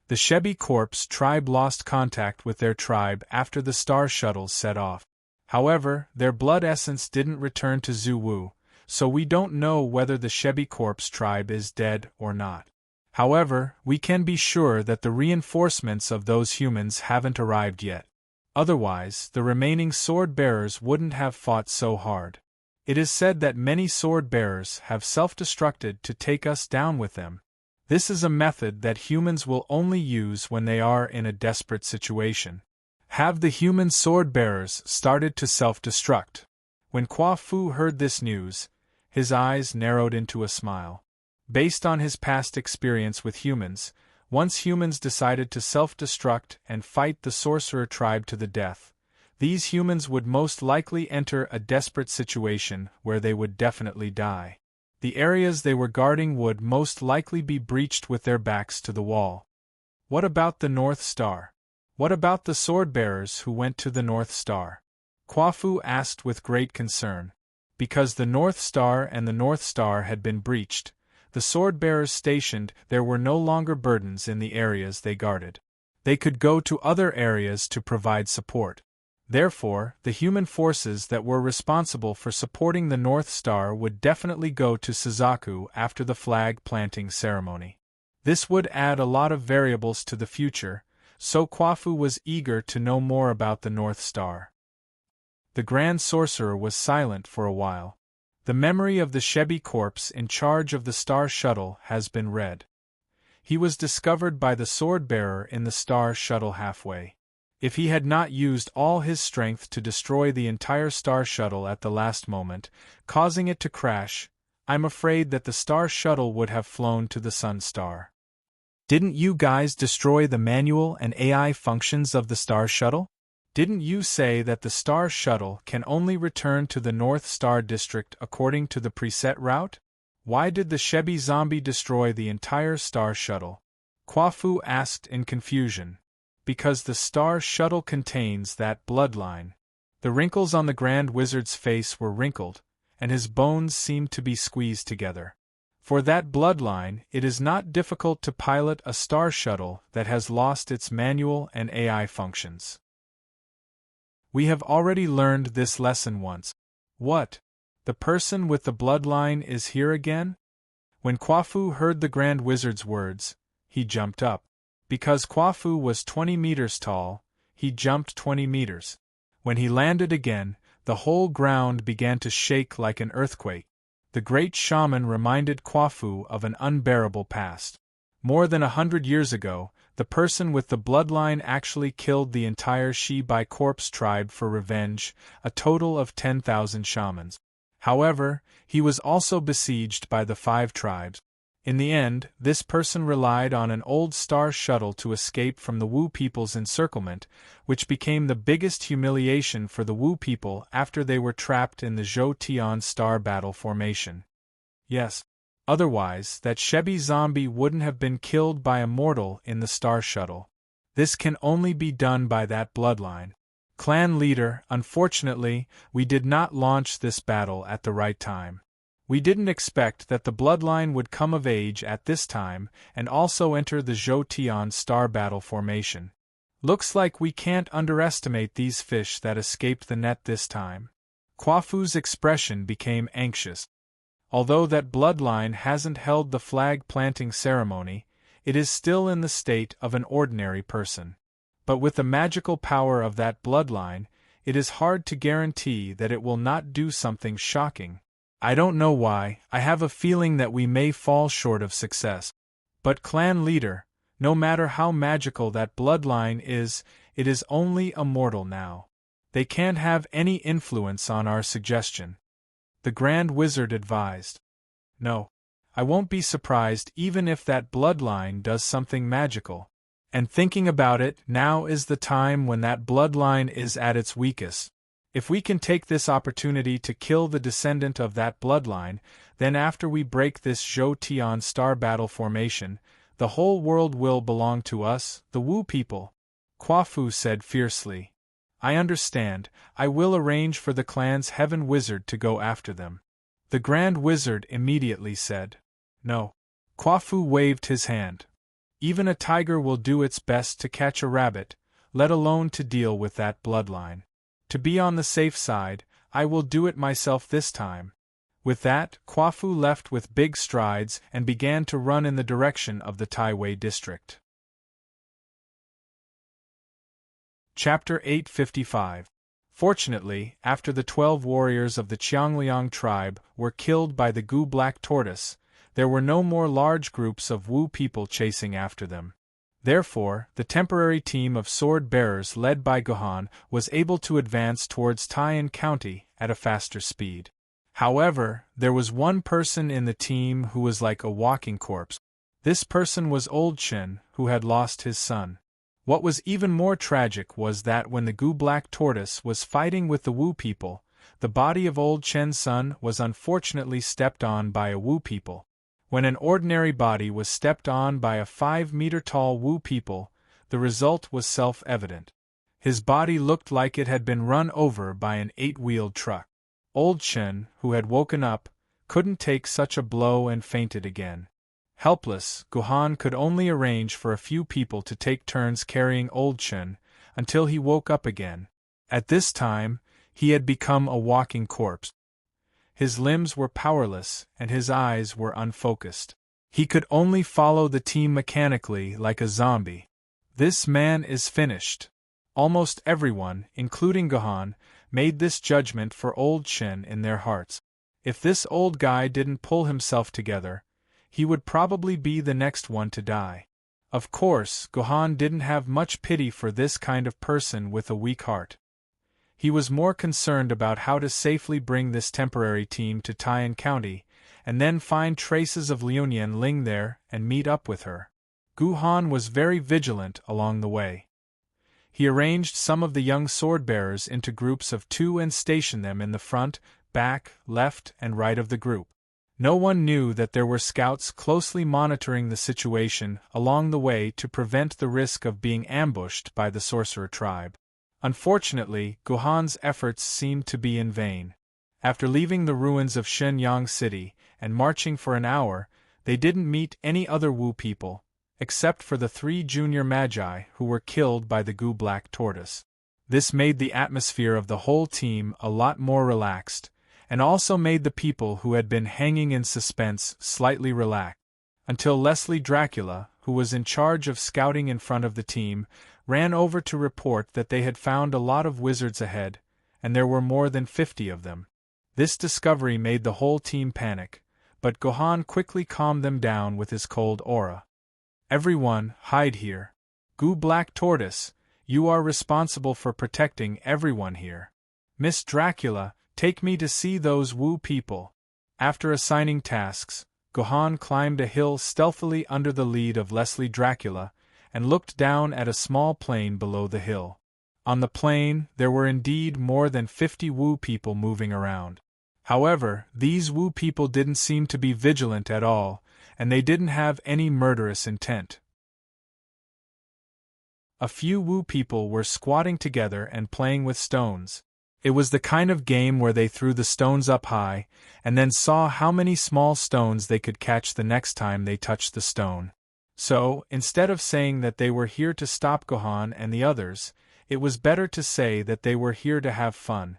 The Shebi Corp's tribe lost contact with their tribe after the star shuttles set off. However, their blood essence didn't return to Zuwu, so we don't know whether the Shebi Corp's tribe is dead or not. However, we can be sure that the reinforcements of those humans haven't arrived yet. Otherwise, the remaining sword-bearers wouldn't have fought so hard. It is said that many sword-bearers have self-destructed to take us down with them. This is a method that humans will only use when they are in a desperate situation. Have the human sword-bearers started to self-destruct? When Kwafu heard this news, his eyes narrowed into a smile. Based on his past experience with humans, once humans decided to self-destruct and fight the sorcerer tribe to the death, these humans would most likely enter a desperate situation where they would definitely die. The areas they were guarding would most likely be breached with their backs to the wall. What about the North Star? What about the sword-bearers who went to the North Star? Kwafu asked with great concern. Because the North Star and the North Star had been breached, the sword-bearers stationed there were no longer burdens in the areas they guarded. They could go to other areas to provide support. Therefore, the human forces that were responsible for supporting the North Star would definitely go to Suzaku after the flag-planting ceremony. This would add a lot of variables to the future, so Kwafu was eager to know more about the North Star. The Grand Sorcerer was silent for a while. The memory of the Shebi Corpse in charge of the Star Shuttle has been read. He was discovered by the sword-bearer in the star shuttle halfway. If he had not used all his strength to destroy the entire star shuttle at the last moment, causing it to crash, I'm afraid that the star shuttle would have flown to the sun star. Didn't you guys destroy the manual and AI functions of the star shuttle? Didn't you say that the star shuttle can only return to the North Star District according to the preset route? Why did the Shebi zombie destroy the entire star shuttle? Kwafu asked in confusion. Because the star shuttle contains that bloodline. The wrinkles on the Grand Wizard's face were wrinkled, and his bones seemed to be squeezed together. For that bloodline, it is not difficult to pilot a star shuttle that has lost its manual and AI functions. We have already learned this lesson once. What? The person with the bloodline is here again? When Kwafu heard the Grand Wizard's words, he jumped up. Because Kwafu was 20 meters tall, he jumped 20 meters. When he landed again, the whole ground began to shake like an earthquake. The great shaman reminded Kwafu of an unbearable past. More than 100 years ago, the person with the bloodline actually killed the entire Shibai corpse tribe for revenge, a total of 10,000 shamans. However, he was also besieged by the 5 tribes. In the end, this person relied on an old star shuttle to escape from the Wu people's encirclement, which became the biggest humiliation for the Wu people after they were trapped in the Zhou-Tian star battle formation. Yes. Otherwise, that Shebi zombie wouldn't have been killed by a mortal in the star shuttle. This can only be done by that bloodline. Clan leader, unfortunately, we did not launch this battle at the right time. We didn't expect that the bloodline would come of age at this time and also enter the Zhou-Tian star battle formation. Looks like we can't underestimate these fish that escaped the net this time. Kwafu's expression became anxious. Although that bloodline hasn't held the flag planting ceremony, it is still in the state of an ordinary person. But with the magical power of that bloodline, it is hard to guarantee that it will not do something shocking. I don't know why, I have a feeling that we may fall short of success. But clan leader, no matter how magical that bloodline is, it is only a mortal now. They can't have any influence on our suggestion. The Grand Wizard advised. No. I won't be surprised even if that bloodline does something magical. And thinking about it, now is the time when that bloodline is at its weakest. If we can take this opportunity to kill the descendant of that bloodline, then after we break this Zhou-Tian star battle formation, the whole world will belong to us, the Wu people. Kwafu said fiercely. I understand, I will arrange for the clan's heaven wizard to go after them. The Grand Wizard immediately said. No. Kwafu waved his hand. Even a tiger will do its best to catch a rabbit, let alone to deal with that bloodline. To be on the safe side, I will do it myself this time. With that, Kwafu left with big strides and began to run in the direction of the Taiwei district. Chapter 855. Fortunately, after the 12 warriors of the Qiangliang tribe were killed by the Gu Black Tortoise, there were no more large groups of Wu people chasing after them. Therefore, the temporary team of sword-bearers led by Gohan was able to advance towards Taiyan County at a faster speed. However, there was one person in the team who was like a walking corpse. This person was Old Chen, who had lost his son. What was even more tragic was that when the Gu Black Tortoise was fighting with the Wu people, the body of Old Chen's son was unfortunately stepped on by a Wu people. When an ordinary body was stepped on by a 5-meter-tall Wu people, the result was self-evident. His body looked like it had been run over by an 8-wheeled truck. Old Chen, who had woken up, couldn't take such a blow and fainted again. Helpless, Gohan could only arrange for a few people to take turns carrying Old Chen, until he woke up again. At this time, he had become a walking corpse. His limbs were powerless, and his eyes were unfocused. He could only follow the team mechanically like a zombie. This man is finished. Almost everyone, including Gohan, made this judgment for Old Chen in their hearts. If this old guy didn't pull himself together, he would probably be the next one to die. Of course, Gohan didn't have much pity for this kind of person with a weak heart. He was more concerned about how to safely bring this temporary team to Taiyan County, and then find traces of Liu Ling there and meet up with her. Gohan was very vigilant along the way. He arranged some of the young sword-bearers into groups of 2 and stationed them in the front, back, left, and right of the group. No one knew that there were scouts closely monitoring the situation along the way to prevent the risk of being ambushed by the sorcerer tribe. Unfortunately, Gohan's efforts seemed to be in vain. After leaving the ruins of Shenyang City and marching for an hour, they didn't meet any other Wu people, except for the 3 junior magi who were killed by the Gu Black Tortoise. This made the atmosphere of the whole team a lot more relaxed, and also made the people who had been hanging in suspense slightly relaxed, until Leslie Dracula, who was in charge of scouting in front of the team, ran over to report that they had found a lot of wizards ahead, and there were more than 50 of them. This discovery made the whole team panic, but Gohan quickly calmed them down with his cold aura. "Everyone, hide here. Gu Black Tortoise, you are responsible for protecting everyone here. Miss Dracula, take me to see those Wu people." After assigning tasks, Gohan climbed a hill stealthily under the lead of Leslie Dracula, and looked down at a small plain below the hill. On the plain, there were indeed more than 50 Wu people moving around. However, these Wu people didn't seem to be vigilant at all, and they didn't have any murderous intent. A few Wu people were squatting together and playing with stones. It was the kind of game where they threw the stones up high, and then saw how many small stones they could catch the next time they touched the stone. So, instead of saying that they were here to stop Gohan and the others, it was better to say that they were here to have fun.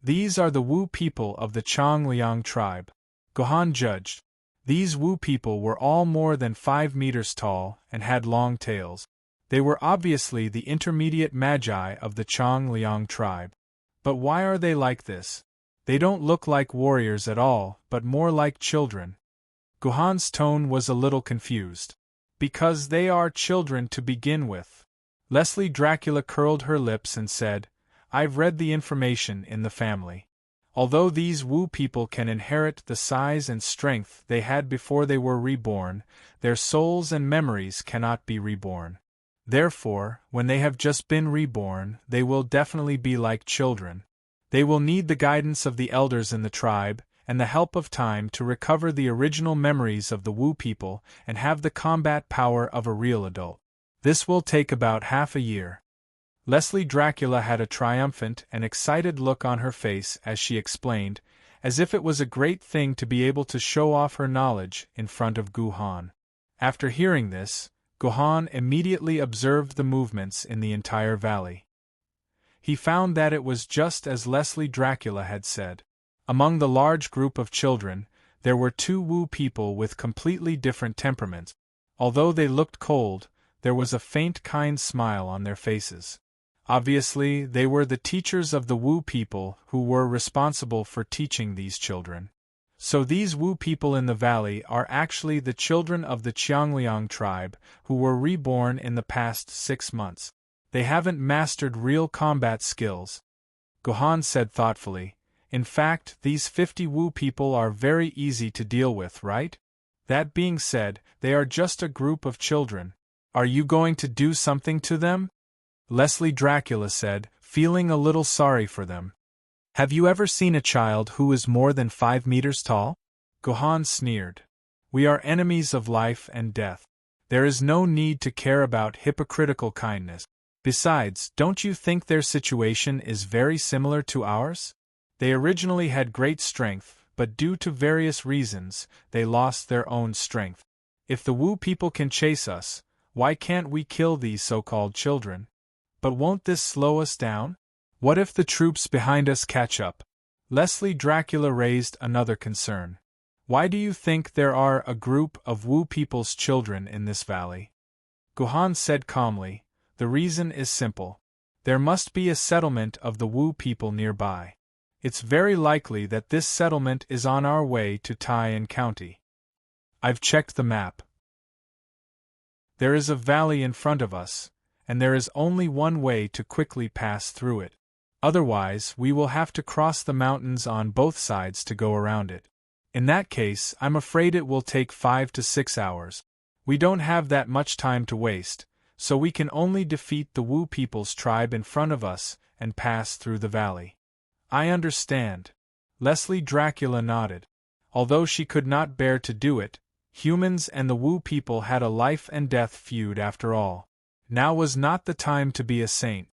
These are the Wu people of the Changliang tribe. Gohan judged. These Wu people were all more than 5 meters tall and had long tails. They were obviously the intermediate magi of the Changliang tribe. But why are they like this? They don't look like warriors at all, but more like children. Gohan's tone was a little confused. Because they are children to begin with. Leslie Dracula curled her lips and said, "I've read the information in the family. Although these Wu people can inherit the size and strength they had before they were reborn, their souls and memories cannot be reborn. Therefore, when they have just been reborn, they will definitely be like children. They will need the guidance of the elders in the tribe, and the help of time to recover the original memories of the Wu people and have the combat power of a real adult. This will take about half a year." Leslie Dracula had a triumphant and excited look on her face as she explained, as if it was a great thing to be able to show off her knowledge in front of Gohan. After hearing this, Gohan immediately observed the movements in the entire valley. He found that it was just as Leslie Dracula had said. Among the large group of children, there were 2 Wu people with completely different temperaments. Although they looked cold, there was a faint kind smile on their faces. Obviously, they were the teachers of the Wu people who were responsible for teaching these children. So these Wu people in the valley are actually the children of the Changliang tribe who were reborn in the past 6 months. They haven't mastered real combat skills. Gohan said thoughtfully, "In fact, these 50 Wu people are very easy to deal with, right? That being said, they are just a group of children. Are you going to do something to them?" Leslie Dracula said, feeling a little sorry for them. "Have you ever seen a child who is more than 5 meters tall?" Gohan sneered. "We are enemies of life and death. There is no need to care about hypocritical kindness. Besides, don't you think their situation is very similar to ours? They originally had great strength, but due to various reasons, they lost their own strength. If the Wu people can chase us, why can't we kill these so-called children? But won't this slow us down? What if the troops behind us catch up?" Leslie Dracula raised another concern. "Why do you think there are a group of Wu people's children in this valley?" Gohan said calmly, "The reason is simple. There must be a settlement of the Wu people nearby. It's very likely that this settlement is on our way to Taiyan County." I've checked the map. There is a valley in front of us, and there is only one way to quickly pass through it. Otherwise, we will have to cross the mountains on both sides to go around it. In that case, I'm afraid it will take 5 to 6 hours. We don't have that much time to waste, so we can only defeat the Wu people's tribe in front of us and pass through the valley. I understand. Leslie Dracula nodded. Although she could not bear to do it, humans and the Wu people had a life-and-death feud after all. Now was not the time to be a saint.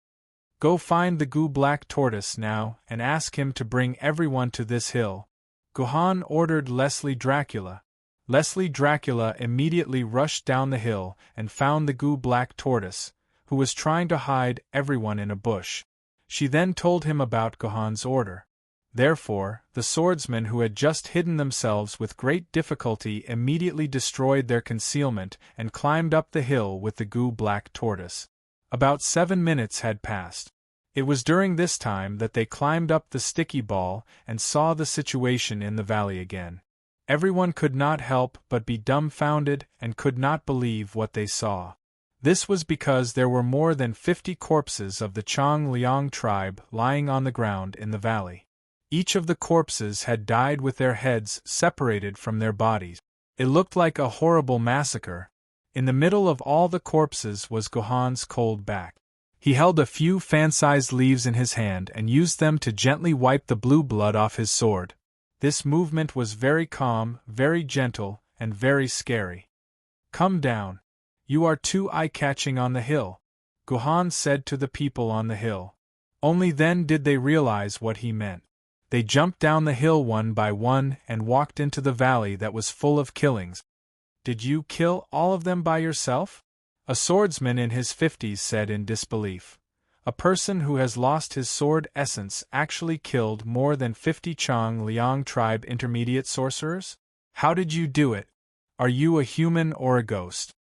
Go find the Gu Black Tortoise now and ask him to bring everyone to this hill, Guhan ordered Leslie Dracula. Leslie Dracula immediately rushed down the hill and found the Gu Black Tortoise, who was trying to hide everyone in a bush. She then told him about Guhan's order. Therefore, the swordsmen who had just hidden themselves with great difficulty immediately destroyed their concealment and climbed up the hill with the Gu Black Tortoise. About 7 minutes had passed. It was during this time that they climbed up the sticky ball and saw the situation in the valley again. Everyone could not help but be dumbfounded and could not believe what they saw. This was because there were more than 50 corpses of the Chong Liang tribe lying on the ground in the valley. Each of the corpses had died with their heads separated from their bodies. It looked like a horrible massacre. In the middle of all the corpses was Guhan's cold back. He held a few fan-sized leaves in his hand and used them to gently wipe the blue blood off his sword. This movement was very calm, very gentle, and very scary. "Come down. You are too eye-catching on the hill," Guhan said to the people on the hill. Only then did they realize what he meant. They jumped down the hill one by one and walked into the valley that was full of killings. "Did you kill all of them by yourself?" A swordsman in his 50s said in disbelief. "A person who has lost his sword essence actually killed more than 50 Chong Liang tribe intermediate sorcerers? How did you do it? Are you a human or a ghost?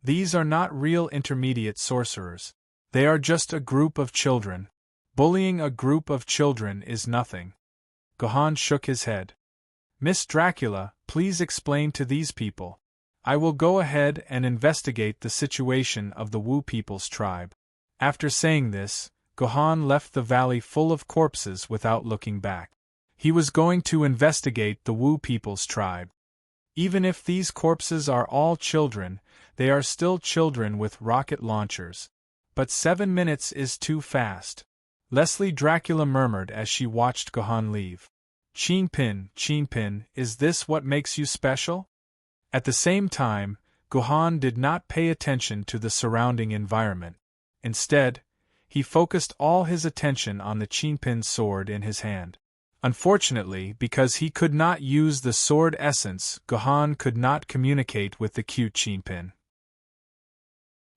These are not real intermediate sorcerers. They are just a group of children. Bullying a group of children is nothing." Guhan shook his head. "Miss Dracula, please explain to these people. I will go ahead and investigate the situation of the Wu people's tribe." After saying this, Guhan left the valley full of corpses without looking back. He was going to investigate the Wu people's tribe. Even if these corpses are all children, they are still children with rocket launchers. But 7 minutes is too fast, Leslie Dracula murmured as she watched Guhan leave. Qinpin, is this what makes you special?" At the same time, Guhan did not pay attention to the surrounding environment. Instead, he focused all his attention on the Qinpin sword in his hand. Unfortunately, because he could not use the sword essence, Guhan could not communicate with the cute Qinpin.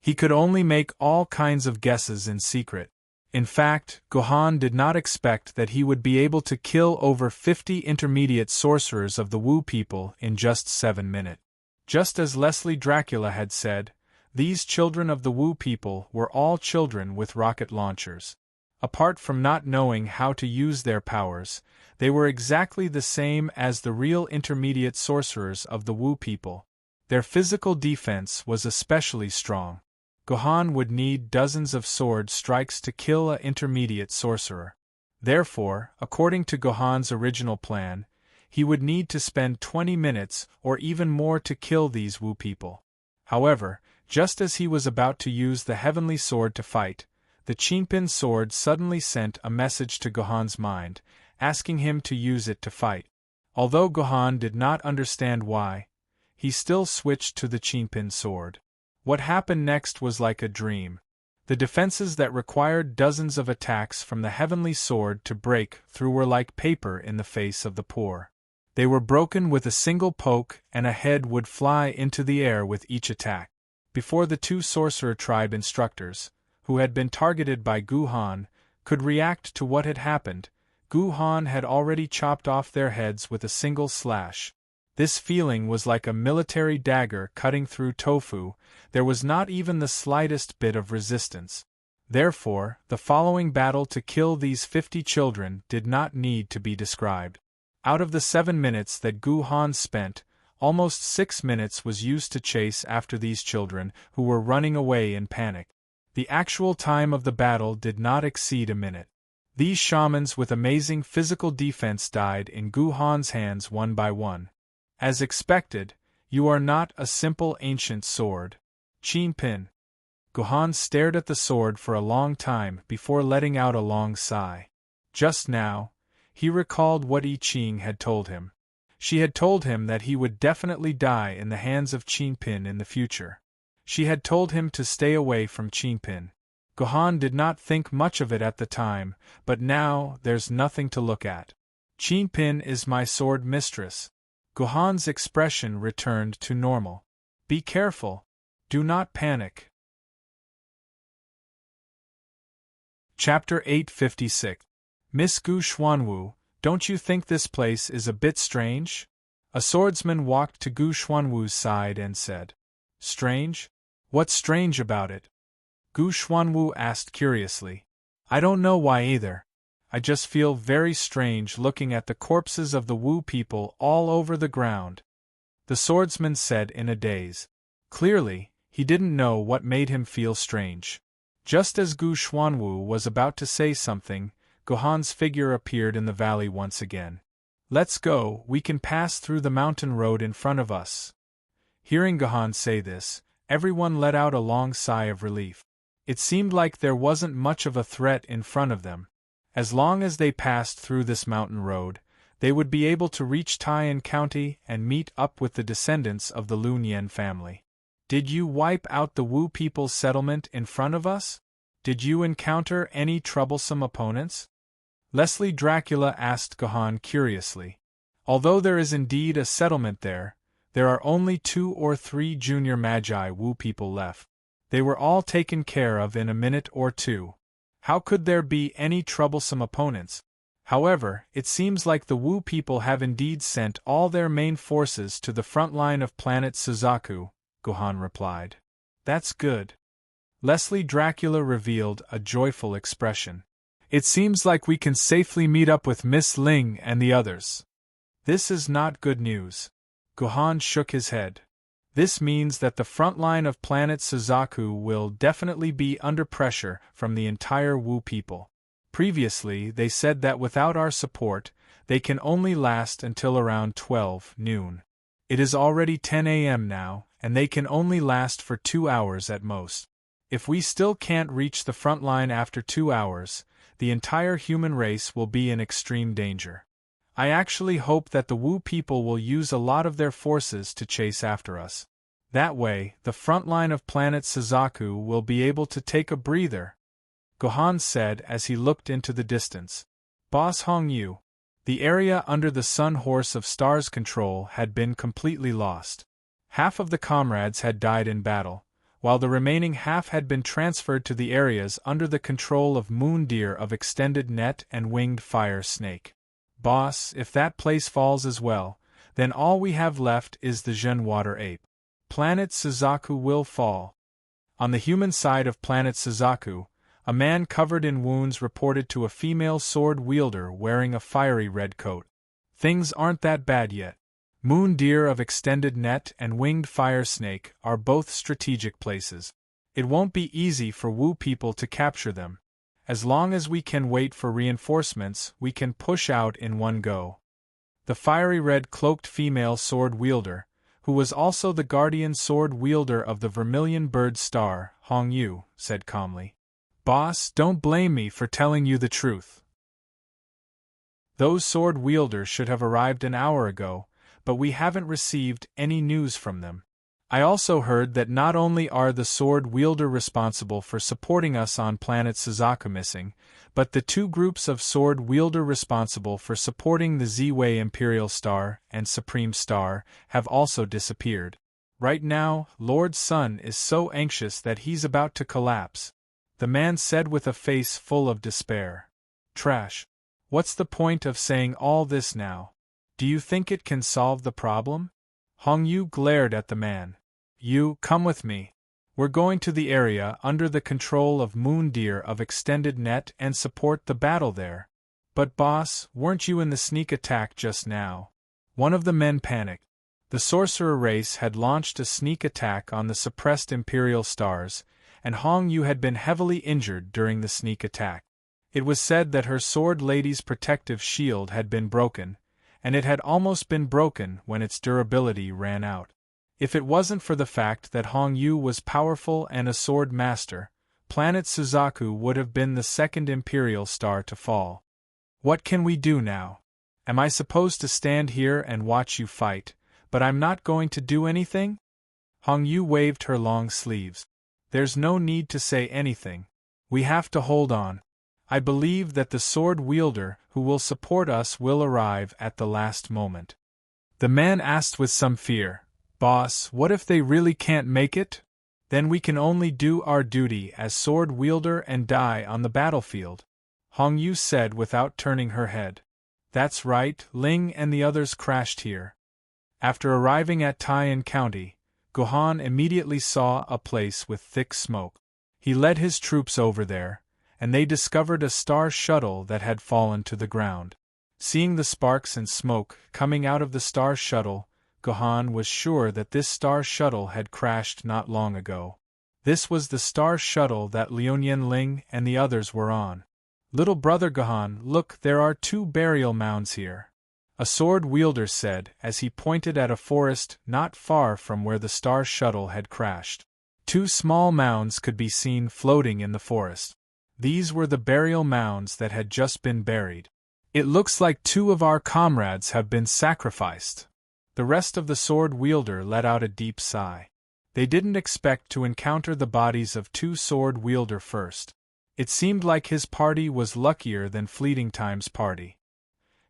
He could only make all kinds of guesses in secret. In fact, Guhan did not expect that he would be able to kill over 50 intermediate sorcerers of the Wu people in just 7 minutes. Just as Leslie Dracula had said, these children of the Wu people were all children with rocket launchers. Apart from not knowing how to use their powers, they were exactly the same as the real intermediate sorcerers of the Wu people. Their physical defense was especially strong. Guhan would need dozens of sword strikes to kill an intermediate sorcerer. Therefore, according to Guhan's original plan, he would need to spend 20 minutes or even more to kill these Wu people. However, just as he was about to use the heavenly sword to fight, the Qinpin sword suddenly sent a message to Guhan's mind, asking him to use it to fight. Although Guhan did not understand why, he still switched to the Qinpin sword. What happened next was like a dream. The defenses that required dozens of attacks from the heavenly sword to break through were like paper in the face of the poor. They were broken with a single poke, and a head would fly into the air with each attack. Before the 2 sorcerer tribe instructors, who had been targeted by Guhan, could react to what had happened, Guhan had already chopped off their heads with a single slash. This feeling was like a military dagger cutting through tofu. There was not even the slightest bit of resistance. Therefore, the following battle to kill these 50 children did not need to be described. Out of the 7 minutes that Guhan spent, Almost 6 minutes was used to chase after these children, who were running away in panic. The actual time of the battle did not exceed a minute. These shamans with amazing physical defense died in Gu Han's hands one by one. As expected, you are not a simple ancient sword. Qin Pin. Gu Han stared at the sword for a long time before letting out a long sigh. Just now, he recalled what I Ching had told him. She had told him that he would definitely die in the hands of Qin Pin in the future. She had told him to stay away from Qin Pin. Gu Han did not think much of it at the time, but now there's nothing to look at. Qin Pin is my sword mistress. Gu Han's expression returned to normal. Be careful. Do not panic. Chapter 856. Miss Gu Xuanwu, don't you think this place is a bit strange? A swordsman walked to Gu Xuanwu's side and said. Strange? What's strange about it? Gu Xuanwu asked curiously. I don't know why either. I just feel very strange looking at the corpses of the Wu people all over the ground. The swordsman said in a daze. Clearly, he didn't know what made him feel strange. Just as Gu Xuanwu was about to say something, Gu Han's figure appeared in the valley once again. Let's go, we can pass through the mountain road in front of us. Hearing Gu Han say this, everyone let out a long sigh of relief. It seemed like there wasn't much of a threat in front of them. As long as they passed through this mountain road, they would be able to reach Tai'an County and meet up with the descendants of the Lun Yen family. Did you wipe out the Wu people's settlement in front of us? Did you encounter any troublesome opponents? Leslie Dracula asked Gu Han curiously. Although there is indeed a settlement there are only 2 or 3 junior Magi Wu people left. They were all taken care of in a minute or two. How could there be any troublesome opponents? However, it seems like the Wu people have indeed sent all their main forces to the front line of planet Suzaku, Gu Han replied. That's good. Leslie Dracula revealed a joyful expression. It seems like we can safely meet up with Miss Ling and the others. This is not good news. Gu Han shook his head. This means that the front line of planet Suzaku will definitely be under pressure from the entire Wu people. Previously, they said that without our support, they can only last until around 12 noon. It is already 10 a.m. now, and they can only last for 2 hours at most. If we still can't reach the front line after 2 hours, the entire human race will be in extreme danger. I actually hope that the Wu people will use a lot of their forces to chase after us. That way, the front line of planet Suzaku will be able to take a breather, Gu Han said as he looked into the distance. Boss Hong Yu. The area under the Sun Horse of Stars control had been completely lost. Half of the comrades had died in battle, while the remaining half had been transferred to the areas under the control of Moon Deer of Extended Net and Winged Fire Snake. Boss, if that place falls as well, then all we have left is the Zhen Water Ape. Planet Suzaku will fall. On the human side of planet Suzaku, a man covered in wounds reported to a female sword wielder wearing a fiery red coat. Things aren't that bad yet. Moon Deer of Extended Net and Winged Fire Snake are both strategic places. It won't be easy for Wu people to capture them. As long as we can wait for reinforcements, we can push out in one go. The fiery red-cloaked female sword wielder, who was also the guardian sword wielder of the Vermilion Bird Star, Hong Yu, said calmly. Boss, don't blame me for telling you the truth. Those sword wielders should have arrived an hour ago, but we haven't received any news from them. I also heard that not only are the sword wielder responsible for supporting us on planet Suzaku missing, but the 2 groups of sword wielder responsible for supporting the Z-Way Imperial Star and Supreme Star have also disappeared. Right now, Lord Sun is so anxious that he's about to collapse, the man said with a face full of despair. Trash. What's the point of saying all this now? Do you think it can solve the problem? Hong Yu glared at the man. You, come with me. We're going to the area under the control of Moon Deer of Extended Net and support the battle there. But boss, weren't you in the sneak attack just now? One of the men panicked. The sorcerer race had launched a sneak attack on the suppressed Imperial stars, and Hong Yu had been heavily injured during the sneak attack. It was said that her sword lady's protective shield had been broken, and it had almost been broken when its durability ran out. If it wasn't for the fact that Hong Yu was powerful and a sword master, planet Suzaku would have been the second Imperial star to fall. What can we do now? Am I supposed to stand here and watch you fight, but I'm not going to do anything? Hong Yu waved her long sleeves. There's no need to say anything. We have to hold on. I believe that the sword wielder who will support us will arrive at the last moment. The man asked with some fear, Boss, what if they really can't make it? Then we can only do our duty as sword wielder and die on the battlefield. Hong Yu said without turning her head. That's right, Ling and the others crashed here. After arriving at Taiyan County, Gohan immediately saw a place with thick smoke. He led his troops over there, and they discovered a star shuttle that had fallen to the ground. Seeing the sparks and smoke coming out of the star shuttle, Gohan was sure that this star shuttle had crashed not long ago. This was the star shuttle that Liuyan Ling and the others were on. Little brother Gohan, look, there are 2 burial mounds here. A sword wielder said as he pointed at a forest not far from where the star shuttle had crashed. 2 small mounds could be seen floating in the forest. These were the burial mounds that had just been buried. It looks like 2 of our comrades have been sacrificed. The rest of the sword wielder let out a deep sigh. They didn't expect to encounter the bodies of 2 sword wielder first. It seemed like his party was luckier than Fleeting Time's party.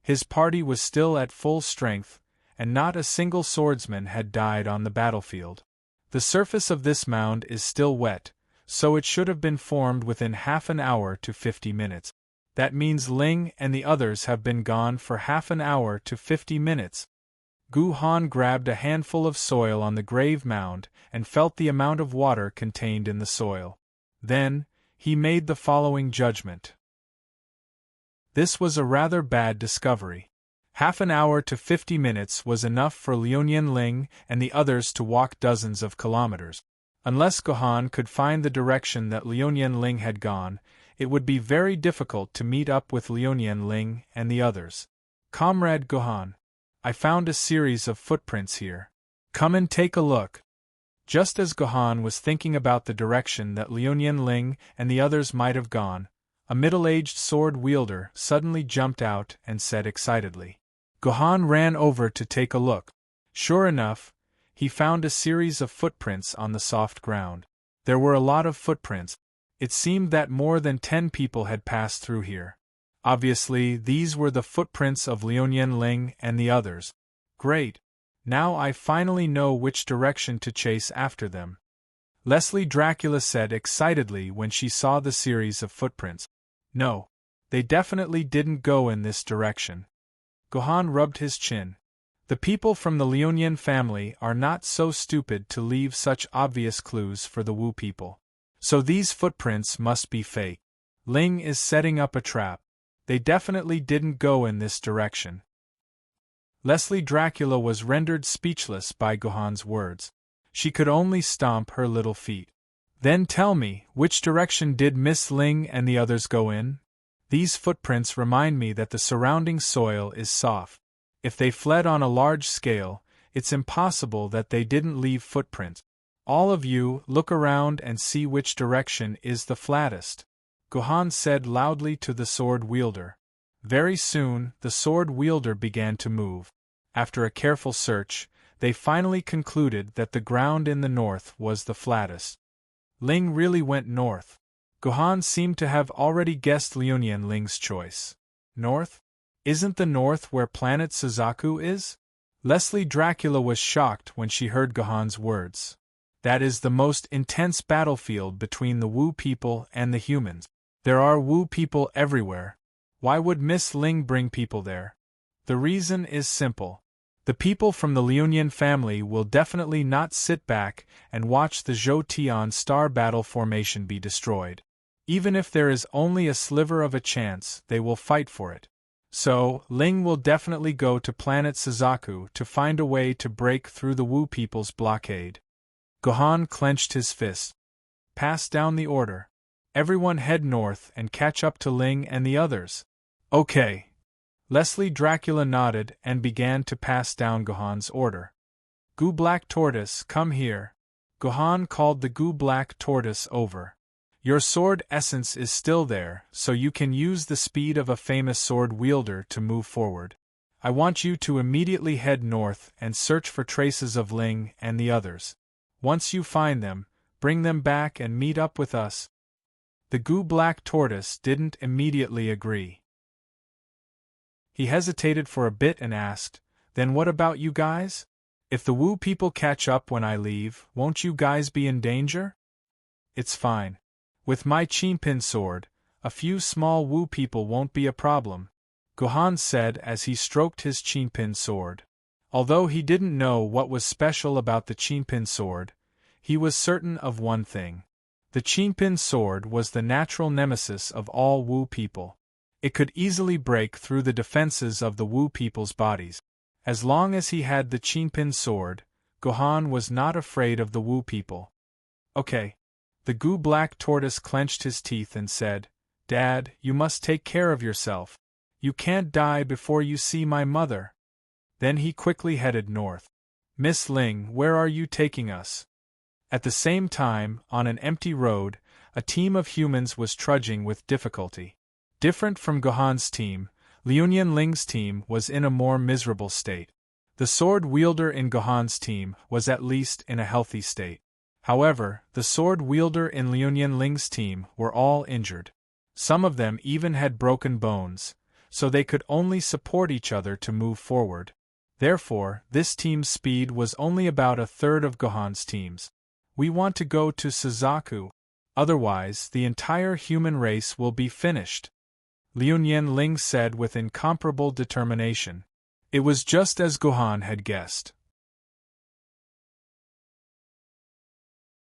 His party was still at full strength, and not a single swordsman had died on the battlefield. The surface of this mound is still wet, so it should have been formed within half an hour to 50 minutes. That means Ling and the others have been gone for half an hour to 50 minutes. Gohan grabbed a handful of soil on the grave mound and felt the amount of water contained in the soil. Then, he made the following judgment. This was a rather bad discovery. Half an hour to 50 minutes was enough for Liuyan Ling and the others to walk dozens of kilometers. Unless Gohan could find the direction that Liuyan Ling had gone, it would be very difficult to meet up with Liuyan Ling and the others. Comrade Gohan, I found a series of footprints here. Come and take a look. Just as Gohan was thinking about the direction that Liuyan Ling and the others might have gone, a middle-aged sword wielder suddenly jumped out and said excitedly. Gohan ran over to take a look. Sure enough, he found a series of footprints on the soft ground. There were a lot of footprints. It seemed that more than 10 people had passed through here. Obviously, these were the footprints of Liuyan Ling and the others. Great! Now I finally know which direction to chase after them. Leslie Dracula said excitedly when she saw the series of footprints. No, they definitely didn't go in this direction. Gohan rubbed his chin. The people from the Liuyan family are not so stupid to leave such obvious clues for the Wu people. So these footprints must be fake. Ling is setting up a trap. They definitely didn't go in this direction. Leslie Dracula was rendered speechless by Gohan's words. She could only stomp her little feet. Then tell me, which direction did Miss Ling and the others go in? These footprints remind me that the surrounding soil is soft. If they fled on a large scale, it's impossible that they didn't leave footprints. All of you, look around and see which direction is the flattest. Gohan said loudly to the sword wielder. Very soon, the sword wielder began to move. After a careful search, they finally concluded that the ground in the north was the flattest. Ling really went north. Gohan seemed to have already guessed Liuyan Ling's choice. North? Isn't the north where planet Suzaku is? Leslie Dracula was shocked when she heard Gohan's words. That is the most intense battlefield between the Wu people and the humans. There are Wu people everywhere. Why would Miss Ling bring people there? The reason is simple. The people from the Liuyan family will definitely not sit back and watch the Zhou-Tian star battle formation be destroyed. Even if there is only a sliver of a chance, they will fight for it. So, Ling will definitely go to planet Suzaku to find a way to break through the Wu people's blockade. Gohan clenched his fist. Pass down the order. Everyone head north and catch up to Ling and the others. Okay. Leslie Dracula nodded and began to pass down Gohan's order. Goo Black Tortoise, come here. Gohan called the Goo Black Tortoise over. Your sword essence is still there, so you can use the speed of a famous sword wielder to move forward. I want you to immediately head north and search for traces of Ling and the others. Once you find them, bring them back and meet up with us. The Goo Black Tortoise didn't immediately agree. He hesitated for a bit and asked, Then what about you guys? If the Wu people catch up when I leave, won't you guys be in danger? It's fine. With my Chinpin sword, a few small Wu people won't be a problem, Gohan said as he stroked his Chinpin sword. Although he didn't know what was special about the Chinpin sword, he was certain of one thing. The Chinpin sword was the natural nemesis of all Wu people. It could easily break through the defenses of the Wu people's bodies. As long as he had the Chinpin sword, Gohan was not afraid of the Wu people. Okay. The Goo Black Tortoise clenched his teeth and said, Dad, you must take care of yourself. You can't die before you see my mother. Then he quickly headed north. Miss Ling, where are you taking us? At the same time, on an empty road, a team of humans was trudging with difficulty. Different from Gohan's team, Liuyan Ling's team was in a more miserable state. The sword wielder in Gohan's team was at least in a healthy state. However, the sword wielder in Liuyan Ling's team were all injured. Some of them even had broken bones, so they could only support each other to move forward. Therefore, this team's speed was only about a third of Gohan's team's. We want to go to Suzaku. Otherwise, the entire human race will be finished, Liuyan Ling said with incomparable determination. It was just as Gohan had guessed.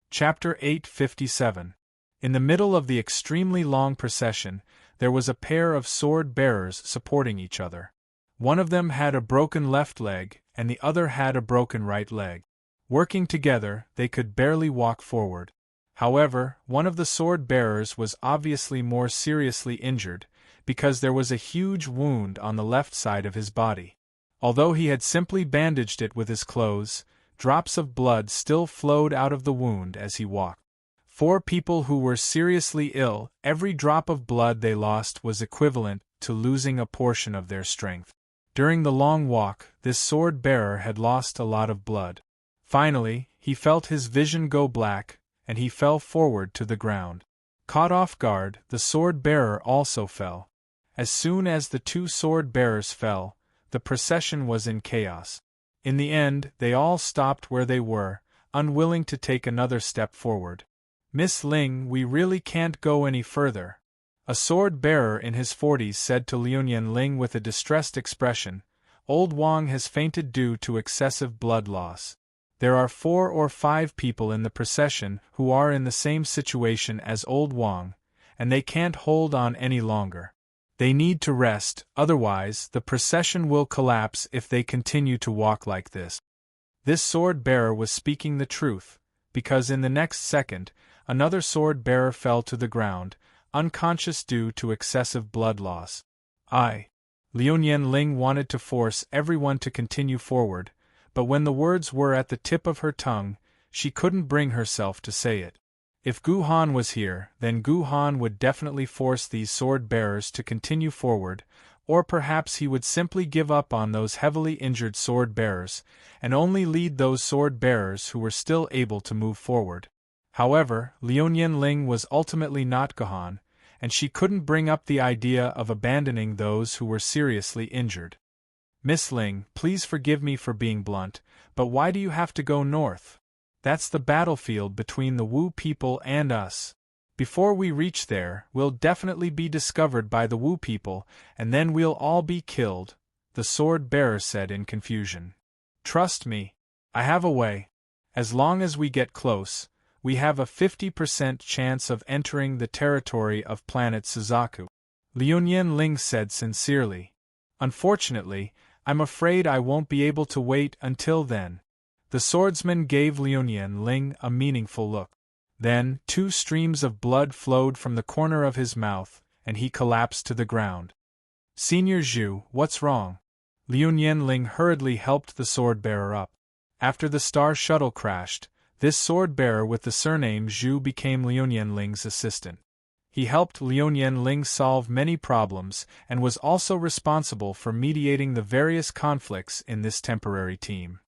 Chapter 857. In the middle of the extremely long procession, there was a pair of sword-bearers supporting each other. One of them had a broken left leg, and the other had a broken right leg. Working together, they could barely walk forward. However, one of the sword-bearers was obviously more seriously injured, because there was a huge wound on the left side of his body. Although he had simply bandaged it with his clothes, drops of blood still flowed out of the wound as he walked. For people who were seriously ill, every drop of blood they lost was equivalent to losing a portion of their strength. During the long walk, this sword-bearer had lost a lot of blood. Finally, he felt his vision go black, and he fell forward to the ground. Caught off guard, the sword-bearer also fell. As soon as the two sword-bearers fell, the procession was in chaos. In the end, they all stopped where they were, unwilling to take another step forward. Miss Ling, we really can't go any further, a sword-bearer in his 40s said to Liuyan Ling with a distressed expression. Old Wang has fainted due to excessive blood loss. There are 4 or 5 people in the procession who are in the same situation as Old Wang, and they can't hold on any longer. They need to rest, otherwise the procession will collapse if they continue to walk like this. This sword-bearer was speaking the truth, because in the next second, another sword-bearer fell to the ground, unconscious due to excessive blood loss. Liuyan Ling wanted to force everyone to continue forward, but when the words were at the tip of her tongue, she couldn't bring herself to say it. If Gohan was here, then Gohan would definitely force these sword-bearers to continue forward, or perhaps he would simply give up on those heavily injured sword-bearers, and only lead those sword-bearers who were still able to move forward. However, Liuyan Ling was ultimately not Gohan, and she couldn't bring up the idea of abandoning those who were seriously injured. Miss Ling, please forgive me for being blunt, but why do you have to go north? That's the battlefield between the Wu people and us. Before we reach there, we'll definitely be discovered by the Wu people, and then we'll all be killed, the sword-bearer said in confusion. Trust me, I have a way. As long as we get close, we have a 50% chance of entering the territory of planet Suzaku, Liuyan Ling said sincerely. Unfortunately, I'm afraid I won't be able to wait until then. The swordsman gave Liu Ling a meaningful look. Then, 2 streams of blood flowed from the corner of his mouth, and he collapsed to the ground. Senior Zhu, what's wrong? Liu Ling hurriedly helped the sword-bearer up. After the star shuttle crashed, this sword-bearer with the surname Zhu became Liu Ling's assistant. He helped Liu Ling solve many problems and was also responsible for mediating the various conflicts in this temporary team.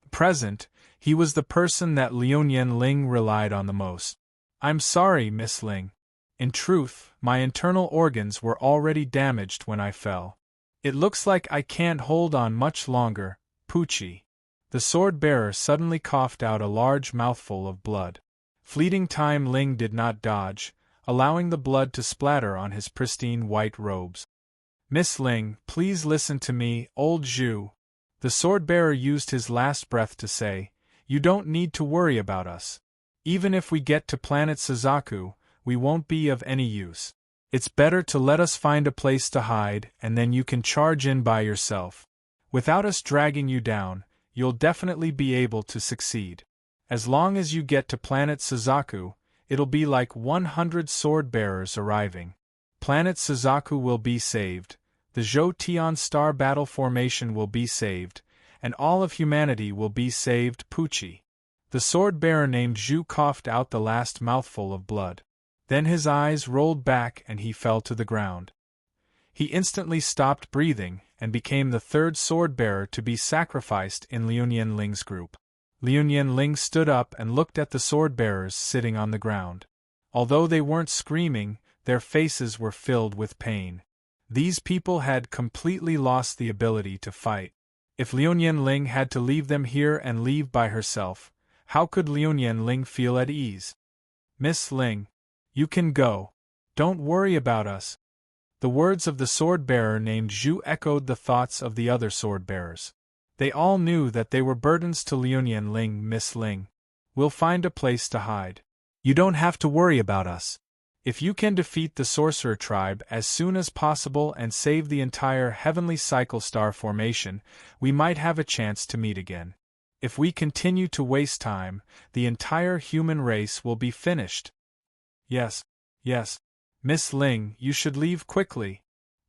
Present, he was the person that Liu Ling relied on the most. I'm sorry, Miss Ling. In truth, my internal organs were already damaged when I fell. It looks like I can't hold on much longer, Poochie. The sword-bearer suddenly coughed out a large mouthful of blood. Fleeting time Ling did not dodge, allowing the blood to splatter on his pristine white robes. Miss Ling, please listen to me, old Zhu. The sword-bearer used his last breath to say, you don't need to worry about us. Even if we get to planet Suzaku, we won't be of any use. It's better to let us find a place to hide and then you can charge in by yourself. Without us dragging you down, you'll definitely be able to succeed. As long as you get to planet Suzaku, it'll be like 100 sword-bearers arriving. Planet Suzaku will be saved, the Zhou-Tian star battle formation will be saved, and all of humanity will be saved, Poochie. The sword-bearer named Zhu coughed out the last mouthful of blood. Then his eyes rolled back and he fell to the ground. He instantly stopped breathing and became the 3rd sword-bearer to be sacrificed in Liu Ling's group. Liu Ling stood up and looked at the sword-bearers sitting on the ground. Although they weren't screaming, their faces were filled with pain. These people had completely lost the ability to fight. If Liu Ling had to leave them here and leave by herself, how could Liu Ling feel at ease? Miss Ling, you can go. Don't worry about us. The words of the sword-bearer named Zhu echoed the thoughts of the other sword-bearers. They all knew that they were burdens to Liu Ling. Miss Ling, we'll find a place to hide. You don't have to worry about us. If you can defeat the sorcerer tribe as soon as possible and save the entire heavenly cycle star formation, we might have a chance to meet again. If we continue to waste time, the entire human race will be finished. Yes. Miss Ling, you should leave quickly.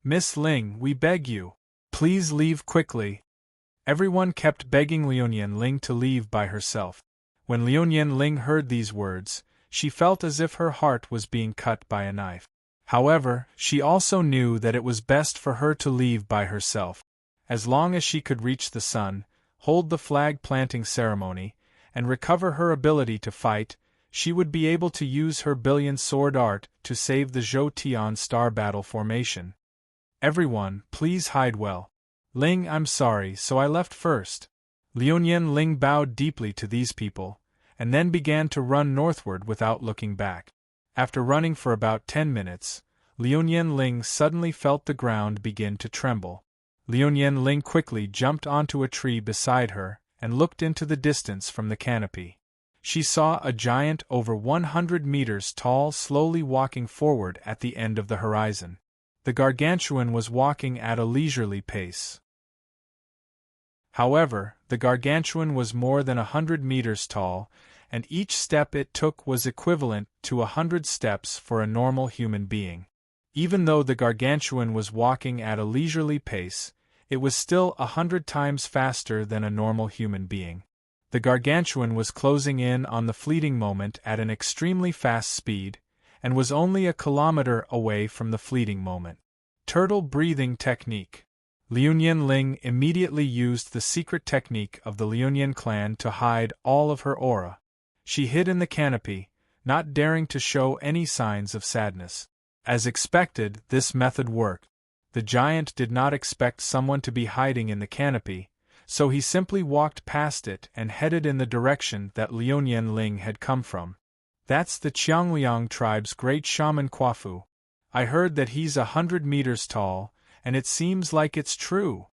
Miss Ling, we beg you. Please leave quickly. Everyone kept begging Liu Ling to leave by herself. When Liu Ling heard these words, she felt as if her heart was being cut by a knife. However, she also knew that it was best for her to leave by herself. As long as she could reach the sun, hold the flag-planting ceremony, and recover her ability to fight, she would be able to use her billion sword art to save the Zhou-Tian star battle formation. Everyone, please hide well. Ling, I'm sorry, so I left first. Liu Ling bowed deeply to these people, and then began to run northward without looking back. After running for about 10 minutes, Liu Ling suddenly felt the ground begin to tremble. Liu Ling quickly jumped onto a tree beside her and looked into the distance from the canopy. She saw a giant over 100 meters tall slowly walking forward at the end of the horizon. The gargantuan was walking at a leisurely pace. However, the gargantuan was more than 100 meters tall, and each step it took was equivalent to 100 steps for a normal human being. Even though the gargantuan was walking at a leisurely pace, it was still 100 times faster than a normal human being. The gargantuan was closing in on the fleeting moment at an extremely fast speed, and was only a kilometer away from the fleeting moment. Turtle breathing technique. Liu Ling immediately used the secret technique of the Liu clan to hide all of her aura. She hid in the canopy, not daring to show any signs of sadness. As expected, this method worked. The giant did not expect someone to be hiding in the canopy, so he simply walked past it and headed in the direction that Liu Ling had come from. That's the Qiangliang tribe's great shaman Quafu. I heard that he's 100 meters tall, and it seems like it's true.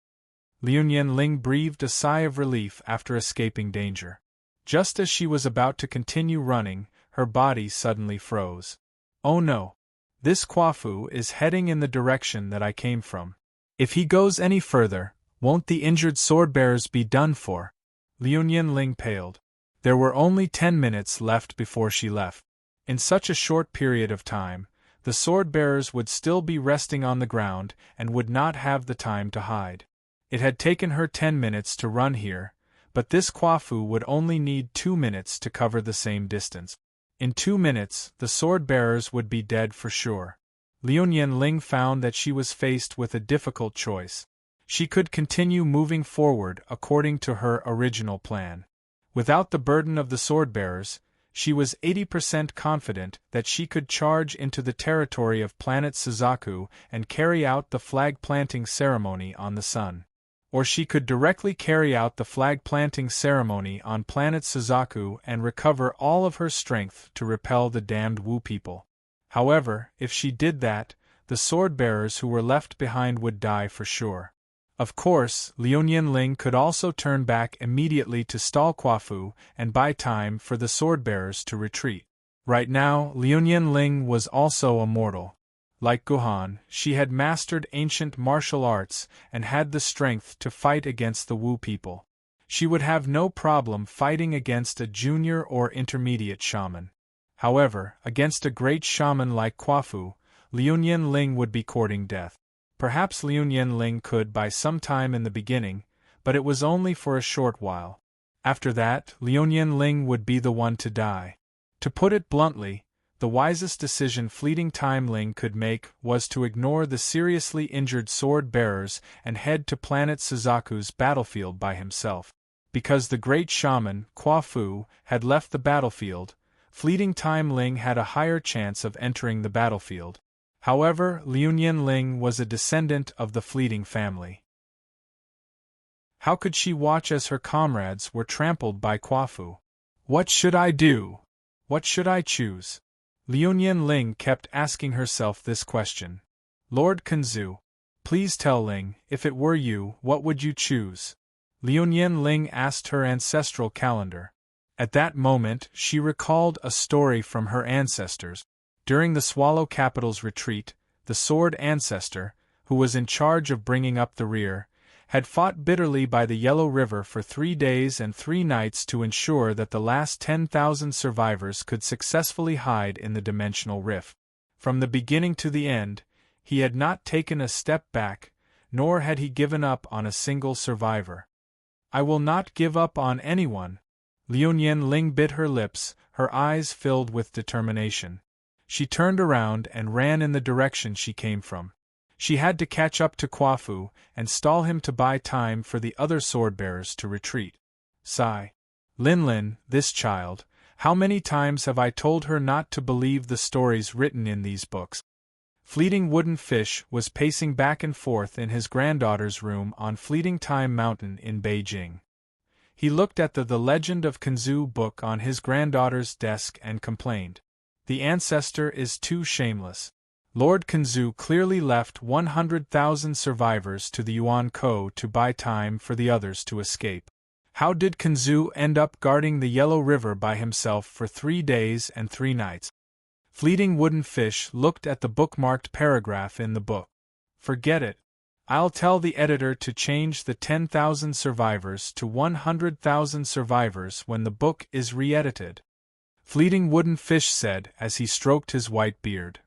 Liu Ling breathed a sigh of relief after escaping danger. Just as she was about to continue running, her body suddenly froze. Oh no! This Quafu is heading in the direction that I came from. If he goes any further, won't the injured sword-bearers be done for? Liu Ling paled. There were only 10 minutes left before she left. In such a short period of time, the sword-bearers would still be resting on the ground and would not have the time to hide. It had taken her 10 minutes to run here, but this Quafu would only need 2 minutes to cover the same distance. In 2 minutes, the sword-bearers would be dead for sure. Liu Ling found that she was faced with a difficult choice. She could continue moving forward according to her original plan. Without the burden of the sword-bearers, she was 80% confident that she could charge into the territory of planet Suzaku and carry out the flag-planting ceremony on the sun. Or she could directly carry out the flag-planting ceremony on planet Suzaku and recover all of her strength to repel the damned Wu people. However, if she did that, the sword-bearers who were left behind would die for sure. Of course, Liu Ling could also turn back immediately to stall Quafu and buy time for the sword-bearers to retreat. Right now, Liu Ling was also a mortal. Like Guhan, she had mastered ancient martial arts and had the strength to fight against the Wu people. She would have no problem fighting against a junior or intermediate shaman. However, against a great shaman like Quafu, Liu Ling would be courting death. Perhaps Liu Ling could by some time in the beginning, but it was only for a short while. After that, Liu Ling would be the one to die. To put it bluntly, the wisest decision Fleeting Time Ling could make was to ignore the seriously injured sword-bearers and head to planet Suzaku's battlefield by himself. Because the great shaman, Quafu, had left the battlefield, Fleeting Time Ling had a higher chance of entering the battlefield. However, Liu Ling was a descendant of the Fleeting family. How could she watch as her comrades were trampled by Quafu? What should I do? What should I choose? Liu Ling kept asking herself this question. Lord Kunzu, please tell Ling, if it were you, what would you choose? Liu Ling asked her ancestral calendar. At that moment, she recalled a story from her ancestors. During the Swallow Capital's retreat, the Sword Ancestor, who was in charge of bringing up the rear, had fought bitterly by the Yellow River for 3 days and 3 nights to ensure that the last 10,000 survivors could successfully hide in the dimensional rift. From the beginning to the end, he had not taken a step back, nor had he given up on a single survivor. I will not give up on anyone. Liu Ling bit her lips, her eyes filled with determination. She turned around and ran in the direction she came from. She had to catch up to Quafu and stall him to buy time for the other sword-bearers to retreat. Sigh. Lin, this child, how many times have I told her not to believe the stories written in these books? Fleeting Wooden Fish was pacing back and forth in his granddaughter's room on Fleeting Time Mountain in Beijing. He looked at the Legend of Kunzu book on his granddaughter's desk and complained. The ancestor is too shameless. Lord Kunzu clearly left 100,000 survivors to the Yuan Ko to buy time for the others to escape. How did Kunzu end up guarding the Yellow River by himself for 3 days and 3 nights? Fleeting Wooden Fish looked at the bookmarked paragraph in the book. Forget it. I'll tell the editor to change the 10,000 survivors to 100,000 survivors when the book is re-edited. Fleeting Wooden Fish said as he stroked his white beard.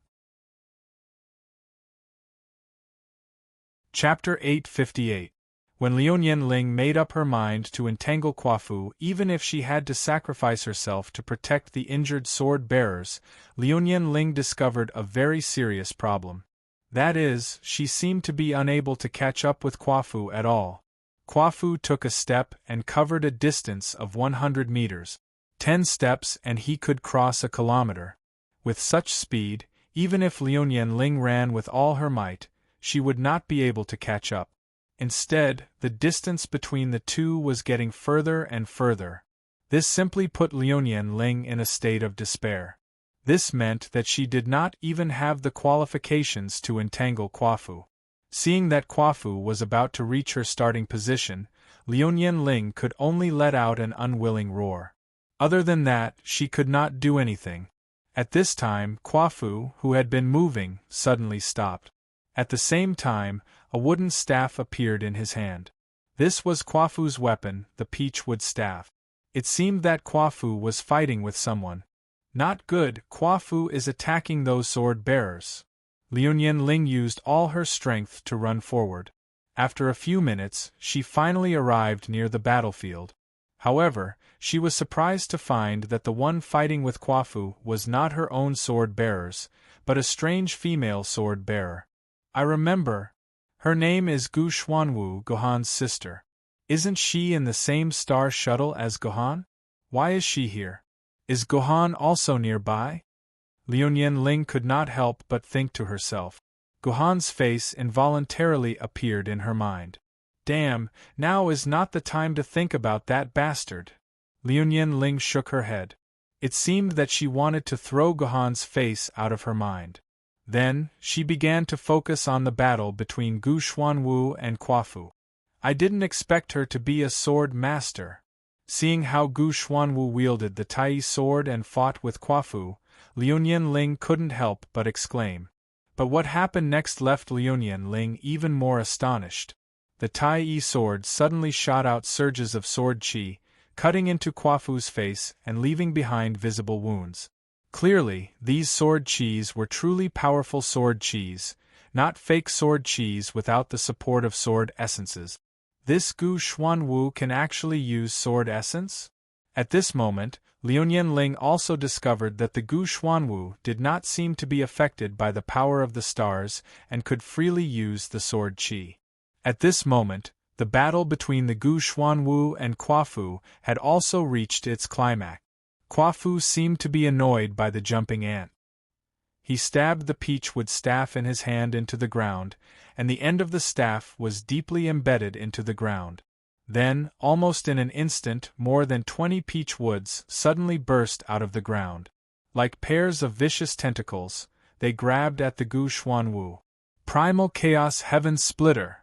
Chapter 858. When Liu Ling made up her mind to entangle Quafu even if she had to sacrifice herself to protect the injured sword-bearers, Liu Ling discovered a very serious problem. That is, she seemed to be unable to catch up with Quafu at all. Quafu took a step and covered a distance of 100 meters. 10 steps and he could cross a kilometer. With such speed, even if Liu Ling ran with all her might, she would not be able to catch up. Instead, the distance between the two was getting further and further. This simply put Liu Ling in a state of despair. This meant that she did not even have the qualifications to entangle Quafu. Seeing that Quafu was about to reach her starting position, Liu Ling could only let out an unwilling roar. Other than that, she could not do anything. At this time, Kwafu, who had been moving, suddenly stopped. At the same time, a wooden staff appeared in his hand. This was Kwafu's weapon, the peachwood staff. It seemed that Kwafu was fighting with someone. Not good, Kwafu is attacking those sword-bearers. Liuyan Ling used all her strength to run forward. After a few minutes, she finally arrived near the battlefield. However, she was surprised to find that the one fighting with Kwafu was not her own sword-bearers, but a strange female sword-bearer. I remember. Her name is Gu Xuanwu, Gohan's sister. Isn't she in the same star shuttle as Gohan? Why is she here? Is Gohan also nearby? Liuyan Ling could not help but think to herself. Gohan's face involuntarily appeared in her mind. Damn, now is not the time to think about that bastard. Liuyan Ling shook her head. It seemed that she wanted to throw Gohan's face out of her mind. Then, she began to focus on the battle between Gu Xuanwu and Kwafu. I didn't expect her to be a sword master. Seeing how Gu Xuanwu wielded the Tai sword and fought with Kwafu, Liuyan Ling couldn't help but exclaim. But what happened next left Liuyan Ling even more astonished. The Tai sword suddenly shot out surges of sword chi, cutting into Kwafu's face and leaving behind visible wounds. Clearly, these sword chis were truly powerful sword chis, not fake sword chis without the support of sword essences. This Gu Xuanwu can actually use sword essence? At this moment, Liuyan Ling also discovered that the Gu Xuanwu did not seem to be affected by the power of the stars and could freely use the sword chi. At this moment, the battle between the Gu Xuanwu and Kwafu had also reached its climax. Kwafu seemed to be annoyed by the jumping ant. He stabbed the peachwood staff in his hand into the ground, and the end of the staff was deeply embedded into the ground. Then, almost in an instant, more than 20 peach woods suddenly burst out of the ground. Like pairs of vicious tentacles, they grabbed at the Gu Xuanwu. Primal Chaos Heaven Splitter.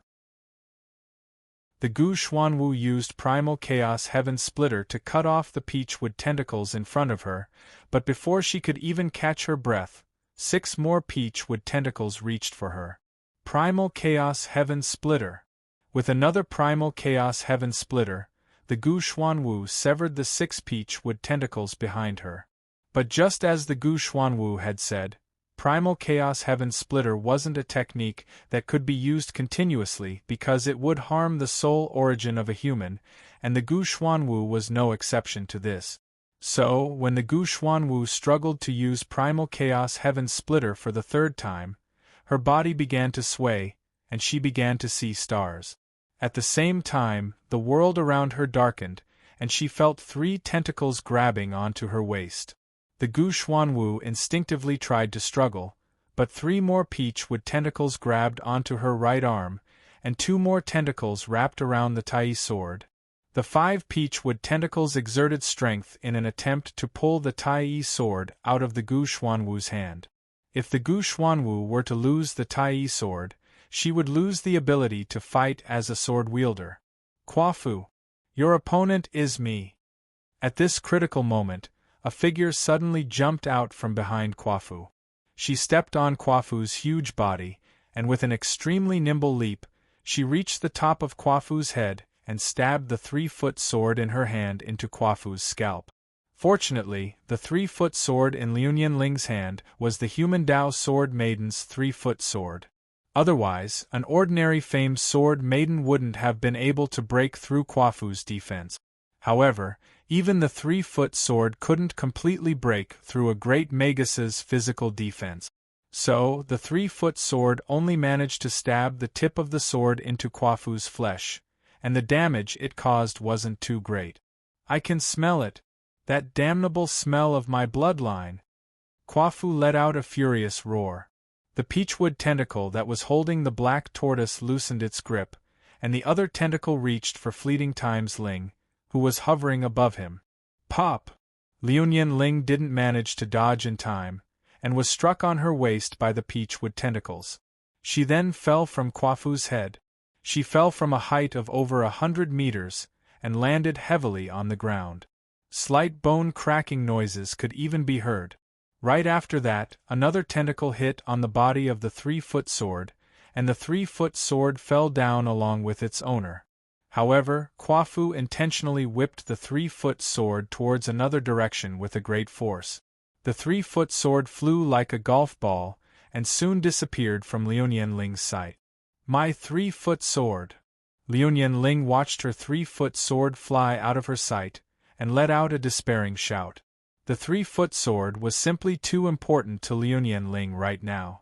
The Gu Xuanwu used Primal Chaos Heaven Splitter to cut off the peachwood tentacles in front of her, but before she could even catch her breath, 6 more peachwood tentacles reached for her. Primal Chaos Heaven Splitter. With another Primal Chaos Heaven Splitter, the Gu Xuanwu severed the 6 peachwood tentacles behind her. But just as the Gu Xuanwu had said, Primal Chaos Heaven Splitter wasn't a technique that could be used continuously because it would harm the soul origin of a human, and the Gu Xuanwu was no exception to this. So, when the Gu Xuanwu struggled to use Primal Chaos Heaven Splitter for the 3rd time, her body began to sway, and she began to see stars. At the same time, the world around her darkened, and she felt 3 tentacles grabbing onto her waist. The Gu Xuanwu instinctively tried to struggle, but 3 more peachwood tentacles grabbed onto her right arm, and 2 more tentacles wrapped around the Tai sword. The 5 peachwood tentacles exerted strength in an attempt to pull the Tai sword out of the Gu Xuanwu's hand. If the Gu Xuanwu were to lose the Tai sword, she would lose the ability to fight as a sword wielder. Kwafu, your opponent is me. At this critical moment, a figure suddenly jumped out from behind Kwafu. She stepped on Kwafu's huge body, and with an extremely nimble leap, she reached the top of Kwafu's head and stabbed the 3-foot sword in her hand into Kwafu's scalp. Fortunately, the 3-foot sword in Liuyan Ling's hand was the human Dao sword Maiden's 3-foot sword. Otherwise, an ordinary famed sword Maiden wouldn't have been able to break through Kwafu's defense. However, even the 3-foot sword couldn't completely break through a great Magus' physical defense. So, the 3-foot sword only managed to stab the tip of the sword into Kwafu's flesh, and the damage it caused wasn't too great. I can smell it. That damnable smell of my bloodline. Kwafu let out a furious roar. The peachwood tentacle that was holding the black tortoise loosened its grip, and the other tentacle reached for Fleeting Time's Ling, who was hovering above him. Pop! Liuyan Ling didn't manage to dodge in time, and was struck on her waist by the peachwood tentacles. She then fell from Kwafu's head. She fell from a height of over 100 meters, and landed heavily on the ground. Slight bone-cracking noises could even be heard. Right after that, another tentacle hit on the body of the 3-foot sword, and the 3-foot sword fell down along with its owner. However, Kwafu intentionally whipped the 3-foot sword towards another direction with a great force. The 3-foot sword flew like a golf ball, and soon disappeared from Liu Nianling's sight. My 3-foot sword! Liu Nianling watched her 3-foot sword fly out of her sight, and let out a despairing shout. The 3-foot sword was simply too important to Liu Nianling right now.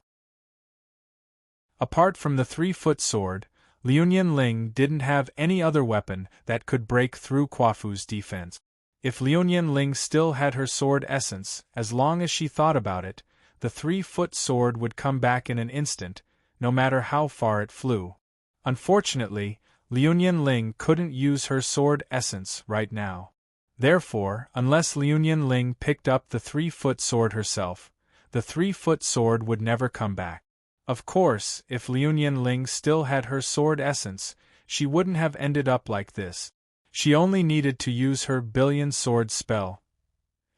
Apart from the 3-foot sword, Liu Nianling didn't have any other weapon that could break through Kwafu's defense. If Liu Nianling still had her sword essence, as long as she thought about it, the 3-foot sword would come back in an instant, no matter how far it flew. Unfortunately, Liu Nianling couldn't use her sword essence right now. Therefore, unless Liu Nianling picked up the 3-foot sword herself, the 3-foot sword would never come back. Of course, if Liu Nianling still had her sword essence, she wouldn't have ended up like this. She only needed to use her billion sword spell.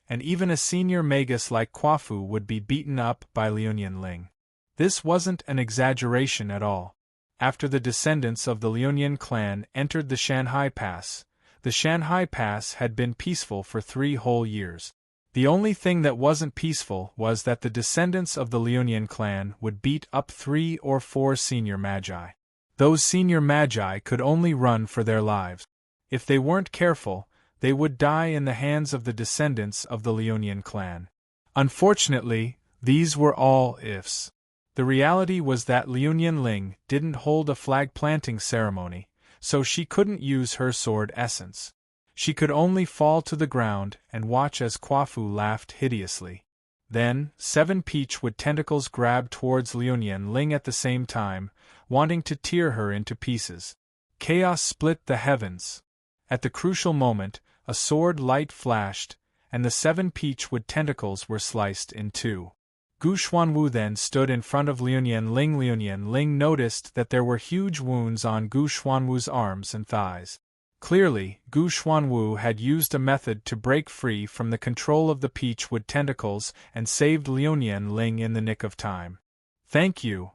And even a senior magus like Kwafu would be beaten up by Liu Nianling. This wasn't an exaggeration at all. After the descendants of the Liunian clan entered the Shanhai Pass, the Shanhai Pass had been peaceful for 3 whole years. The only thing that wasn't peaceful was that the descendants of the Liunian clan would beat up 3 or 4 senior magi. Those senior magi could only run for their lives. If they weren't careful, they would die in the hands of the descendants of the Liunian clan. Unfortunately, these were all ifs. The reality was that Liu Nianling didn't hold a flag-planting ceremony, so she couldn't use her sword essence. She could only fall to the ground and watch as Kwafu laughed hideously. Then, 7 peachwood tentacles grabbed towards Liu Nianling at the same time, wanting to tear her into pieces. Chaos split the heavens. At the crucial moment, a sword light flashed, and the 7 peachwood tentacles were sliced in 2. Gu Xuanwu then stood in front of Liu Nianling. Liu Nianling noticed that there were huge wounds on Gu Xuanwu's arms and thighs. Clearly, Gu Xuanwu had used a method to break free from the control of the peachwood tentacles and saved Liu Nianling in the nick of time. "Thank you,"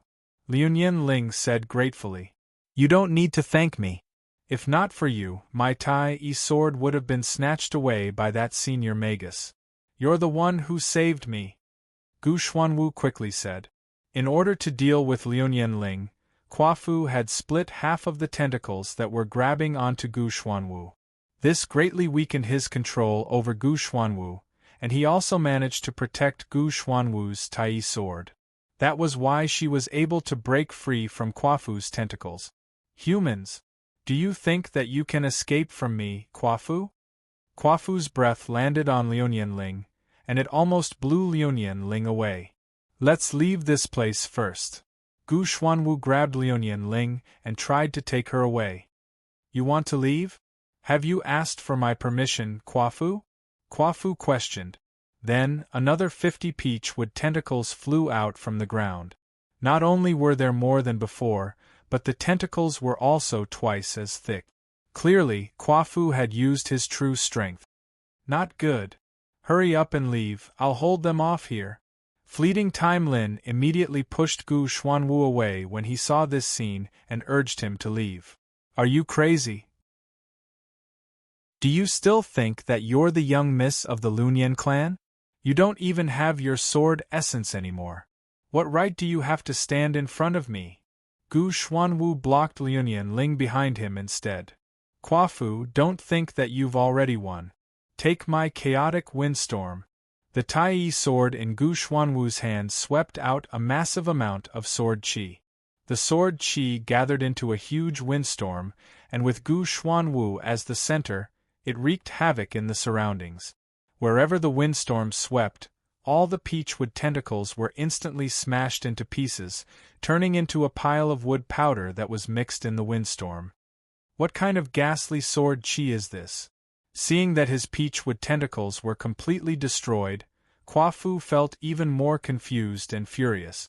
Liu Nianling said gratefully. "You don't need to thank me. If not for you, my Tai-E sword would have been snatched away by that senior magus. You're the one who saved me," Gu Xuanwu quickly said. In order to deal with Liu Nianling, Kwafu had split half of the tentacles that were grabbing onto Gu Xuanwu. This greatly weakened his control over Gu Xuanwu, and he also managed to protect Gu Xuanwu's Tai sword. That was why she was able to break free from Kwafu's tentacles. "Humans, do you think that you can escape from me, Kwafu?" Kwafu's breath landed on Liu Nianling, and it almost blew Liu Nianling away. "Let's leave this place first." Gu Xuanwu grabbed Liu Nianling and tried to take her away. "You want to leave? Have you asked for my permission, Kwafu?" Kwafu questioned. Then, another 50 peachwood tentacles flew out from the ground. Not only were there more than before, but the tentacles were also twice as thick. Clearly, Kwafu had used his true strength. "Not good. Hurry up and leave, I'll hold them off here." Fleeting Time Lin immediately pushed Gu Xuanwu away when he saw this scene and urged him to leave. "Are you crazy? Do you still think that you're the young miss of the Liunian clan? You don't even have your sword essence anymore. What right do you have to stand in front of me?" Gu Xuanwu blocked Liu Nianling behind him instead. "Kwafu, don't think that you've already won. Take my chaotic windstorm." The Tai sword in Gu Xuanwu's hand swept out a massive amount of sword qi. The sword qi gathered into a huge windstorm, and with Gu Xuanwu as the center, it wreaked havoc in the surroundings. Wherever the windstorm swept, all the peachwood tentacles were instantly smashed into pieces, turning into a pile of wood powder that was mixed in the windstorm. What kind of ghastly sword qi is this? Seeing that his peachwood tentacles were completely destroyed, Kwafu felt even more confused and furious.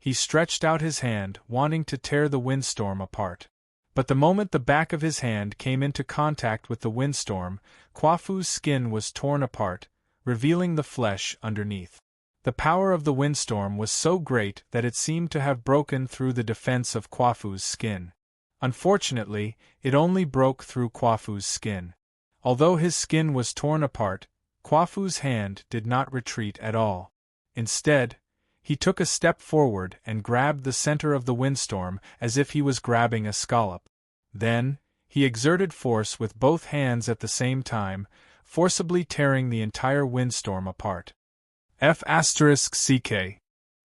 He stretched out his hand, wanting to tear the windstorm apart. But the moment the back of his hand came into contact with the windstorm, Kwafu's skin was torn apart, revealing the flesh underneath. The power of the windstorm was so great that it seemed to have broken through the defense of Kwafu's skin. Unfortunately, it only broke through Kwafu's skin. Although his skin was torn apart, Kwafu's hand did not retreat at all. Instead, he took a step forward and grabbed the center of the windstorm as if he was grabbing a scallop. Then, he exerted force with both hands at the same time, forcibly tearing the entire windstorm apart. F***ck.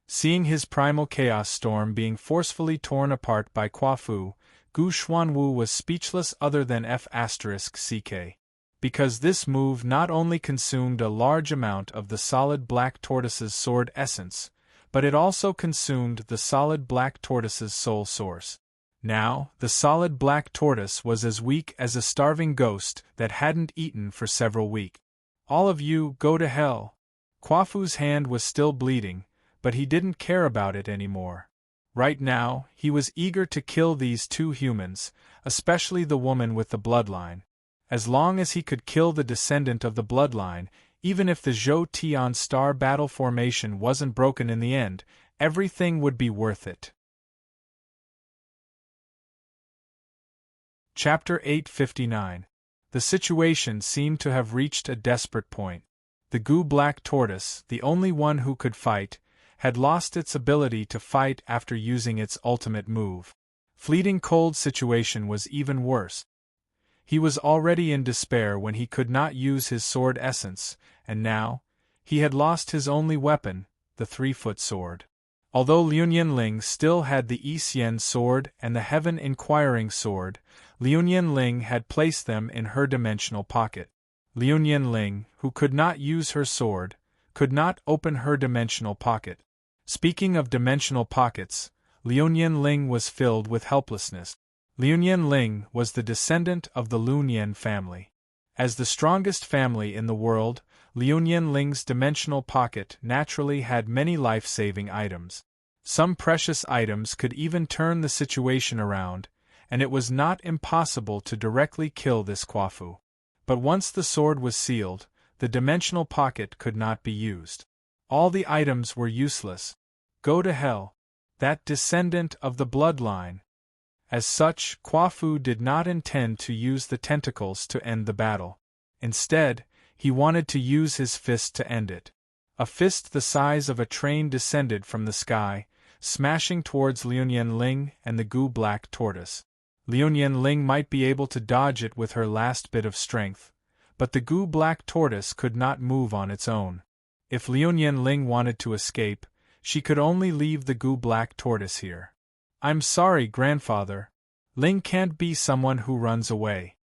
Seeing his primal chaos storm being forcefully torn apart by Kwafu, Gu Xuanwu was speechless other than F***ck. Because this move not only consumed a large amount of the solid black tortoise's sword essence, but it also consumed the solid black tortoise's soul source. Now, the solid black tortoise was as weak as a starving ghost that hadn't eaten for several weeks. All of you, go to hell. Kwafu's hand was still bleeding, but he didn't care about it anymore. Right now, he was eager to kill these two humans, especially the woman with the bloodline. As long as he could kill the descendant of the bloodline, even if the Zhou Tian star battle formation wasn't broken in the end, everything would be worth it. Chapter 859. The situation seemed to have reached a desperate point. The Gu Black Tortoise, the only one who could fight, had lost its ability to fight after using its ultimate move. Fleeting Cold's situation was even worse. He was already in despair when he could not use his sword essence, and now, he had lost his only weapon, the 3-foot sword. Although Liu Ling still had the Yi Xian sword and the Heaven Inquiring sword, Liu Ling had placed them in her dimensional pocket. Liu Ling, who could not use her sword, could not open her dimensional pocket. Speaking of dimensional pockets, Liu Ling was filled with helplessness. Liu Ling was the descendant of the Lunyan family. As the strongest family in the world, Liu Ling's dimensional pocket naturally had many life-saving items. Some precious items could even turn the situation around, and it was not impossible to directly kill this Kwafu. But once the sword was sealed, the dimensional pocket could not be used. All the items were useless. Go to hell. That descendant of the bloodline. As such, Kwafu did not intend to use the tentacles to end the battle. Instead, he wanted to use his fist to end it. A fist the size of a train descended from the sky, smashing towards Liu Ling and the Gu Black Tortoise. Liu Ling might be able to dodge it with her last bit of strength, but the Gu Black Tortoise could not move on its own. If Liu Ling wanted to escape, she could only leave the Gu Black Tortoise here. I'm sorry, grandfather. Ling can't be someone who runs away.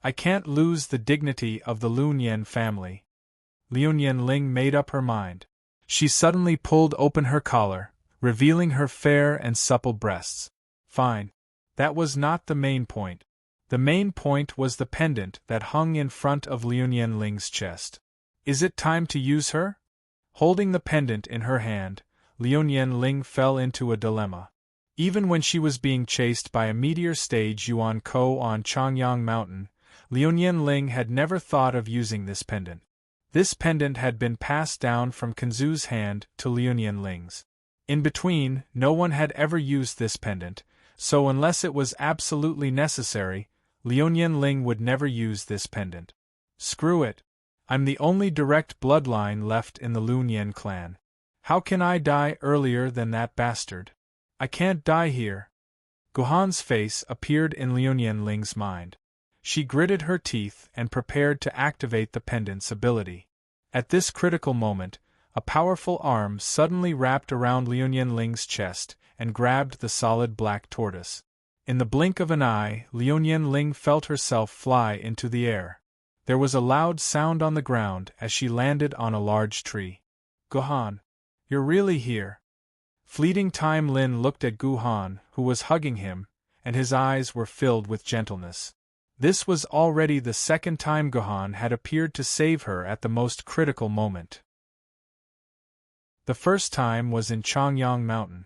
I can't lose the dignity of the Lunyan family. Liu Ling made up her mind. She suddenly pulled open her collar, revealing her fair and supple breasts. Fine. That was not the main point. The main point was the pendant that hung in front of Liu Ling's chest. Is it time to use her? Holding the pendant in her hand, Liu Ling fell into a dilemma. Even when she was being chased by a meteor stage Yuan Ko on Changyang Mountain, Liu Ling had never thought of using this pendant. This pendant had been passed down from Kenzu's hand to Liu Ling's. In between, no one had ever used this pendant, so unless it was absolutely necessary, Liu Ling would never use this pendant. Screw it. I'm the only direct bloodline left in the Lunyan clan. How can I die earlier than that bastard? I can't die here. Guhan's face appeared in Liu Ling's mind. She gritted her teeth and prepared to activate the pendant's ability. At this critical moment, a powerful arm suddenly wrapped around Liu Ling's chest and grabbed the solid black tortoise. In the blink of an eye, Liu Ling felt herself fly into the air. There was a loud sound on the ground as she landed on a large tree. Guhan, you're really here. Fleeting time Lin looked at Guhan, who was hugging him, and his eyes were filled with gentleness. This was already the second time Guhan had appeared to save her at the most critical moment. The first time was in Changyang Mountain.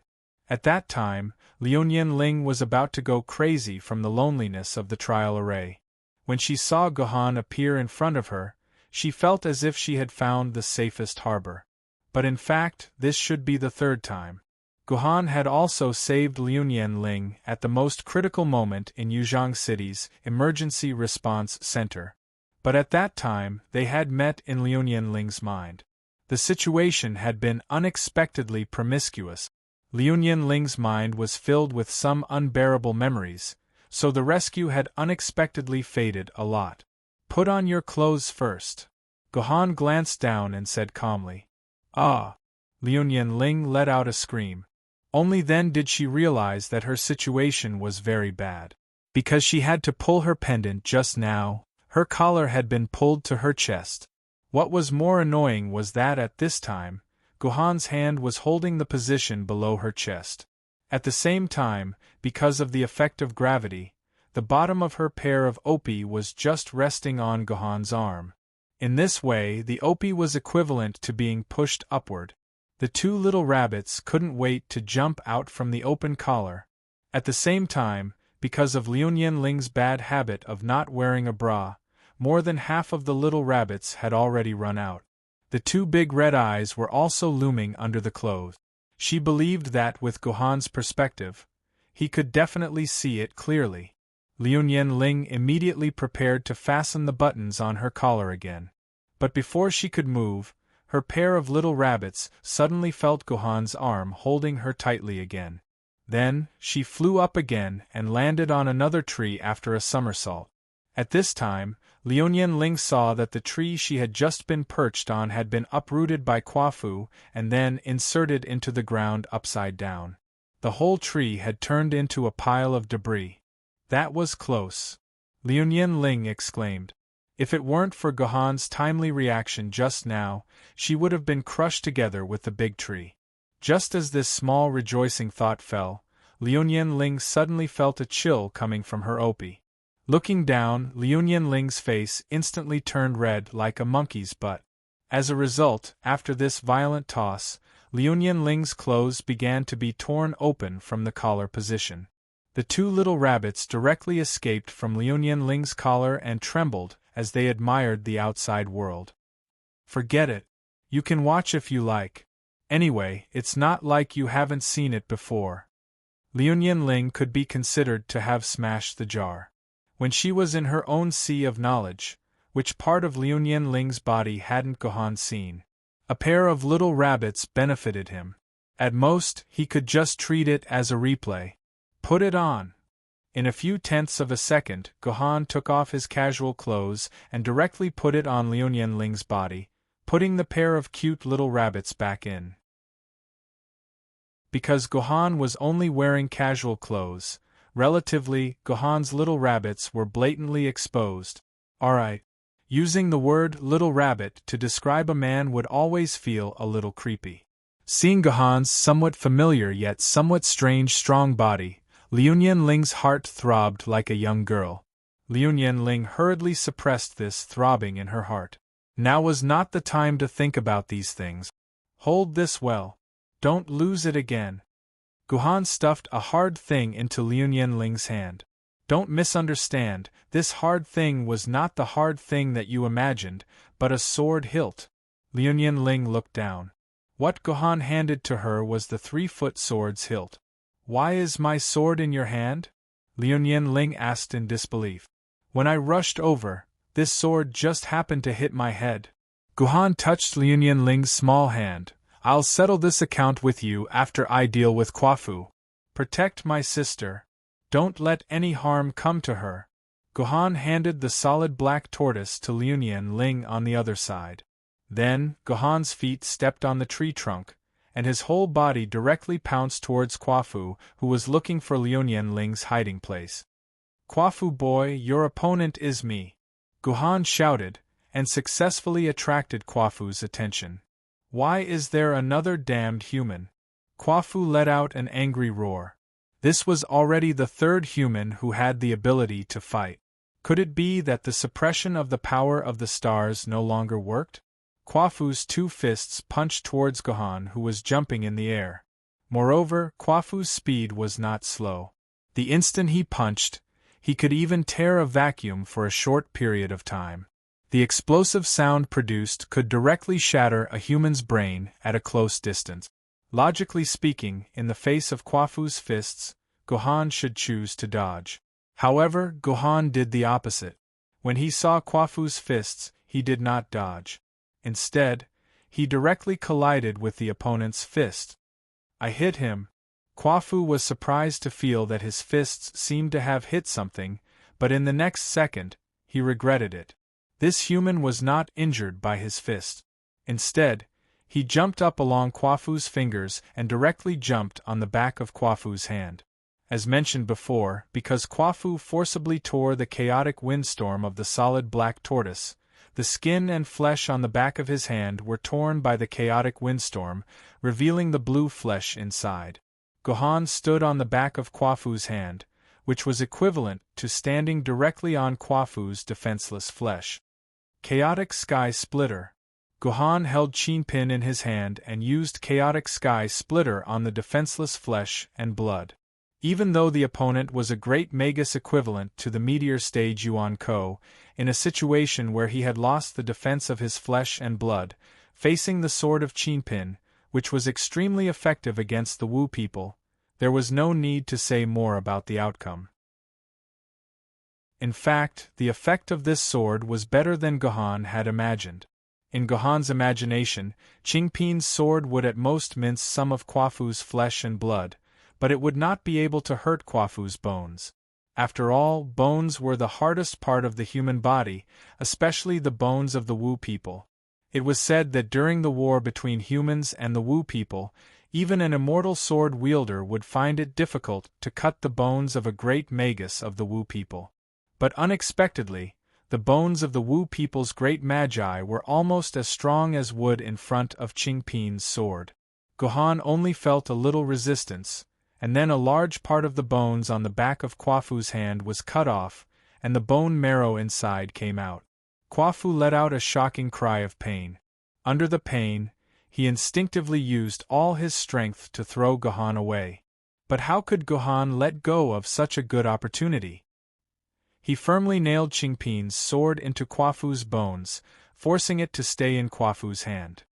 At that time, Liu Ling was about to go crazy from the loneliness of the trial array. When she saw Guhan appear in front of her, She felt as if she had found the safest harbor. But in fact, this should be the third time. Guhan had also saved Liu Ling at the most critical moment in Yuzhang City's Emergency Response Center. But at that time, they had met in Liu Ling's mind. The situation had been unexpectedly promiscuous. Liu Ling's mind was filled with some unbearable memories, so the rescue had unexpectedly faded a lot. Put on your clothes first. Guhan glanced down and said calmly. Ah! Liu Ling let out a scream. Only then did she realize that her situation was very bad. Because she had to pull her pendant just now, her collar had been pulled to her chest. What was more annoying was that at this time, Guhan's hand was holding the position below her chest. At the same time, because of the effect of gravity, the bottom of her pair of opi was just resting on Guhan's arm. In this way, the opi was equivalent to being pushed upward. The two little rabbits couldn't wait to jump out from the open collar. At the same time, because of Liu Ling's bad habit of not wearing a bra, more than half of the little rabbits had already run out. The two big red eyes were also looming under the clothes. She believed that with Guhan's perspective, he could definitely see it clearly. Liu Ling immediately prepared to fasten the buttons on her collar again. But before she could move, her pair of little rabbits suddenly felt Guhan's arm holding her tightly again. Then, she flew up again and landed on another tree after a somersault. At this time, Liu Ling saw that the tree she had just been perched on had been uprooted by Quafu and then inserted into the ground upside down. The whole tree had turned into a pile of debris. That was close. Liu Ling exclaimed. If it weren't for Guhan's timely reaction just now, she would have been crushed together with the big tree. Just as this small rejoicing thought fell, Liu Ling suddenly felt a chill coming from her opi. Looking down, Liu Ling's face instantly turned red like a monkey's butt. As a result, after this violent toss, Liu Ling's clothes began to be torn open from the collar position. The two little rabbits directly escaped from Liu Ling's collar and trembled as they admired the outside world. Forget it. You can watch if you like. Anyway, it's not like you haven't seen it before. Liu Ling could be considered to have smashed the jar. When she was in her own sea of knowledge, which part of Liu Ling's body hadn't Guhan seen? A pair of little rabbits benefited him. At most, he could just treat it as a replay. Put it on. In a few tenths of a second, Guhan took off his casual clothes and directly put it on Liu Ling's body, putting the pair of cute little rabbits back in. Because Guhan was only wearing casual clothes, relatively, Guhan's little rabbits were blatantly exposed. Alright. Using the word little rabbit to describe a man would always feel a little creepy. Seeing Guhan's somewhat familiar yet somewhat strange strong body, Liu Ling's heart throbbed like a young girl. Liu Ling hurriedly suppressed this throbbing in her heart. Now was not the time to think about these things. Hold this well. Don't lose it again. Guhan stuffed a hard thing into Liu Ling's hand. Don't misunderstand, this hard thing was not the hard thing that you imagined, but a sword hilt. Liu Ling looked down. What Guhan handed to her was the 3-foot sword's hilt. Why is my sword in your hand? Liu Ling asked in disbelief. When I rushed over, this sword just happened to hit my head. Guhan touched Liu Ling's small hand. I'll settle this account with you after I deal with Quafu. Protect my sister. Don't let any harm come to her. Guhan handed the solid black tortoise to Liu Ling on the other side. Then, Guhan's feet stepped on the tree trunk, and his whole body directly pounced towards Quafu, who was looking for Liu Ling's hiding place. Quafu boy, your opponent is me. Guhan shouted, and successfully attracted Quafu's attention. Why is there another damned human? Quafu let out an angry roar. This was already the third human who had the ability to fight. Could it be that the suppression of the power of the stars no longer worked? Quafu's two fists punched towards Guhan, who was jumping in the air. Moreover, Quafu's speed was not slow. The instant he punched, he could even tear a vacuum for a short period of time. The explosive sound produced could directly shatter a human's brain at a close distance. Logically speaking, in the face of Kwafu's fists, Gohan should choose to dodge. However, Gohan did the opposite. When he saw Kwafu's fists, he did not dodge. Instead, he directly collided with the opponent's fist. "I hit him." Kwafu was surprised to feel that his fists seemed to have hit something, but in the next second, he regretted it. This human was not injured by his fist. Instead, he jumped up along Kwafu's fingers and directly jumped on the back of Kwafu's hand. As mentioned before, because Kwafu forcibly tore the chaotic windstorm of the solid black tortoise, the skin and flesh on the back of his hand were torn by the chaotic windstorm, revealing the blue flesh inside. Gohan stood on the back of Kwafu's hand, which was equivalent to standing directly on Kwafu's defenseless flesh. Chaotic Sky Splitter. Gohan held Chinpin in his hand and used Chaotic Sky Splitter on the defenseless flesh and blood. Even though the opponent was a great Magus equivalent to the Meteor Stage Yuan Ko, in a situation where he had lost the defense of his flesh and blood, facing the sword of Chinpin, which was extremely effective against the Wu people, there was no need to say more about the outcome. In fact, the effect of this sword was better than Gohan had imagined. In Gohan's imagination, Chinpin's sword would at most mince some of Kwafu's flesh and blood, but it would not be able to hurt Kwafu's bones. After all, bones were the hardest part of the human body, especially the bones of the Wu people. It was said that during the war between humans and the Wu people, even an immortal sword wielder would find it difficult to cut the bones of a great Magus of the Wu people. But unexpectedly, the bones of the Wu people's great magi were almost as strong as wood in front of Chinpin's sword. Gohan only felt a little resistance, and then a large part of the bones on the back of Kwafu's hand was cut off, and the bone marrow inside came out. Kwafu let out a shocking cry of pain. Under the pain, he instinctively used all his strength to throw Gohan away. But how could Gohan let go of such a good opportunity? He firmly nailed Chinpin's sword into Kwafu's bones, forcing it to stay in Kwafu's hand.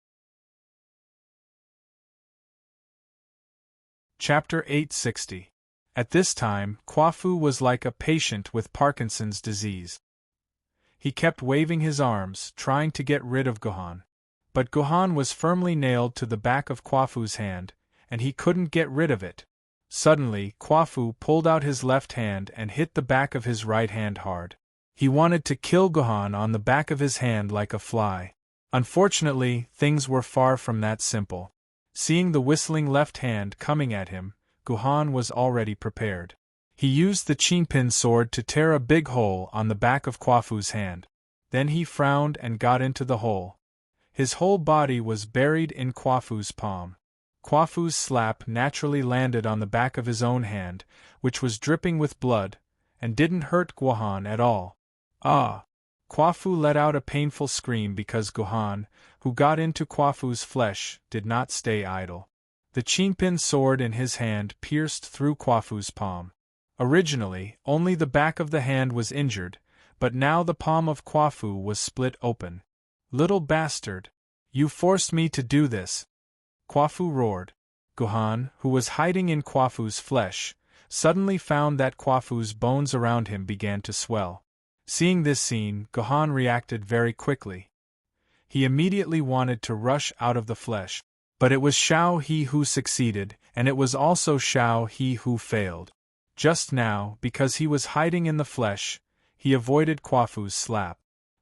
Chapter 860. At this time, Kwafu was like a patient with Parkinson's disease. He kept waving his arms, trying to get rid of Gohan. But Gohan was firmly nailed to the back of Kwafu's hand, and he couldn't get rid of it. Suddenly, Kwafu pulled out his left hand and hit the back of his right hand hard. He wanted to kill Gohan on the back of his hand like a fly. Unfortunately, things were far from that simple. Seeing the whistling left hand coming at him, Gohan was already prepared. He used the Chinpin sword to tear a big hole on the back of Kwafu's hand. Then he frowned and got into the hole. His whole body was buried in Kwafu's palm. Kwafu's slap naturally landed on the back of his own hand, which was dripping with blood, and didn't hurt Gohan at all. Ah! Kwafu let out a painful scream because Gohan, who got into Kwafu's flesh, did not stay idle. The Chinpin sword in his hand pierced through Kwafu's palm. Originally, only the back of the hand was injured, but now the palm of Kwafu was split open. "Little bastard! You forced me to do this!" Kwafu roared. Gohan, who was hiding in Kwafu's flesh, suddenly found that Kwafu's bones around him began to swell. Seeing this scene, Gohan reacted very quickly. He immediately wanted to rush out of the flesh. But it was Shao He who succeeded, and it was also Shao He who failed. Just now, because he was hiding in the flesh, he avoided Kwafu's slap.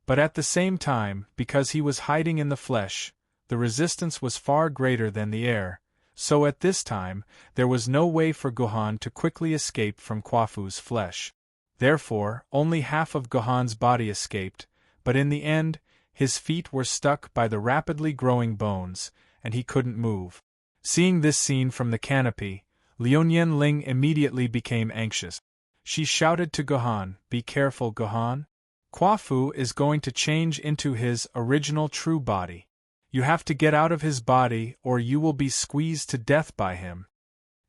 But at the same time, because he was hiding in the flesh, the resistance was far greater than the air, so at this time, there was no way for Gohan to quickly escape from Kwafu's flesh. Therefore, only half of Gohan's body escaped, but in the end, his feet were stuck by the rapidly growing bones, and he couldn't move. Seeing this scene from the canopy, Liuyan Ling immediately became anxious. She shouted to Gohan, "Be careful, Gohan. Kwafu is going to change into his original true body. You have to get out of his body or you will be squeezed to death by him."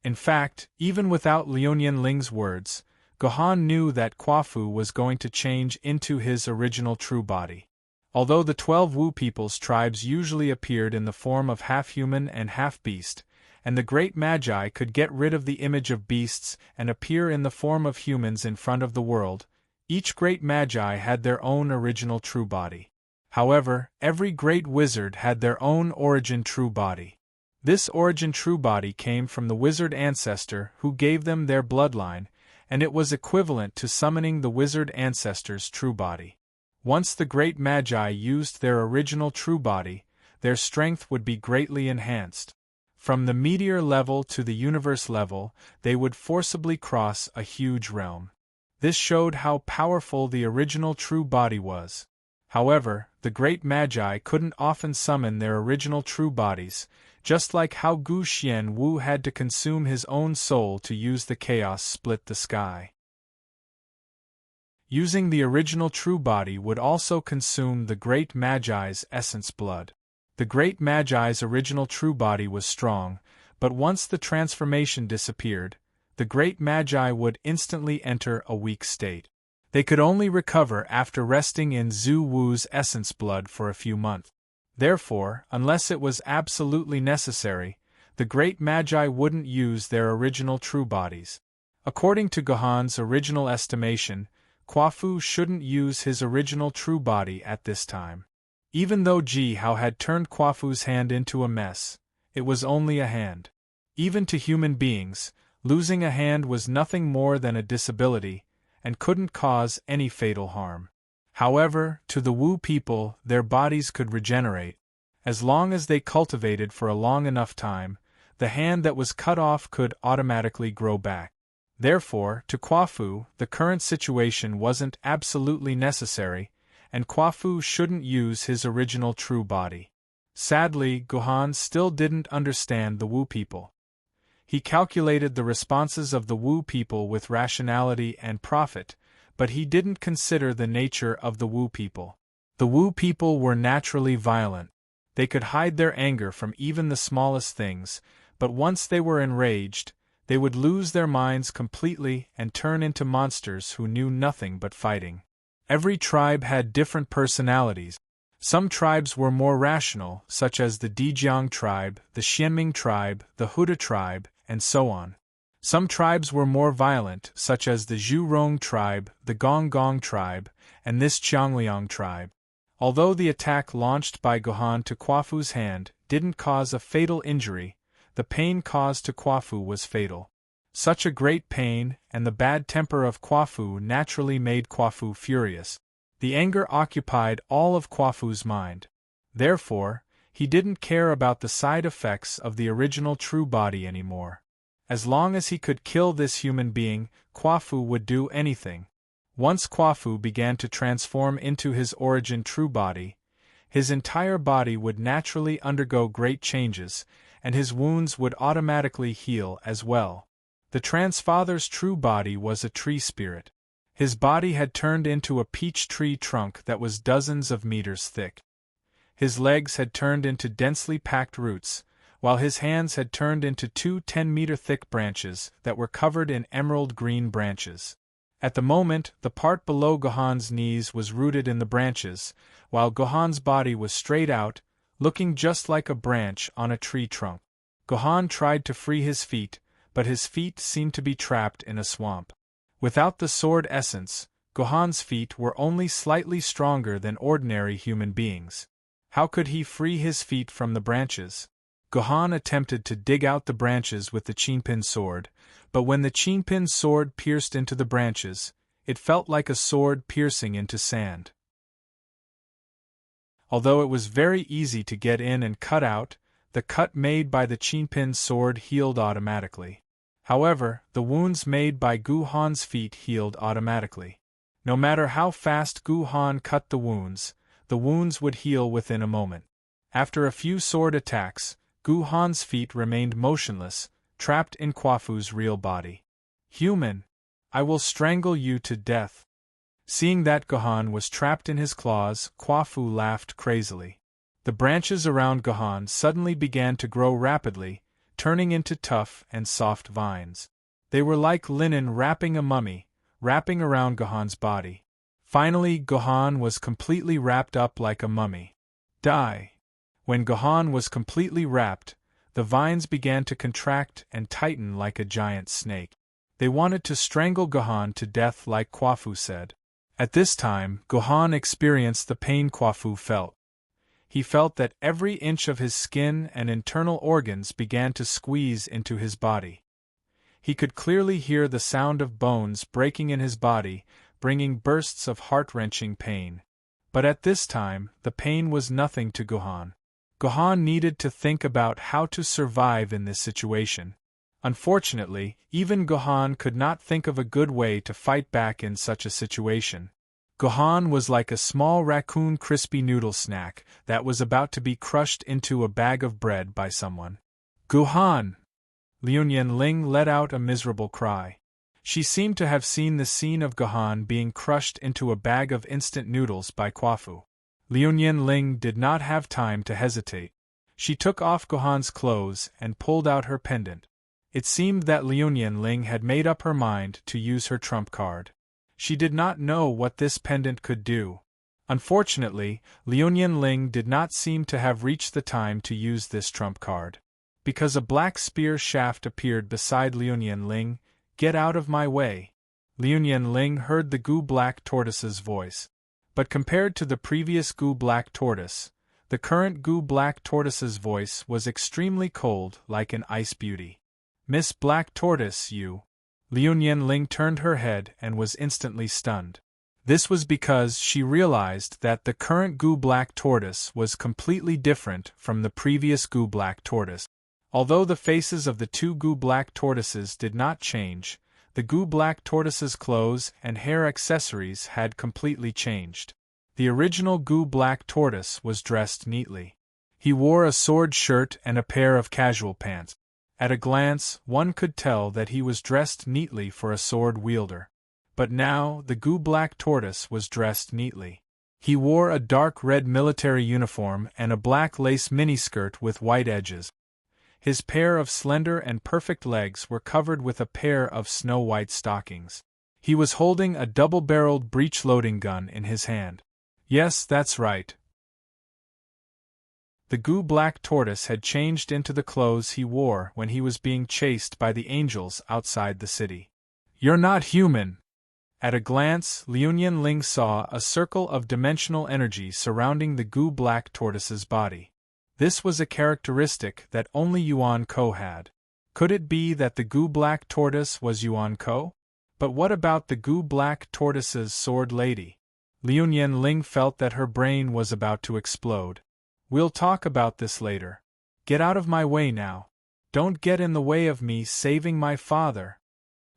In fact, even without Liuyan Ling's words, Gohan knew that Kwafu was going to change into his original true body. Although the 12 Wu people's tribes usually appeared in the form of half-human and half-beast, and the great magi could get rid of the image of beasts and appear in the form of humans in front of the world, each great magi had their own original true body. However, every great wizard had their own origin true body. This origin true body came from the wizard ancestor who gave them their bloodline, and it was equivalent to summoning the wizard ancestor's true body. Once the great magi used their original true body, their strength would be greatly enhanced. From the meteor level to the universe level, they would forcibly cross a huge realm. This showed how powerful the original true body was. However, the great magi couldn't often summon their original true bodies, just like how Gu Xian Wu had to consume his own soul to use the chaos split the sky. Using the original true body would also consume the great magi's essence blood. The great magi's original true body was strong, but once the transformation disappeared, the great magi would instantly enter a weak state. They could only recover after resting in Zhu Wu's essence blood for a few months. Therefore, unless it was absolutely necessary, the great magi wouldn't use their original true bodies. According to Gohan's original estimation, Quafu shouldn't use his original true body at this time. Even though Ji Hao had turned Quafu's hand into a mess, it was only a hand. Even to human beings, losing a hand was nothing more than a disability, and couldn't cause any fatal harm. However, to the Wu people, their bodies could regenerate. As long as they cultivated for a long enough time, the hand that was cut off could automatically grow back. Therefore, to Quafu, the current situation wasn't absolutely necessary, and Quafu shouldn't use his original true body. Sadly, Gohan still didn't understand the Wu people. He calculated the responses of the Wu people with rationality and profit, but he didn't consider the nature of the Wu people. The Wu people were naturally violent. They could hide their anger from even the smallest things, but once they were enraged, they would lose their minds completely and turn into monsters who knew nothing but fighting. Every tribe had different personalities. Some tribes were more rational, such as the Dijiang tribe, the Xianming tribe, the Huda tribe, and so on. Some tribes were more violent, such as the Zhurong tribe, the Gonggong tribe, and this Qiangliang tribe. Although the attack launched by Gohan to Quafu's hand didn't cause a fatal injury, the pain caused to Quafu was fatal. Such a great pain, and the bad temper of Quafu naturally made Quafu furious. The anger occupied all of Quafu's mind. Therefore, he didn't care about the side effects of the original true body anymore. As long as he could kill this human being, Quafu would do anything. Once Quafu began to transform into his origin true body, his entire body would naturally undergo great changes, and his wounds would automatically heal as well. The Transfather's true body was a tree spirit. His body had turned into a peach tree trunk that was dozens of meters thick. His legs had turned into densely packed roots, while his hands had turned into two 10-meter-thick branches that were covered in emerald green branches. At the moment, the part below Gohan's knees was rooted in the branches, while Gohan's body was straight out, looking just like a branch on a tree trunk. Gohan tried to free his feet, but his feet seemed to be trapped in a swamp. Without the sword essence, Gohan's feet were only slightly stronger than ordinary human beings. How could he free his feet from the branches? Gohan attempted to dig out the branches with the Chinpin sword, but when the Chinpin sword pierced into the branches, it felt like a sword piercing into sand. Although it was very easy to get in and cut out, the cut made by the Chinpin sword healed automatically. However, the wounds made by Gohan's feet healed automatically. No matter how fast Gohan cut the wounds would heal within a moment. After a few sword attacks, Gohan's feet remained motionless, trapped in Quafu's real body. "Human! I will strangle you to death." Seeing that Gohan was trapped in his claws, Quafu laughed crazily. The branches around Gohan suddenly began to grow rapidly, turning into tough and soft vines. They were like linen wrapping a mummy, wrapping around Gohan's body. Finally, Gohan was completely wrapped up like a mummy. Die. When Gohan was completely wrapped, the vines began to contract and tighten like a giant snake. They wanted to strangle Gohan to death like Kwafu said. At this time, Gohan experienced the pain Kwafu felt. He felt that every inch of his skin and internal organs began to squeeze into his body. He could clearly hear the sound of bones breaking in his body, bringing bursts of heart-wrenching pain. But at this time, the pain was nothing to Gohan. Gohan needed to think about how to survive in this situation. Unfortunately, even Gohan could not think of a good way to fight back in such a situation. Gohan was like a small raccoon crispy noodle snack that was about to be crushed into a bag of bread by someone. Gohan! Liu Ling let out a miserable cry. She seemed to have seen the scene of Gohan being crushed into a bag of instant noodles by Kwafu. Liu Ling did not have time to hesitate. She took off Gohan's clothes and pulled out her pendant. It seemed that Liu Ling had made up her mind to use her trump card. She did not know what this pendant could do. Unfortunately, Liu Ling did not seem to have reached the time to use this trump card. Because a black spear shaft appeared beside Liu Ling, "Get out of my way." Liu Ling heard the Goo Black Tortoise's voice. But compared to the previous Goo Black Tortoise, the current Goo Black Tortoise's voice was extremely cold, like an ice beauty. "Miss Black Tortoise, you." Liu Ling turned her head and was instantly stunned. This was because she realized that the current Goo Black Tortoise was completely different from the previous Goo Black Tortoise. Although the faces of the two Goo Black Tortoises did not change, the Goo Black Tortoise's clothes and hair accessories had completely changed. The original Goo Black Tortoise was dressed neatly. He wore a sword shirt and a pair of casual pants. At a glance, one could tell that he was dressed neatly for a sword wielder. But now, the Goo Black Tortoise was dressed neatly. He wore a dark red military uniform and a black lace miniskirt with white edges. His pair of slender and perfect legs were covered with a pair of snow-white stockings. He was holding a double-barreled breech-loading gun in his hand. Yes, that's right. The Goo Black Tortoise had changed into the clothes he wore when he was being chased by the angels outside the city. "You're not human!" At a glance, Liu Ling saw a circle of dimensional energy surrounding the Goo Black Tortoise's body. This was a characteristic that only Yuan Ko had. Could it be that the Goo Black Tortoise was Yuan Ko? But what about the Goo Black Tortoise's sword lady? Liu Ling felt that her brain was about to explode. "We'll talk about this later. Get out of my way now. Don't get in the way of me saving my father."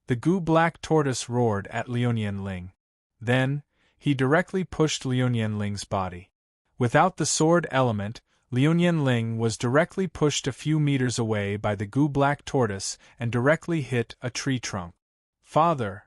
The Goo Black Tortoise roared at Liu Ling. Then, he directly pushed Liu Ling's body. Without the sword element, Liu Ling was directly pushed a few meters away by the Goo Black Tortoise and directly hit a tree trunk. "Father!"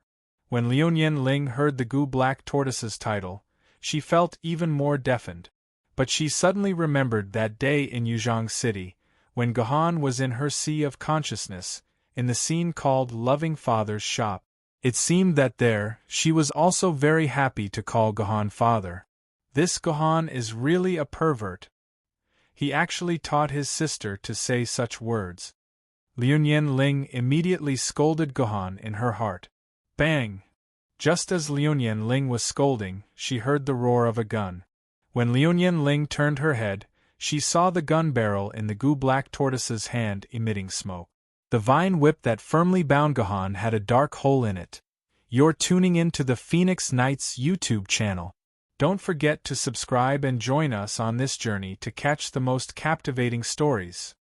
When Liu Ling heard the Goo Black Tortoise's title, she felt even more deafened. But she suddenly remembered that day in Yuzhong City, when Gohan was in her sea of consciousness, in the scene called Loving Father's Shop. It seemed that there, she was also very happy to call Gohan father. This Gohan is really a pervert. He actually taught his sister to say such words. Liu Ling immediately scolded Gohan in her heart. Bang! Just as Liu Ling was scolding, she heard the roar of a gun. When Liu Ling turned her head, she saw the gun barrel in the Goo Black Tortoise's hand emitting smoke. The vine whip that firmly bound Gohan had a dark hole in it. You're tuning in to the Phoenix Knights YouTube channel. Don't forget to subscribe and join us on this journey to catch the most captivating stories.